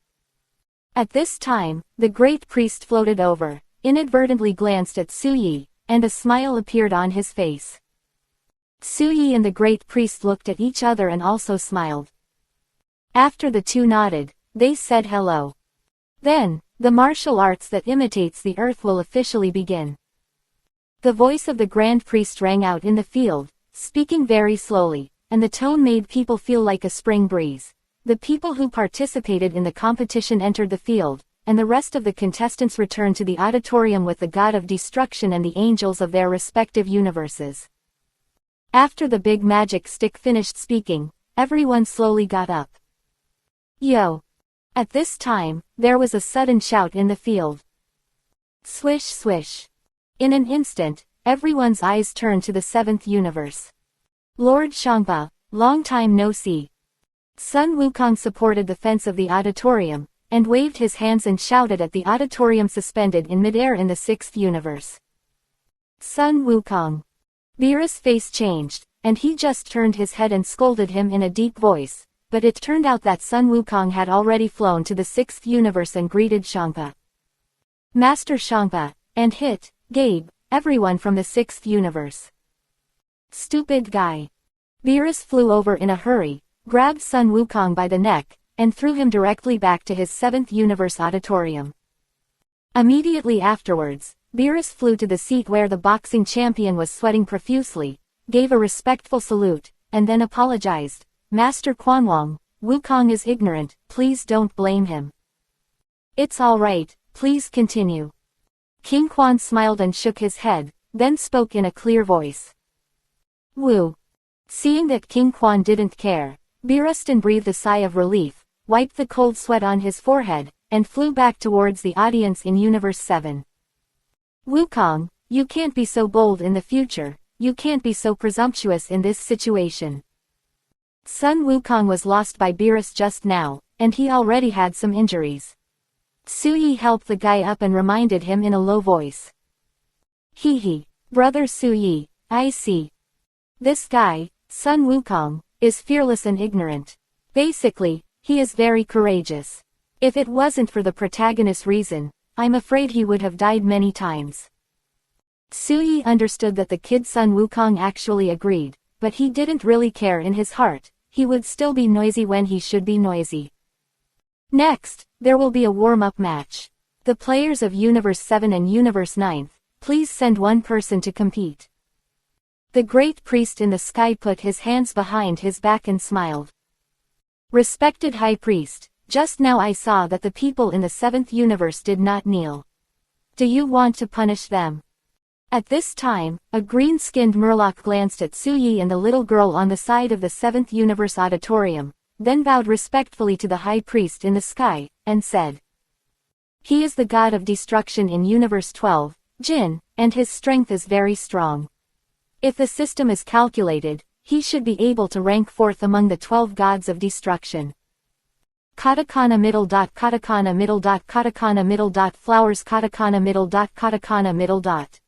At this time, the great priest floated over, inadvertently glanced at Suyi, and a smile appeared on his face. Suyi and the great priest looked at each other and also smiled. After the 2 nodded, they said hello. Then, the martial arts that imitates the earth will officially begin. The voice of the grand priest rang out in the field, speaking very slowly, and the tone made people feel like a spring breeze. The people who participated in the competition entered the field, and the rest of the contestants returned to the auditorium with the god of destruction and the angels of their respective universes. After the big magic stick finished speaking, everyone slowly got up. Yo! At this time, there was a sudden shout in the field. Swish swish. In an instant, everyone's eyes turned to the 7th universe. Lord Shangpa, long time no see. Sun Wukong supported the fence of the auditorium, and waved his hands and shouted at the auditorium suspended in midair in the 6th universe. Sun Wukong. Beerus' face changed, and he just turned his head and scolded him in a deep voice, but it turned out that Sun Wukong had already flown to the 6th universe and greeted Shangpa. Master Shangpa, and Hit, Gabe, everyone from the 6th universe. Stupid guy. Beerus flew over in a hurry, grabbed Sun Wukong by the neck, and threw him directly back to his 7th universe auditorium. Immediately afterwards, Beerus flew to the seat where the boxing champion was sweating profusely, gave a respectful salute, and then apologized. Master Quanwang, Wukong is ignorant, please don't blame him. It's alright, please continue. King Quan smiled and shook his head, then spoke in a clear voice. Wu. Seeing that King Quan didn't care, Beerus breathed a sigh of relief, wiped the cold sweat on his forehead, and flew back towards the audience in Universe 7. Wukong, you can't be so bold in the future, you can't be so presumptuous in this situation. Sun Wukong was lost by Beerus just now, and he already had some injuries. Suyi helped the guy up and reminded him in a low voice. Hee, brother Suyi, I see. This guy, Sun Wukong, is fearless and ignorant. Basically, He is very courageous. If it wasn't for the protagonist's reason, I'm afraid he would have died many times. Suyi understood that the kid Sun Wukong actually agreed, but he didn't really care in his heart. He would still be noisy when he should be noisy. Next, there will be a warm-up match. The players of Universe 7 and Universe 9, please send one person to compete. The great priest in the sky put his hands behind his back and smiled. Respected High Priest, just now I saw that the people in the 7th universe did not kneel. Do you want to punish them? At this time, a green-skinned Murloc glanced at Suyi and the little girl on the side of the 7th universe auditorium, then bowed respectfully to the High Priest in the sky, and said, "He is the god of destruction in Universe 12, Jin, and his strength is very strong. If the system is calculated, he should be able to rank 4th among the 12 gods of destruction." Katakana middle dot katakana middle dot katakana middle dot flowers katakana middle dot katakana middle dot.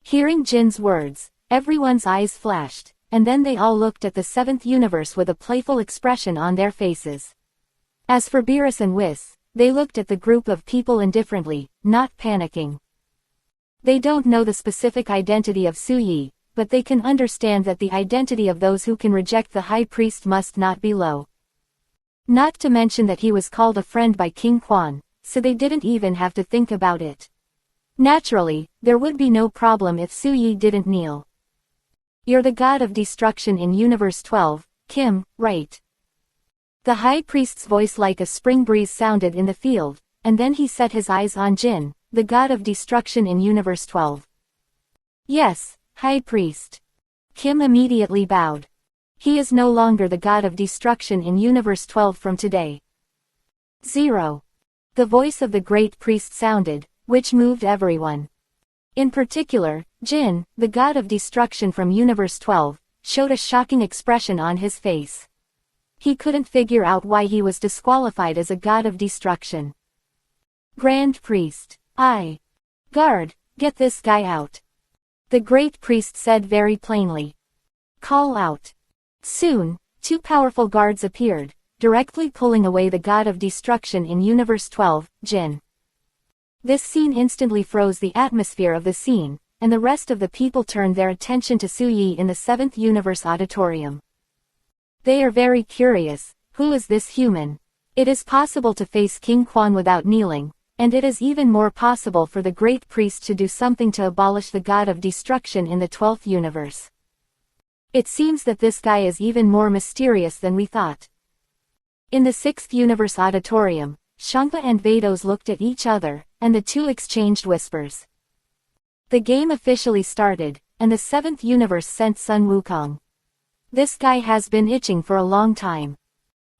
Hearing Jin's words, everyone's eyes flashed, and then they all looked at the 7th universe with a playful expression on their faces. As for Beerus and Whis, they looked at the group of people indifferently, not panicking. They don't know the specific identity of Suyi, but they can understand that the identity of those who can reject the High Priest must not be low. Not to mention that he was called a friend by King Quan, so they didn't even have to think about it. Naturally, there would be no problem if Suyi didn't kneel. "You're the god of destruction in Universe 12, Kim, right?" The High Priest's voice like a spring breeze sounded in the field, and then he set his eyes on Jin, the god of destruction in Universe 12. "Yes, High Priest." Kim immediately bowed. He is no longer the god of destruction in Universe 12 from today. 0. The voice of the great priest sounded, which moved everyone. In particular, Jin, the god of destruction from Universe 12, showed a shocking expression on his face. He couldn't figure out why he was disqualified as a god of destruction. "Grand Priest, Guard, get this guy out," the great priest said very plainly. "Call out." Soon, 2 powerful guards appeared, directly pulling away the god of destruction in Universe 12, Jin. This scene instantly froze the atmosphere of the scene, and the rest of the people turned their attention to Suyi in the 7th universe auditorium. They are very curious, who is this human? It is possible to face King Quan without kneeling, and it is even more possible for the great priest to do something to abolish the god of destruction in the 12th universe. It seems that this guy is even more mysterious than we thought. In the 6th universe auditorium, Shangpa and Vados looked at each other, and the two exchanged whispers. The game officially started, and the 7th universe sent Sun Wukong. This guy has been itching for a long time.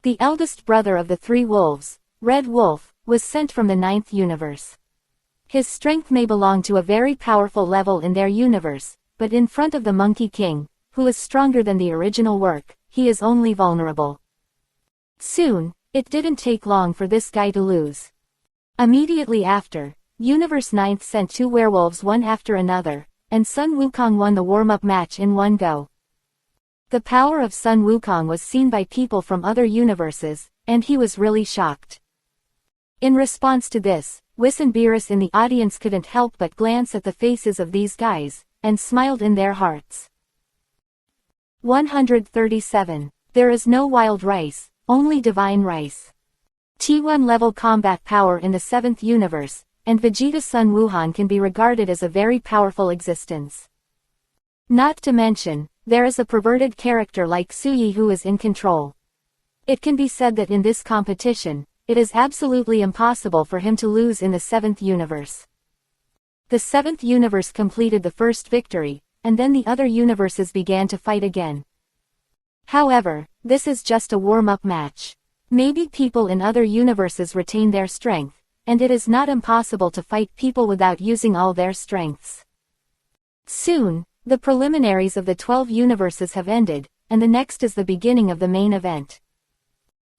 The eldest brother of the 3 wolves, Red Wolf, was sent from the 9th universe. His strength may belong to a very powerful level in their universe, but in front of the Monkey King, who is stronger than the original work, he is only vulnerable. Soon, it didn't take long for this guy to lose. Immediately after, Universe 9 sent 2 werewolves one after another, and Sun Wukong won the warm-up match in one go. The power of Sun Wukong was seen by people from other universes, and he was really shocked. In response to this, Whis and Beerus in the audience couldn't help but glance at the faces of these guys, and smiled in their hearts. 137. There is no wild rice, only divine rice. T1 level combat power in the 7th universe, and Vegeta's son Wuhan can be regarded as a very powerful existence. Not to mention, there is a perverted character like Suyi who is in control. It can be said that in this competition, it is absolutely impossible for him to lose in the 7th universe. The 7th universe completed the first victory, and then the other universes began to fight again. However, this is just a warm-up match. Maybe people in other universes retain their strength, and it is not impossible to fight people without using all their strengths. Soon, the preliminaries of the 12 universes have ended, and the next is the beginning of the main event.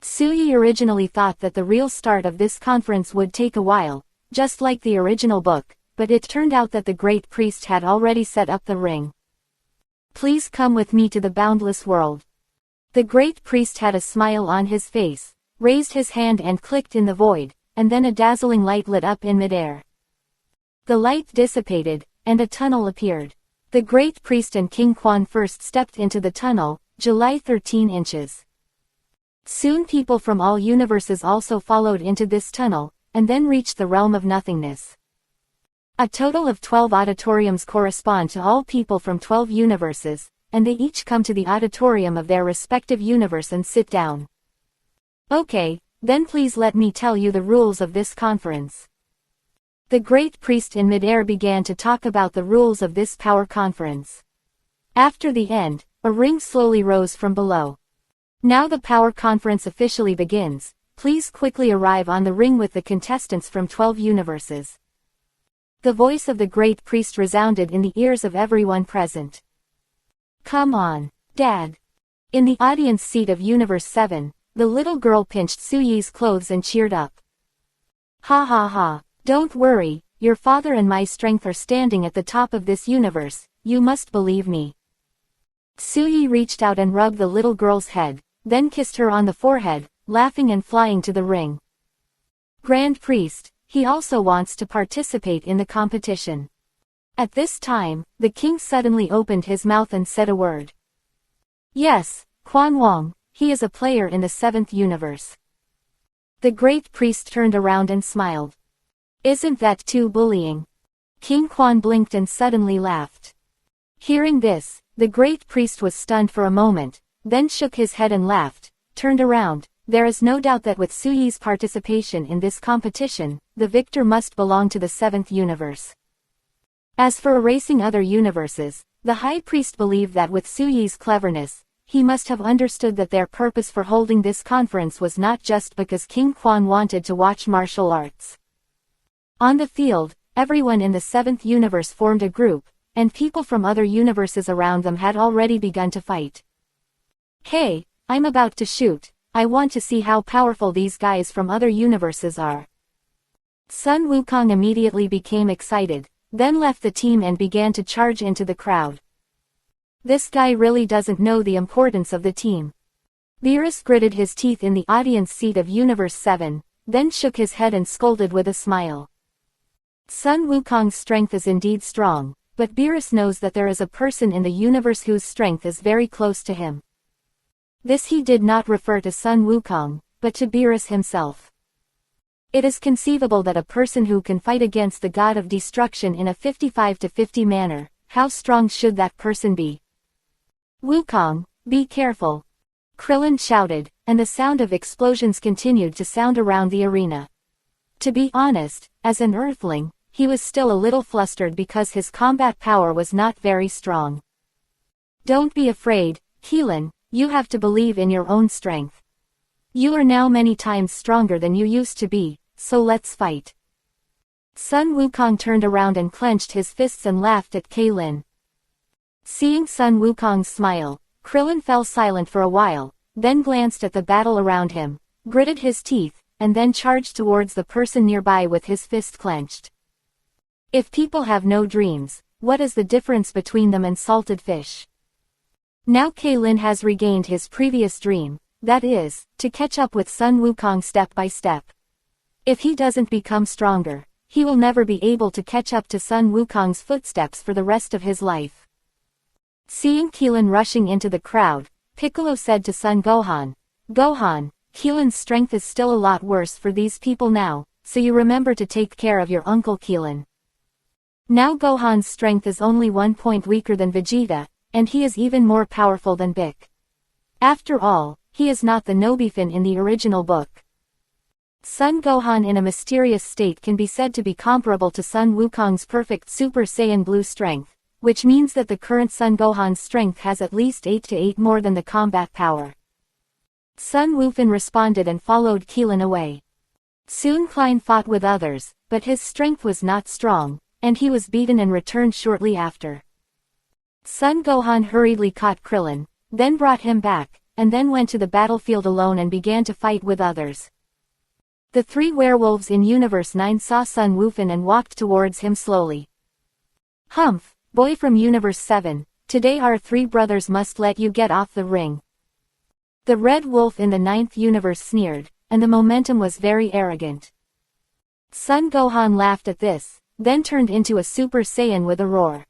Suyi originally thought that the real start of this conference would take a while, just like the original book, but it turned out that the great priest had already set up the ring. "Please come with me to the boundless world." The great priest had a smile on his face, raised his hand and clicked in the void, and then a dazzling light lit up in midair. The light dissipated, and a tunnel appeared. The great priest and King Quan first stepped into the tunnel, July 13 inches. Soon people from all universes also followed into this tunnel, and then reached the realm of nothingness. A total of 12 auditoriums correspond to all people from 12 universes, and they each come to the auditorium of their respective universe and sit down. Okay, then please let me tell you the rules of this conference. The great priest in midair began to talk about the rules of this power conference. After the end, a ring slowly rose from below. Now the power conference officially begins. Please quickly arrive on the ring with the contestants from 12 universes. The voice of the great priest resounded in the ears of everyone present. Come on, Dad. In the audience seat of Universe 7, the little girl pinched Suyi's clothes and cheered up. Ha ha ha, don't worry, your father and my strength are standing at the top of this universe, you must believe me. Suyi reached out and rubbed the little girl's head, then kissed her on the forehead, laughing and flying to the ring. Grand Priest, he also wants to participate in the competition. At this time, the king suddenly opened his mouth and said a word. Yes, Quan Wong, he is a player in the 7th universe. The great priest turned around and smiled. Isn't that too bullying? King Quan blinked and suddenly laughed. Hearing this, the great priest was stunned for a moment, then shook his head and laughed, turned around. There is no doubt that with Suyi's participation in this competition, the victor must belong to the 7th universe. As for erasing other universes, the high priest believed that with Suyi's cleverness, he must have understood that their purpose for holding this conference was not just because King Quan wanted to watch martial arts. On the field, everyone in the 7th universe formed a group, and people from other universes around them had already begun to fight. Hey, I'm about to shoot, I want to see how powerful these guys from other universes are. Sun Wukong immediately became excited, then left the team and began to charge into the crowd. This guy really doesn't know the importance of the team. Beerus gritted his teeth in the audience seat of Universe 7, then shook his head and scolded with a smile. Sun Wukong's strength is indeed strong, but Beerus knows that there is a person in the universe whose strength is very close to him. This he did not refer to Sun Wukong, but to Beerus himself. It is conceivable that a person who can fight against the god of destruction in a 55-50 manner, how strong should that person be? Wukong, be careful! Krillin shouted, and the sound of explosions continued to sound around the arena. To be honest, as an Earthling, he was still a little flustered because his combat power was not very strong. Don't be afraid, Keelan, you have to believe in your own strength. You are now many times stronger than you used to be, so let's fight. Sun Wukong turned around and clenched his fists and laughed at Keelan. Seeing Sun Wukong's smile, Krillin fell silent for a while, then glanced at the battle around him, gritted his teeth, and then charged towards the person nearby with his fist clenched. If people have no dreams, what is the difference between them and salted fish? Now Keelan has regained his previous dream, that is, to catch up with Sun Wukong step by step. If he doesn't become stronger, he will never be able to catch up to Sun Wukong's footsteps for the rest of his life. Seeing Keelan rushing into the crowd, Piccolo said to Son Gohan, Gohan, Keelan's strength is still a lot worse for these people now, so you remember to take care of your uncle Keelan. Now Gohan's strength is only 1 point weaker than Vegeta, and he is even more powerful than Bic. After all, he is not the Nobifin in the original book. Son Gohan in a mysterious state can be said to be comparable to Sun Wukong's perfect Super Saiyan Blue strength, which means that the current Son Gohan's strength has at least 8 to 8 more than the combat power. Sun Wufin responded and followed Keelan away. Soon Klein fought with others, but his strength was not strong, and he was beaten and returned shortly after. Son Gohan hurriedly caught Krillin, then brought him back, and then went to the battlefield alone and began to fight with others. The 3 werewolves in Universe 9 saw Sun Wufin and walked towards him slowly. Humph, boy from Universe 7, today our 3 brothers must let you get off the ring. The Red Wolf in the 9th universe sneered, and the momentum was very arrogant. Son Gohan laughed at this, then turned into a Super Saiyan with a roar.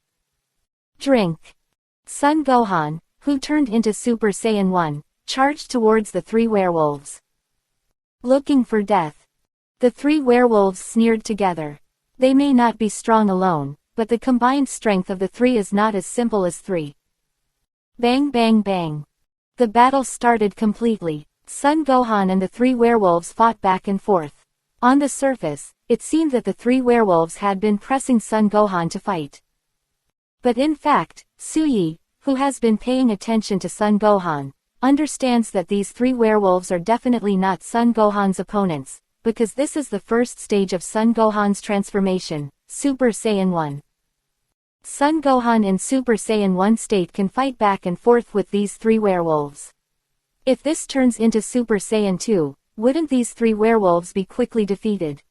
Drink! Son Gohan, who turned into Super Saiyan 1, charged towards the three werewolves. Looking for death. The three werewolves sneered together. They may not be strong alone, but the combined strength of the three is not as simple as three. Bang bang bang. The battle started completely. Son Gohan and the three werewolves fought back and forth. On the surface, it seemed that the three werewolves had been pressing Son Gohan to fight. But in fact, Suyi, who has been paying attention to Son Gohan, understands that these three werewolves are definitely not Son Gohan's opponents, because this is the first stage of Son Gohan's transformation, Super Saiyan 1. Son Gohan in Super Saiyan 1 state can fight back and forth with these three werewolves. If this turns into Super Saiyan 2, wouldn't these three werewolves be quickly defeated?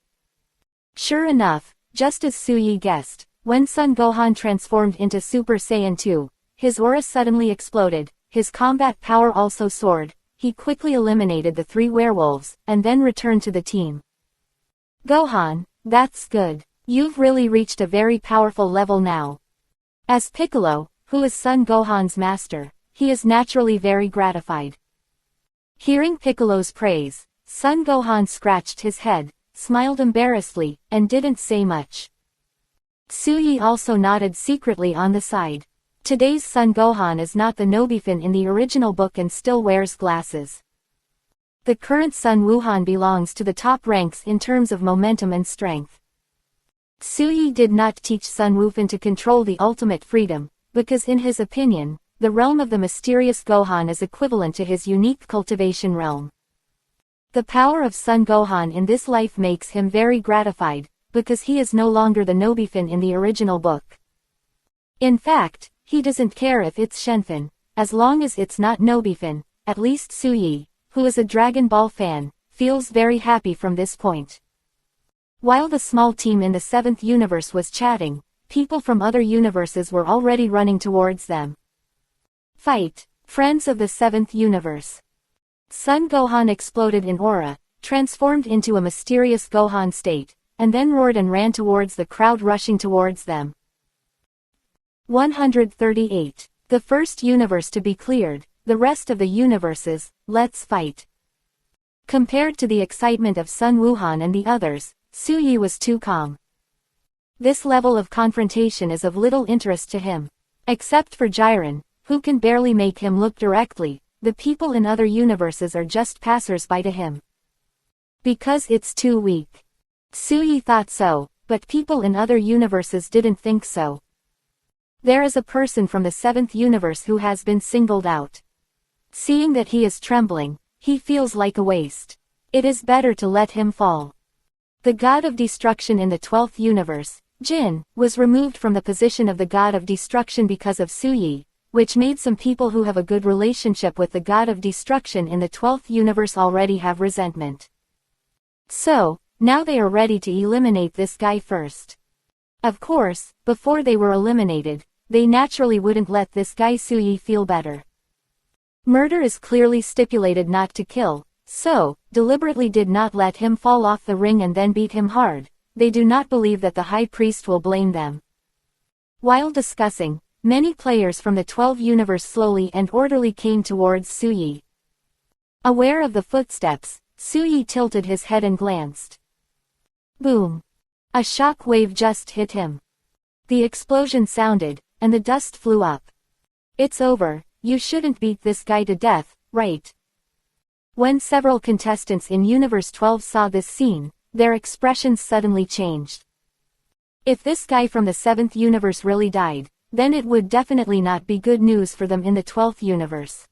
Sure enough, just as Suyi guessed, when Son Gohan transformed into Super Saiyan 2, his aura suddenly exploded, his combat power also soared, he quickly eliminated the three werewolves, and then returned to the team. Gohan, that's good. You've really reached a very powerful level now. As Piccolo, who is Son Gohan's master, he is naturally very gratified. Hearing Piccolo's praise, Son Gohan scratched his head, smiled embarrassedly, and didn't say much. Suyi also nodded secretly on the side. Today's Son Gohan is not the Nobifin in the original book and still wears glasses. The current Son Wuhan belongs to the top ranks in terms of momentum and strength. Suyi did not teach Son Wufan to control the ultimate freedom, because in his opinion, the realm of the mysterious Gohan is equivalent to his unique cultivation realm. The power of Son Gohan in this life makes him very gratified, because he is no longer the Nobifin in the original book. In fact, he doesn't care if it's Shenfin, as long as it's not Nobifin. At least Suyi, who is a Dragon Ball fan, feels very happy from this point. While the small team in the 7th universe was chatting, people from other universes were already running towards them. Fight, friends of the 7th universe. Son Gohan exploded in aura, transformed into a mysterious Gohan state, and then roared and ran towards the crowd rushing towards them. 138. The first universe to be cleared, the rest of the universes, let's fight. Compared to the excitement of Son Wuhan and the others, Suyi was too calm. This level of confrontation is of little interest to him. Except for Jiren, who can barely make him look directly, the people in other universes are just passers-by to him. Because it's too weak. Suyi thought so, but people in other universes didn't think so. There is a person from the 7th universe who has been singled out. Seeing that he is trembling, he feels like a waste. It is better to let him fall. The god of destruction in the 12th universe, Jin, was removed from the position of the god of destruction because of Suyi, which made some people who have a good relationship with the god of destruction in the 12th universe already have resentment. So, now they are ready to eliminate this guy first. Of course, before they were eliminated, they naturally wouldn't let this guy Suyi feel better. Murder is clearly stipulated not to kill, so, deliberately did not let him fall off the ring and then beat him hard. They do not believe that the high priest will blame them. While discussing, many players from the 12 universe slowly and orderly came towards Suyi. Aware of the footsteps, Suyi tilted his head and glanced. Boom! A shock wave just hit him. The explosion sounded, and the dust flew up. It's over, you shouldn't beat this guy to death, right? When several contestants in Universe 12 saw this scene, their expressions suddenly changed. If this guy from the 7th universe really died, then it would definitely not be good news for them in the 12th universe.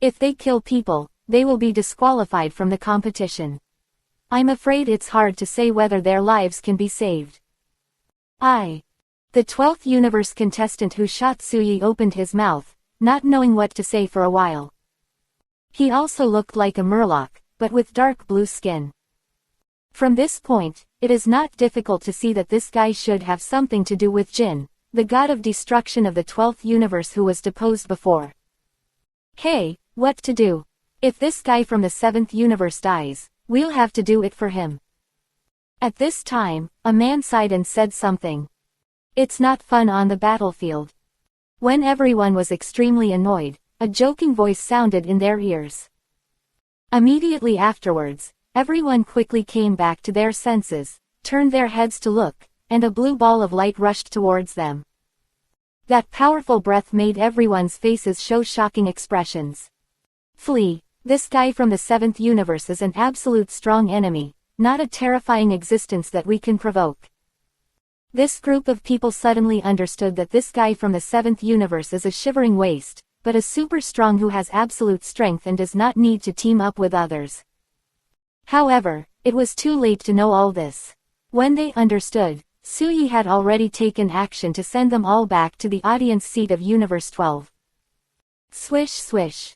If they kill people, they will be disqualified from the competition. I'm afraid it's hard to say whether their lives can be saved. The 12th universe contestant who shot Suyi opened his mouth, not knowing what to say for a while. He also looked like a murloc, but with dark blue skin. From this point, it is not difficult to see that this guy should have something to do with Jin, the god of destruction of the 12th universe who was deposed before. Hey, what to do? If this guy from the 7th universe dies, we'll have to do it for him. At this time, a man sighed and said something. It's not fun on the battlefield. When everyone was extremely annoyed, a joking voice sounded in their ears. Immediately afterwards, everyone quickly came back to their senses, turned their heads to look, and a blue ball of light rushed towards them. That powerful breath made everyone's faces show shocking expressions. Flee, this guy from the 7th universe is an absolute strong enemy, not a terrifying existence that we can provoke. This group of people suddenly understood that this guy from the 7th universe is a shivering waste, but a super strong who has absolute strength and does not need to team up with others. However, it was too late to know all this. When they understood, Suyi had already taken action to send them all back to the audience seat of Universe 12. Swish swish.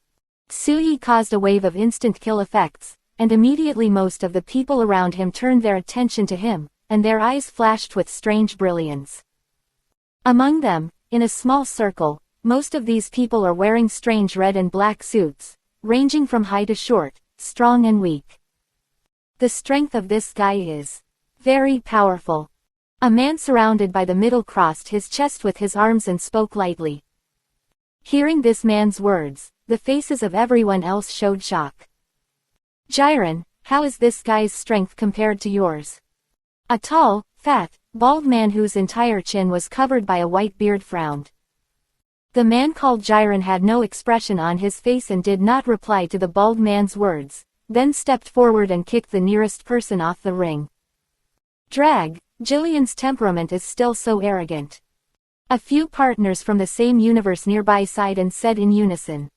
Suyi caused a wave of instant kill effects, and immediately most of the people around him turned their attention to him, and their eyes flashed with strange brilliance. Among them, in a small circle, most of these people are wearing strange red and black suits, ranging from high to short, strong and weak. The strength of this guy is very powerful. A man surrounded by the middle crossed his chest with his arms and spoke lightly. Hearing this man's words, the faces of everyone else showed shock. Jiren, how is this guy's strength compared to yours? A tall, fat, bald man whose entire chin was covered by a white beard frowned. The man called Jiren had no expression on his face and did not reply to the bald man's words, then stepped forward and kicked the nearest person off the ring. Drag, Jillian's temperament is still so arrogant. A few partners from the same universe nearby sighed and said in unison.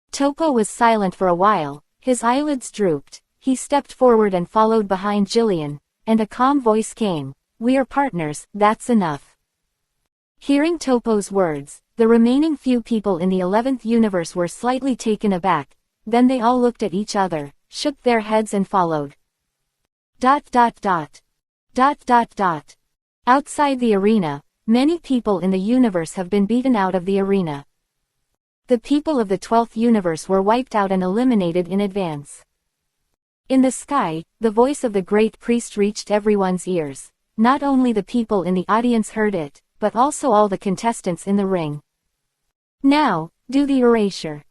Topo was silent for a while, his eyelids drooped, he stepped forward and followed behind Jillian, and a calm voice came, "We are partners, that's enough." Hearing Topo's words, the remaining few people in the 11th universe were slightly taken aback, then they all looked at each other, shook their heads and followed. Outside the arena, many people in the universe have been beaten out of the arena. The people of the 12th universe were wiped out and eliminated in advance. In the sky, the voice of the great priest reached everyone's ears. Not only the people in the audience heard it, but also all the contestants in the ring. Now, do the erasure.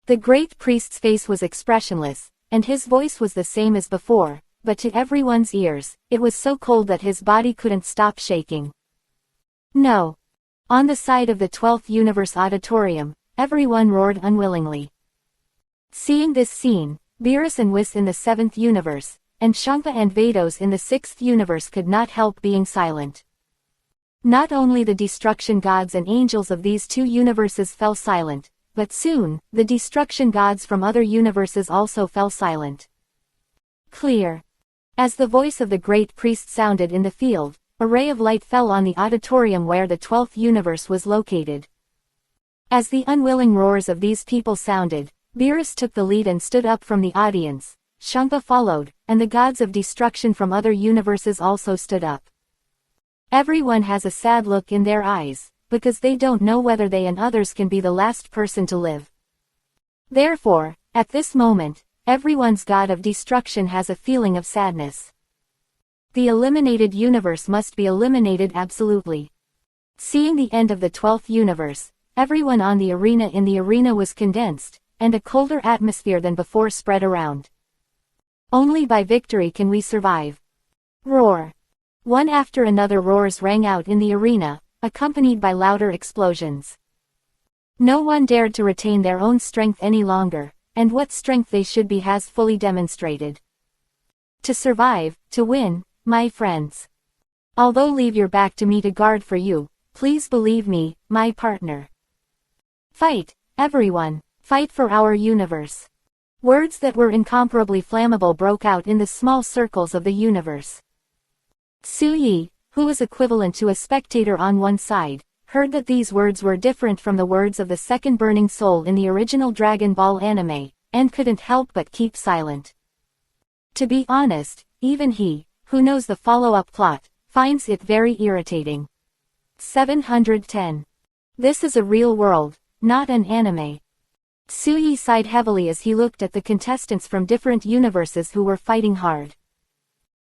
The great priest's face was expressionless, and his voice was the same as before, but to everyone's ears, it was so cold that his body couldn't stop shaking. No. On the side of the 12th universe auditorium, everyone roared unwillingly. Seeing this scene, Beerus and Whis in the 7th universe, and Shangpa and Vados in the 6th universe could not help being silent. Not only the destruction gods and angels of these two universes fell silent, but soon, the destruction gods from other universes also fell silent. Clear. As the voice of the great priest sounded in the field, a ray of light fell on the auditorium where the 12th universe was located. As the unwilling roars of these people sounded, Beerus took the lead and stood up from the audience, Shangpa followed, and the gods of destruction from other universes also stood up. Everyone has a sad look in their eyes, because they don't know whether they and others can be the last person to live. Therefore, at this moment, everyone's god of destruction has a feeling of sadness. The eliminated universe must be eliminated absolutely. Seeing the end of the 12th universe, everyone on the arena in the arena was condensed, and a colder atmosphere than before spread around. Only by victory can we survive. Roar. One after another roars rang out in the arena, accompanied by louder explosions. No one dared to retain their own strength any longer, and what strength they should be has fully demonstrated. To survive, to win, my friends. Although leave your back to me to guard for you, please believe me, my partner. Fight, everyone, fight for our universe. Words that were incomparably flammable broke out in the small circles of the universe. Suyi, who was equivalent to a spectator on one side, heard that these words were different from the words of the second burning soul in the original Dragon Ball anime, and couldn't help but keep silent. To be honest, even he, who knows the follow-up plot, finds it very irritating. 710. This is a real world, not an anime. Suyi sighed heavily as he looked at the contestants from different universes who were fighting hard.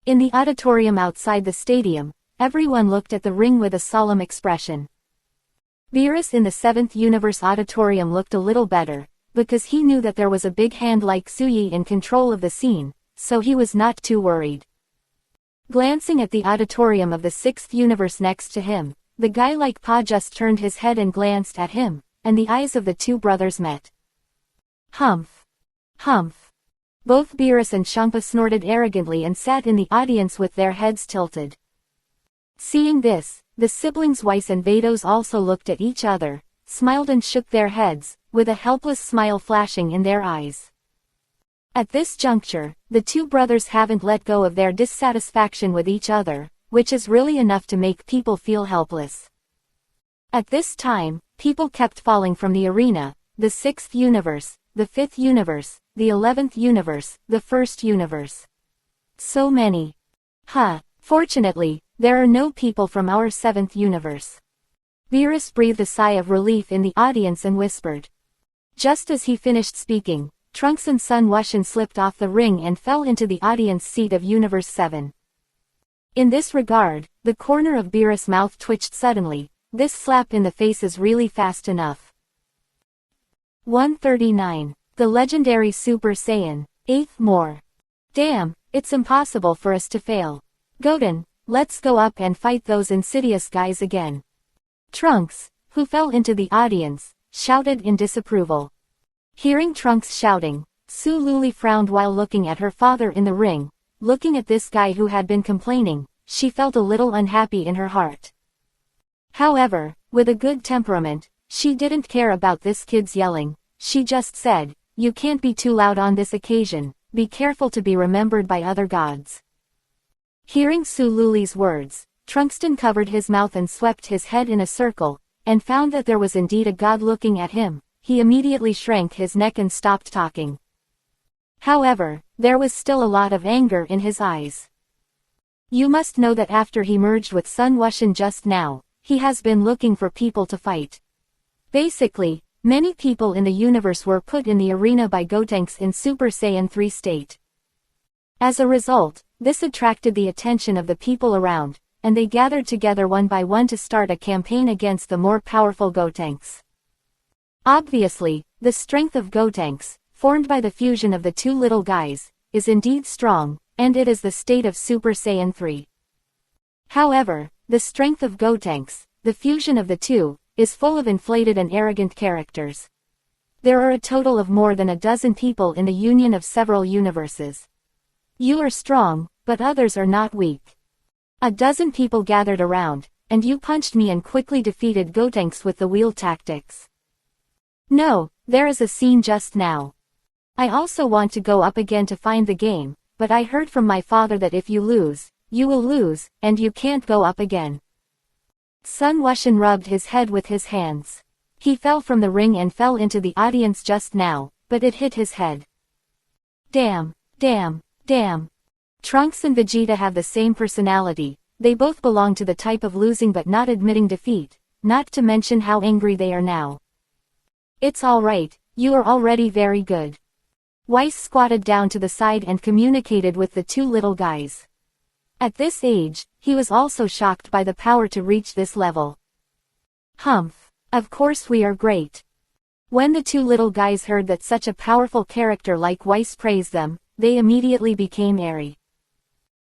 In the auditorium outside the stadium, everyone looked at the ring with a solemn expression. Beerus in the 7th universe auditorium looked a little better, because he knew that there was a big hand like Suyi in control of the scene, so he was not too worried. Glancing at the auditorium of the 6th universe next to him, the guy like Pa just turned his head and glanced at him, and the eyes of the two brothers met. Humph! Humph! Both Beerus and Champa snorted arrogantly and sat in the audience with their heads tilted. Seeing this, the siblings Weiss and Vados also looked at each other, smiled and shook their heads, with a helpless smile flashing in their eyes. At this juncture, the two brothers haven't let go of their dissatisfaction with each other, which is really enough to make people feel helpless. At this time, people kept falling from the arena, the 6th universe, the 5th universe, the 11th universe, the 1st universe. So many. Fortunately, there are no people from our 7th universe. Beerus breathed a sigh of relief in the audience and whispered. Just as he finished speaking, Trunks and Sun Wushan slipped off the ring and fell into the audience seat of Universe 7. In this regard, the corner of Beerus' mouth twitched suddenly. This slap in the face is really fast enough. 139. The legendary Super Saiyan, 8th more. Damn, it's impossible for us to fail. Goten, let's go up and fight those insidious guys again. Trunks, who fell into the audience, shouted in disapproval. Hearing Trunks shouting, Su Luli frowned while looking at her father in the ring. Looking at this guy who had been complaining, she felt a little unhappy in her heart. However, with a good temperament, she didn't care about this kid's yelling. She just said, "You can't be too loud on this occasion, be careful to be remembered by other gods." Hearing Su Luli's words, Trunkston covered his mouth and swept his head in a circle, and found that there was indeed a god looking at him. He immediately shrank his neck and stopped talking. However, there was still a lot of anger in his eyes. You must know that after he merged with Sun Wushan just now, he has been looking for people to fight. Basically, many people in the universe were put in the arena by Gotenks in Super Saiyan 3 state. As a result, this attracted the attention of the people around, and they gathered together one by one to start a campaign against the more powerful Gotenks. Obviously, the strength of Gotenks, formed by the fusion of the two little guys, is indeed strong, and it is the state of Super Saiyan 3. However, the strength of Gotenks, the fusion of the two, is full of inflated and arrogant characters. There are a total of more than a dozen people in the union of several universes. You are strong, but others are not weak. A dozen people gathered around, and you punched me and quickly defeated Gotenks with the wheel tactics. No, there is a scene just now. I also want to go up again to find the game, but I heard from my father that if you lose, you will lose, and you can't go up again. Sun Wushan rubbed his head with his hands. He fell from the ring and fell into the audience just now, but it hit his head. Damn, damn, damn. Trunks and Vegeta have the same personality, they both belong to the type of losing but not admitting defeat, not to mention how angry they are now. It's alright, you are already very good. Weiss squatted down to the side and communicated with the two little guys. At this age, he was also shocked by the power to reach this level. Humph, of course we are great. When the two little guys heard that such a powerful character like Weiss praised them, they immediately became airy.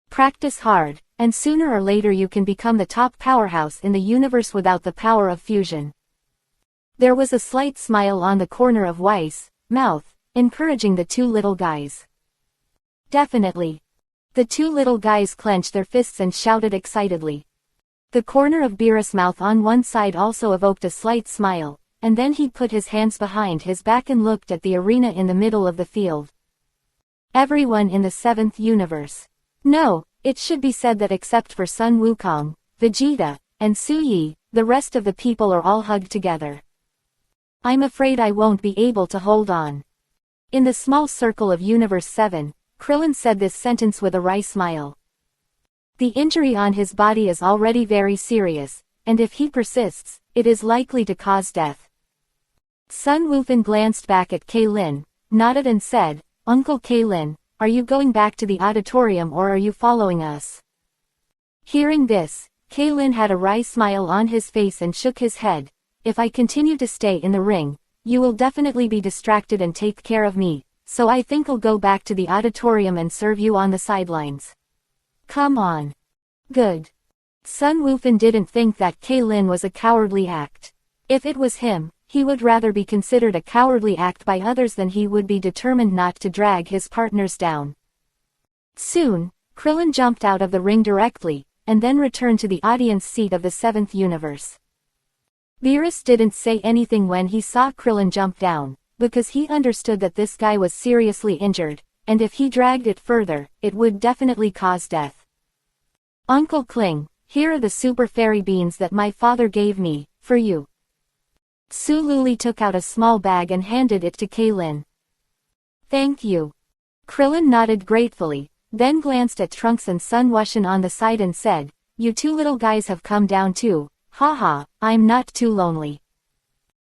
Practice hard, and sooner or later you can become the top powerhouse in the universe without the power of fusion. There was a slight smile on the corner of Weiss' mouth, encouraging the two little guys. Definitely. The two little guys clenched their fists and shouted excitedly. The corner of Beerus' mouth on one side also evoked a slight smile, and then he put his hands behind his back and looked at the arena in the middle of the field. Everyone in the 7th universe. No, it should be said that except for Sun Wukong, Vegeta, and Su Yi, the rest of the people are all hugged together. I'm afraid I won't be able to hold on. In the small circle of Universe 7, Krillin said this sentence with a wry smile. The injury on his body is already very serious, and if he persists, it is likely to cause death. Sun Wufan glanced back at Kaylin, nodded and said, Uncle Kaylin, are you going back to the auditorium or are you following us? Hearing this, Kaylin had a wry smile on his face and shook his head. If I continue to stay in the ring, you will definitely be distracted and take care of me, so I think I'll go back to the auditorium and serve you on the sidelines. Come on. Good. Sun Wufan didn't think that Kaylin was a cowardly act. If it was him, he would rather be considered a cowardly act by others than he would be determined not to drag his partners down. Soon, Krillin jumped out of the ring directly, and then returned to the audience seat of the 7th universe. Beerus didn't say anything when he saw Krillin jump down, because he understood that this guy was seriously injured, and if he dragged it further, it would definitely cause death. Uncle Kling, here are the super fairy beans that my father gave me, for you. Su Luli took out a small bag and handed it to Kaylin. Thank you. Krillin nodded gratefully, then glanced at Trunks and Sun Wushan on the side and said, You two little guys have come down too, haha, I'm not too lonely.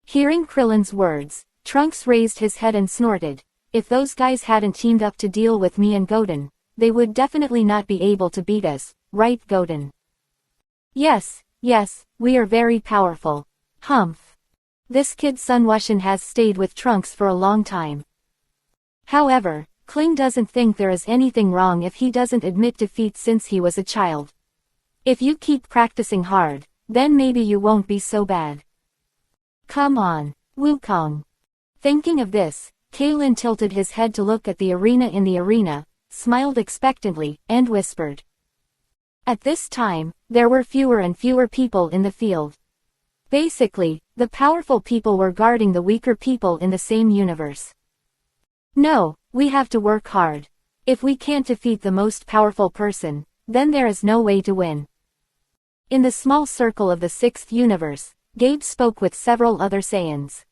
Hearing Krillin's words, Trunks raised his head and snorted, if those guys hadn't teamed up to deal with me and Godin, they would definitely not be able to beat us, right Godin? Yes, we are very powerful. Humph. This kid Sun Wushan has stayed with Trunks for a long time. However, Kling doesn't think there is anything wrong if he doesn't admit defeat since he was a child. If you keep practicing hard, then maybe you won't be so bad. Come on, Wukong. Thinking of this, Kaylin tilted his head to look at the arena in the arena, smiled expectantly, and whispered. At this time, there were fewer and fewer people in the field. Basically, the powerful people were guarding the weaker people in the same universe. No, we have to work hard. If we can't defeat the most powerful person, then there is no way to win. In the small circle of the 6th universe, Gabe spoke with several other Saiyans.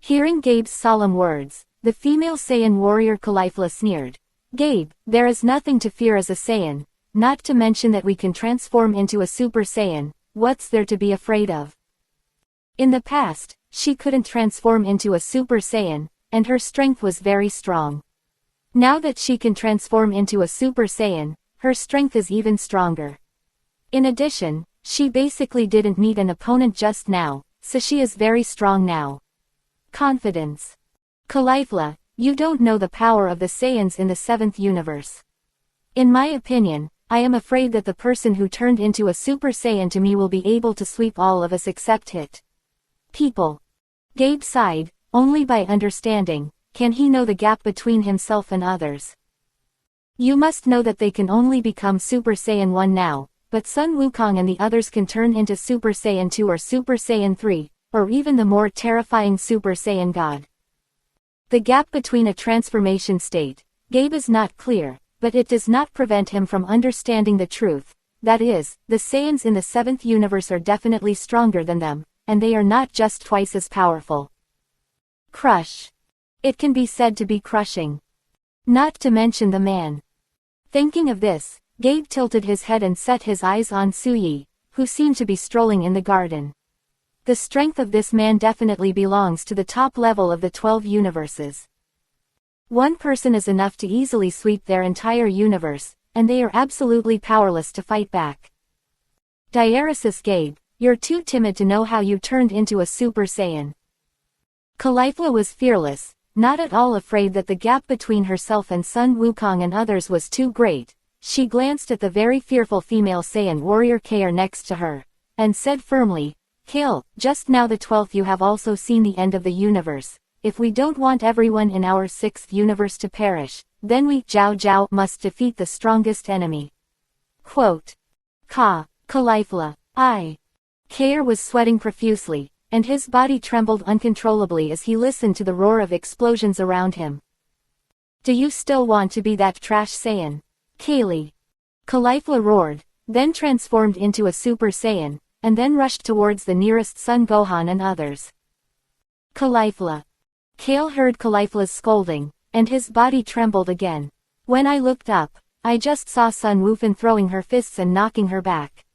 Hearing Gabe's solemn words, the female Saiyan warrior Caulifla sneered. Gabe, there is nothing to fear as a Saiyan, not to mention that we can transform into a Super Saiyan, what's there to be afraid of? In the past, she couldn't transform into a Super Saiyan, and her strength was very strong. Now that she can transform into a Super Saiyan, her strength is even stronger. In addition, she basically didn't need an opponent just now, so she is very strong now. Confidence. Caulifla, you don't know the power of the Saiyans in the 7th universe. In my opinion, I am afraid that the person who turned into a Super Saiyan to me will be able to sweep all of us except hit people. Gabe sighed, only by understanding, can he know the gap between himself and others. You must know that they can only become Super Saiyan 1 now, but Sun Wukong and the others can turn into Super Saiyan 2 or Super Saiyan 3, or even the more terrifying Super Saiyan God. The gap between a transformation state, Gabe is not clear, but it does not prevent him from understanding the truth, that is, the Saiyans in the 7th universe are definitely stronger than them, and they are not just twice as powerful. Crush. It can be said to be crushing. Not to mention the man. Thinking of this, Gabe tilted his head and set his eyes on Suyi, who seemed to be strolling in the garden. The strength of this man definitely belongs to the top level of the 12 universes. One person is enough to easily sweep their entire universe, and they are absolutely powerless to fight back. Diaresis Gabe, you're too timid to know how you turned into a Super Saiyan. Caulifla was fearless, not at all afraid that the gap between herself and Sun Wukong and others was too great. She glanced at the very fearful female Saiyan warrior Kair next to her, and said firmly, Kale, just now the 12th you have also seen the end of the universe. If we don't want everyone in our 6th universe to perish, then we, Zhao, must defeat the strongest enemy. Quote. Caulifla, I. Kair was sweating profusely, and his body trembled uncontrollably as he listened to the roar of explosions around him. Do you still want to be that trash Saiyan? Kaylee. Caulifla roared, then transformed into a Super Saiyan, and then rushed towards the nearest Son Gohan and others. Caulifla. Kale heard Caulifla's scolding, and his body trembled again. When I looked up, I just saw Sun Wufan throwing her fists and knocking her back.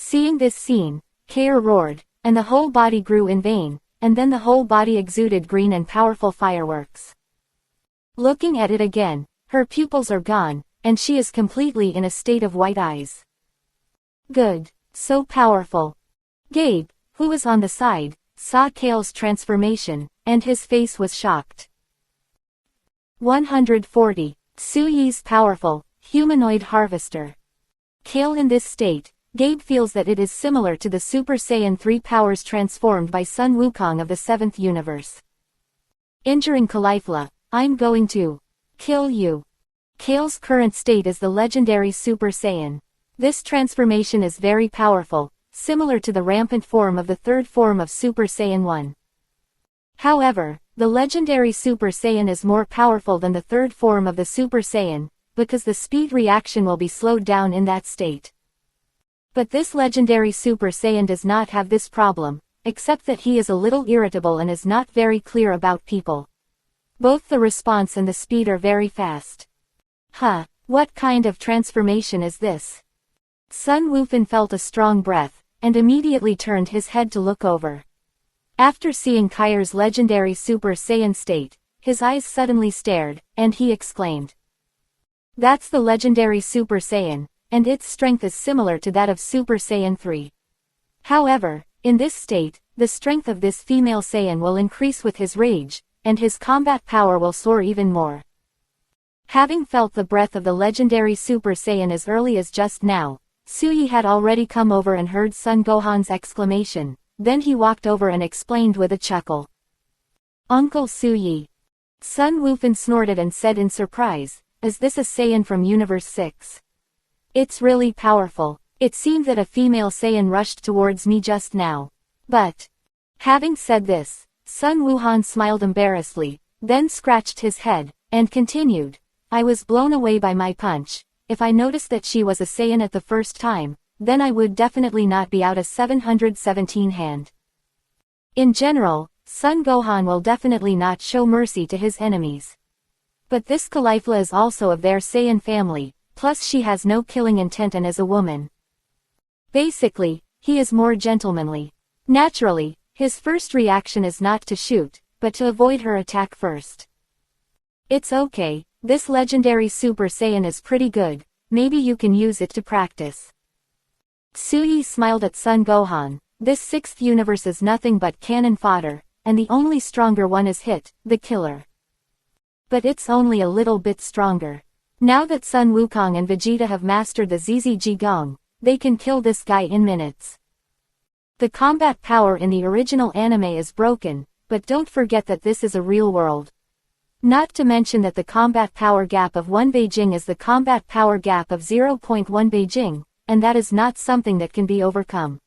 Seeing this scene, Kair roared, and the whole body grew in vain, and then the whole body exuded green and powerful fireworks. Looking at it again, her pupils are gone, and she is completely in a state of white eyes. Good. So powerful. Gabe, who was on the side, saw Kale's transformation, and his face was shocked. 140. Suyi's powerful, humanoid harvester. Kale in this state, Gabe feels that it is similar to the Super Saiyan 3 powers transformed by Sun Wukong of the 7th universe. Injuring Caulifla, I'm going to kill you. Kale's current state is the legendary Super Saiyan. This transformation is very powerful, similar to the rampant form of the third form of Super Saiyan 1. However, the legendary Super Saiyan is more powerful than the third form of the Super Saiyan, because the speed reaction will be slowed down in that state. But this legendary Super Saiyan does not have this problem, except that he is a little irritable and is not very clear about people. Both the response and the speed are very fast. Huh, what kind of transformation is this? Sun Wufan felt a strong breath, and immediately turned his head to look over. After seeing Kai's legendary Super Saiyan state, his eyes suddenly stared, and he exclaimed. That's the legendary Super Saiyan, and its strength is similar to that of Super Saiyan 3. However, in this state, the strength of this female Saiyan will increase with his rage, and his combat power will soar even more. Having felt the breath of the legendary Super Saiyan as early as just now, Suyi had already come over and heard Sun Gohan's exclamation, then he walked over and explained with a chuckle. Uncle Suyi. Sun Wufan snorted and said in surprise, is this a Saiyan from Universe 6? It's really powerful. It seemed that a female Saiyan rushed towards me just now. But, having said this, Sun Wuhan smiled embarrassedly, then scratched his head, and continued, I was blown away by my punch. If I noticed that she was a Saiyan at the first time, then I would definitely not be out a 717 hand. In general, Sun Gohan will definitely not show mercy to his enemies. But this Caulifla is also of their Saiyan family, plus she has no killing intent and is a woman. Basically, he is more gentlemanly. Naturally, his first reaction is not to shoot, but to avoid her attack first. It's okay, this legendary Super Saiyan is pretty good, maybe you can use it to practice. Suyi smiled at Sun Gohan, this 6th universe is nothing but cannon fodder, and the only stronger one is Hit, the killer. But it's only a little bit stronger. Now that Sun Wukong and Vegeta have mastered the ZZ Gong, they can kill this guy in minutes. The combat power in the original anime is broken, but don't forget that this is a real world. Not to mention that the combat power gap of 1 Beijing is the combat power gap of 0.1 Beijing, and that is not something that can be overcome.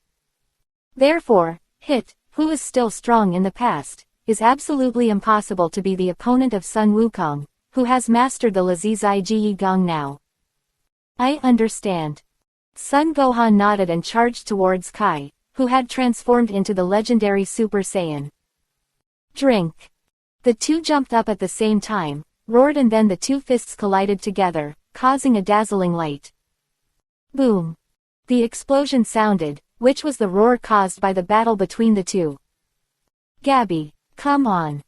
Therefore, Hit, who is still strong in the past, is absolutely impossible to be the opponent of Sun Wukong, who has mastered the Lazizai Gong now. I understand. Sun Gohan nodded and charged towards Kai, who had transformed into the legendary Super Saiyan. Drink. The two jumped up at the same time, roared, and then the two fists collided together, causing a dazzling light. Boom. The explosion sounded, which was the roar caused by the battle between the two. Gabby, come on.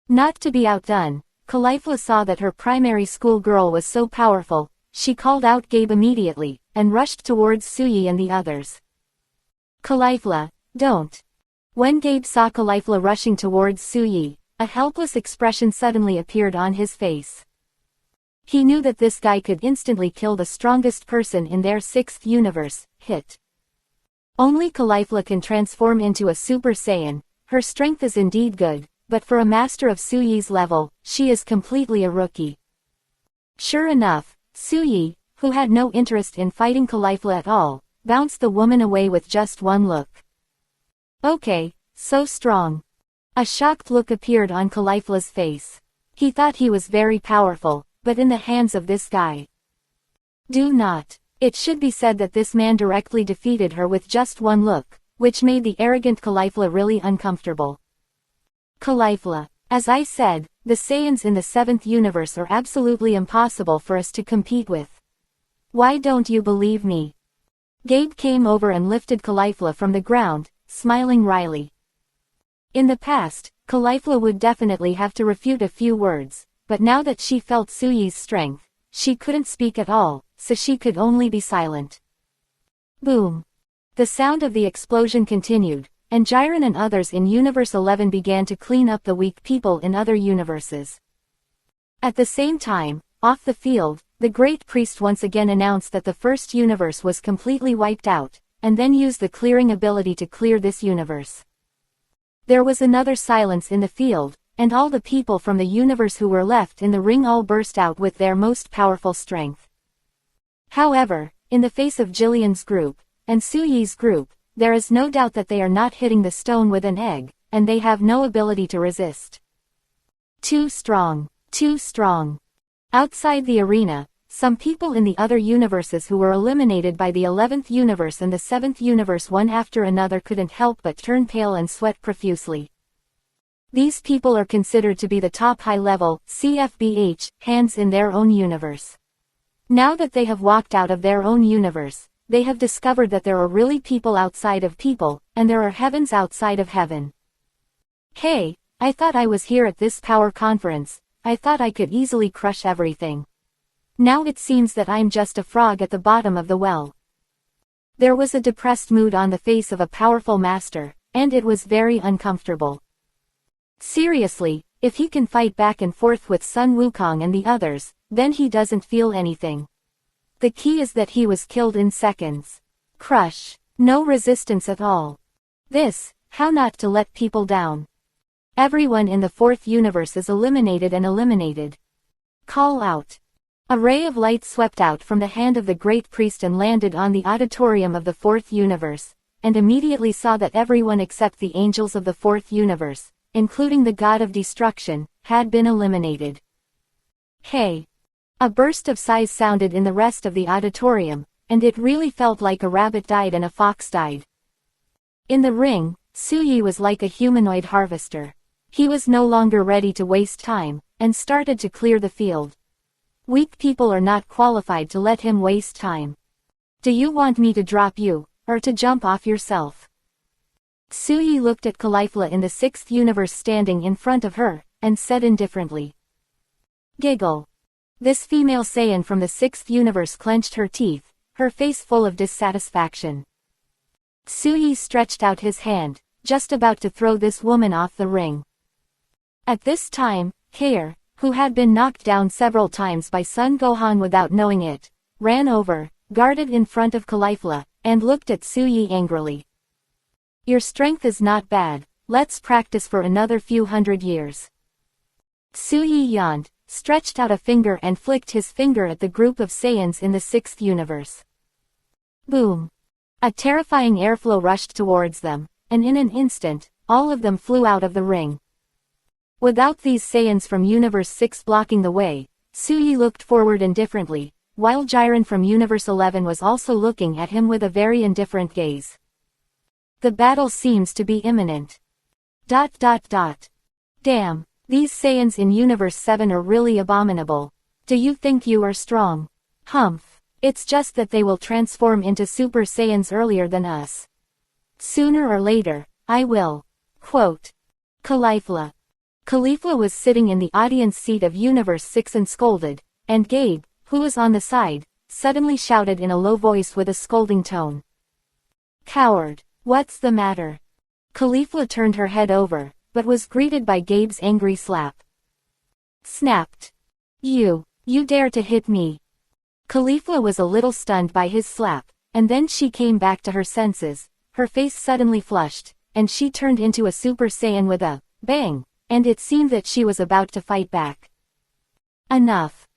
Not to be outdone, Caulifla saw that her primary school girl was so powerful, she called out Gabe immediately, and rushed towards Suyi and the others. Caulifla, don't. When Gabe saw Caulifla rushing towards Suyi, a helpless expression suddenly appeared on his face. He knew that this guy could instantly kill the strongest person in their 6th universe, Hit. Only Caulifla can transform into a Super Saiyan. Her strength is indeed good, but for a master of Suyi's level, she is completely a rookie. Sure enough, Suyi, who had no interest in fighting Caulifla at all, bounced the woman away with just one look. Okay, so strong. A shocked look appeared on Caulifla's face. He thought he was very powerful, but in the hands of this guy. Do not. It should be said that this man directly defeated her with just one look, which made the arrogant Caulifla really uncomfortable. Caulifla, as I said, the Saiyans in the 7th universe are absolutely impossible for us to compete with. Why don't you believe me? Gabe came over and lifted Caulifla from the ground, smiling wryly. In the past, Caulifla would definitely have to refute a few words, but now that she felt Suyi's strength, she couldn't speak at all, so she could only be silent. Boom. The sound of the explosion continued, and Jiren and others in Universe 11 began to clean up the weak people in other universes. At the same time, off the field, the Great Priest once again announced that the first universe was completely wiped out, and then used the clearing ability to clear this universe. There was another silence in the field, and all the people from the universe who were left in the ring all burst out with their most powerful strength. However, in the face of Jillian's group, and Suyi's group, there is no doubt that they are not hitting the stone with an egg, and they have no ability to resist. Too strong. Too strong. Outside the arena, some people in the other universes who were eliminated by the 11th universe and the 7th universe one after another couldn't help but turn pale and sweat profusely. These people are considered to be the top high-level, CFBH, hands in their own universe. Now that they have walked out of their own universe, they have discovered that there are really people outside of people, and there are heavens outside of heaven. Hey, I thought I was here at this power conference. I thought I could easily crush everything. Now it seems that I'm just a frog at the bottom of the well. There was a depressed mood on the face of a powerful master, and it was very uncomfortable. Seriously, if he can fight back and forth with Sun Wukong and the others, then he doesn't feel anything. The key is that he was killed in seconds. Crush. No resistance at all. This, how not to let people down. Everyone in the 4th universe is eliminated and eliminated. Call out. A ray of light swept out from the hand of the Great Priest and landed on the auditorium of the 4th universe, and immediately saw that everyone except the angels of the 4th universe, including the god of destruction, had been eliminated. Hey! A burst of sighs sounded in the rest of the auditorium, and it really felt like a rabbit died and a fox died. In the ring, Suyi was like a humanoid harvester. He was no longer ready to waste time, and started to clear the field. Weak people are not qualified to let him waste time. Do you want me to drop you, or to jump off yourself? Suyi looked at Caulifla in the 6th universe standing in front of her, and said indifferently. Giggle. This female Saiyan from the 6th universe clenched her teeth, her face full of dissatisfaction. Suyi stretched out his hand, just about to throw this woman off the ring. At this time, Kair, who had been knocked down several times by Son Gohan without knowing it, ran over, guarded in front of Caulifla, and looked at Suyi angrily. Your strength is not bad, let's practice for another few hundred years. Suyi yawned, stretched out a finger and flicked his finger at the group of Saiyans in the 6th universe. Boom! A terrifying airflow rushed towards them, and in an instant, all of them flew out of the ring. Without these Saiyans from Universe 6 blocking the way, Suyi looked forward indifferently, while Jiren from Universe 11 was also looking at him with a very indifferent gaze. The battle seems to be imminent. Damn, these Saiyans in Universe 7 are really abominable. Do you think you are strong? Humph. It's just that they will transform into Super Saiyans earlier than us. Sooner or later, I will. Quote. Caulifla. Caulifla was sitting in the audience seat of Universe 6 and scolded, and Gabe, who was on the side, suddenly shouted in a low voice with a scolding tone. Coward, what's the matter? Caulifla turned her head over, but was greeted by Gabe's angry slap. Snapped. You dare to hit me. Caulifla was a little stunned by his slap, and then she came back to her senses, her face suddenly flushed, and she turned into a Super Saiyan with a bang. And it seemed that she was about to fight back. Enough.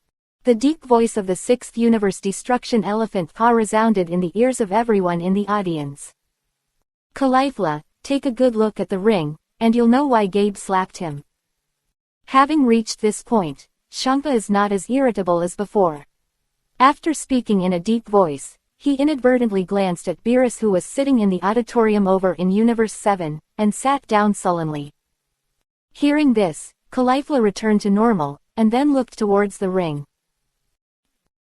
The deep voice of the 6th universe destruction elephant paw resounded in the ears of everyone in the audience. Caulifla, take a good look at the ring, and you'll know why Gabe slapped him. Having reached this point, Champa is not as irritable as before. After speaking in a deep voice, he inadvertently glanced at Beerus who was sitting in the auditorium over in Universe 7, and sat down sullenly. Hearing this, Caulifla returned to normal, and then looked towards the ring.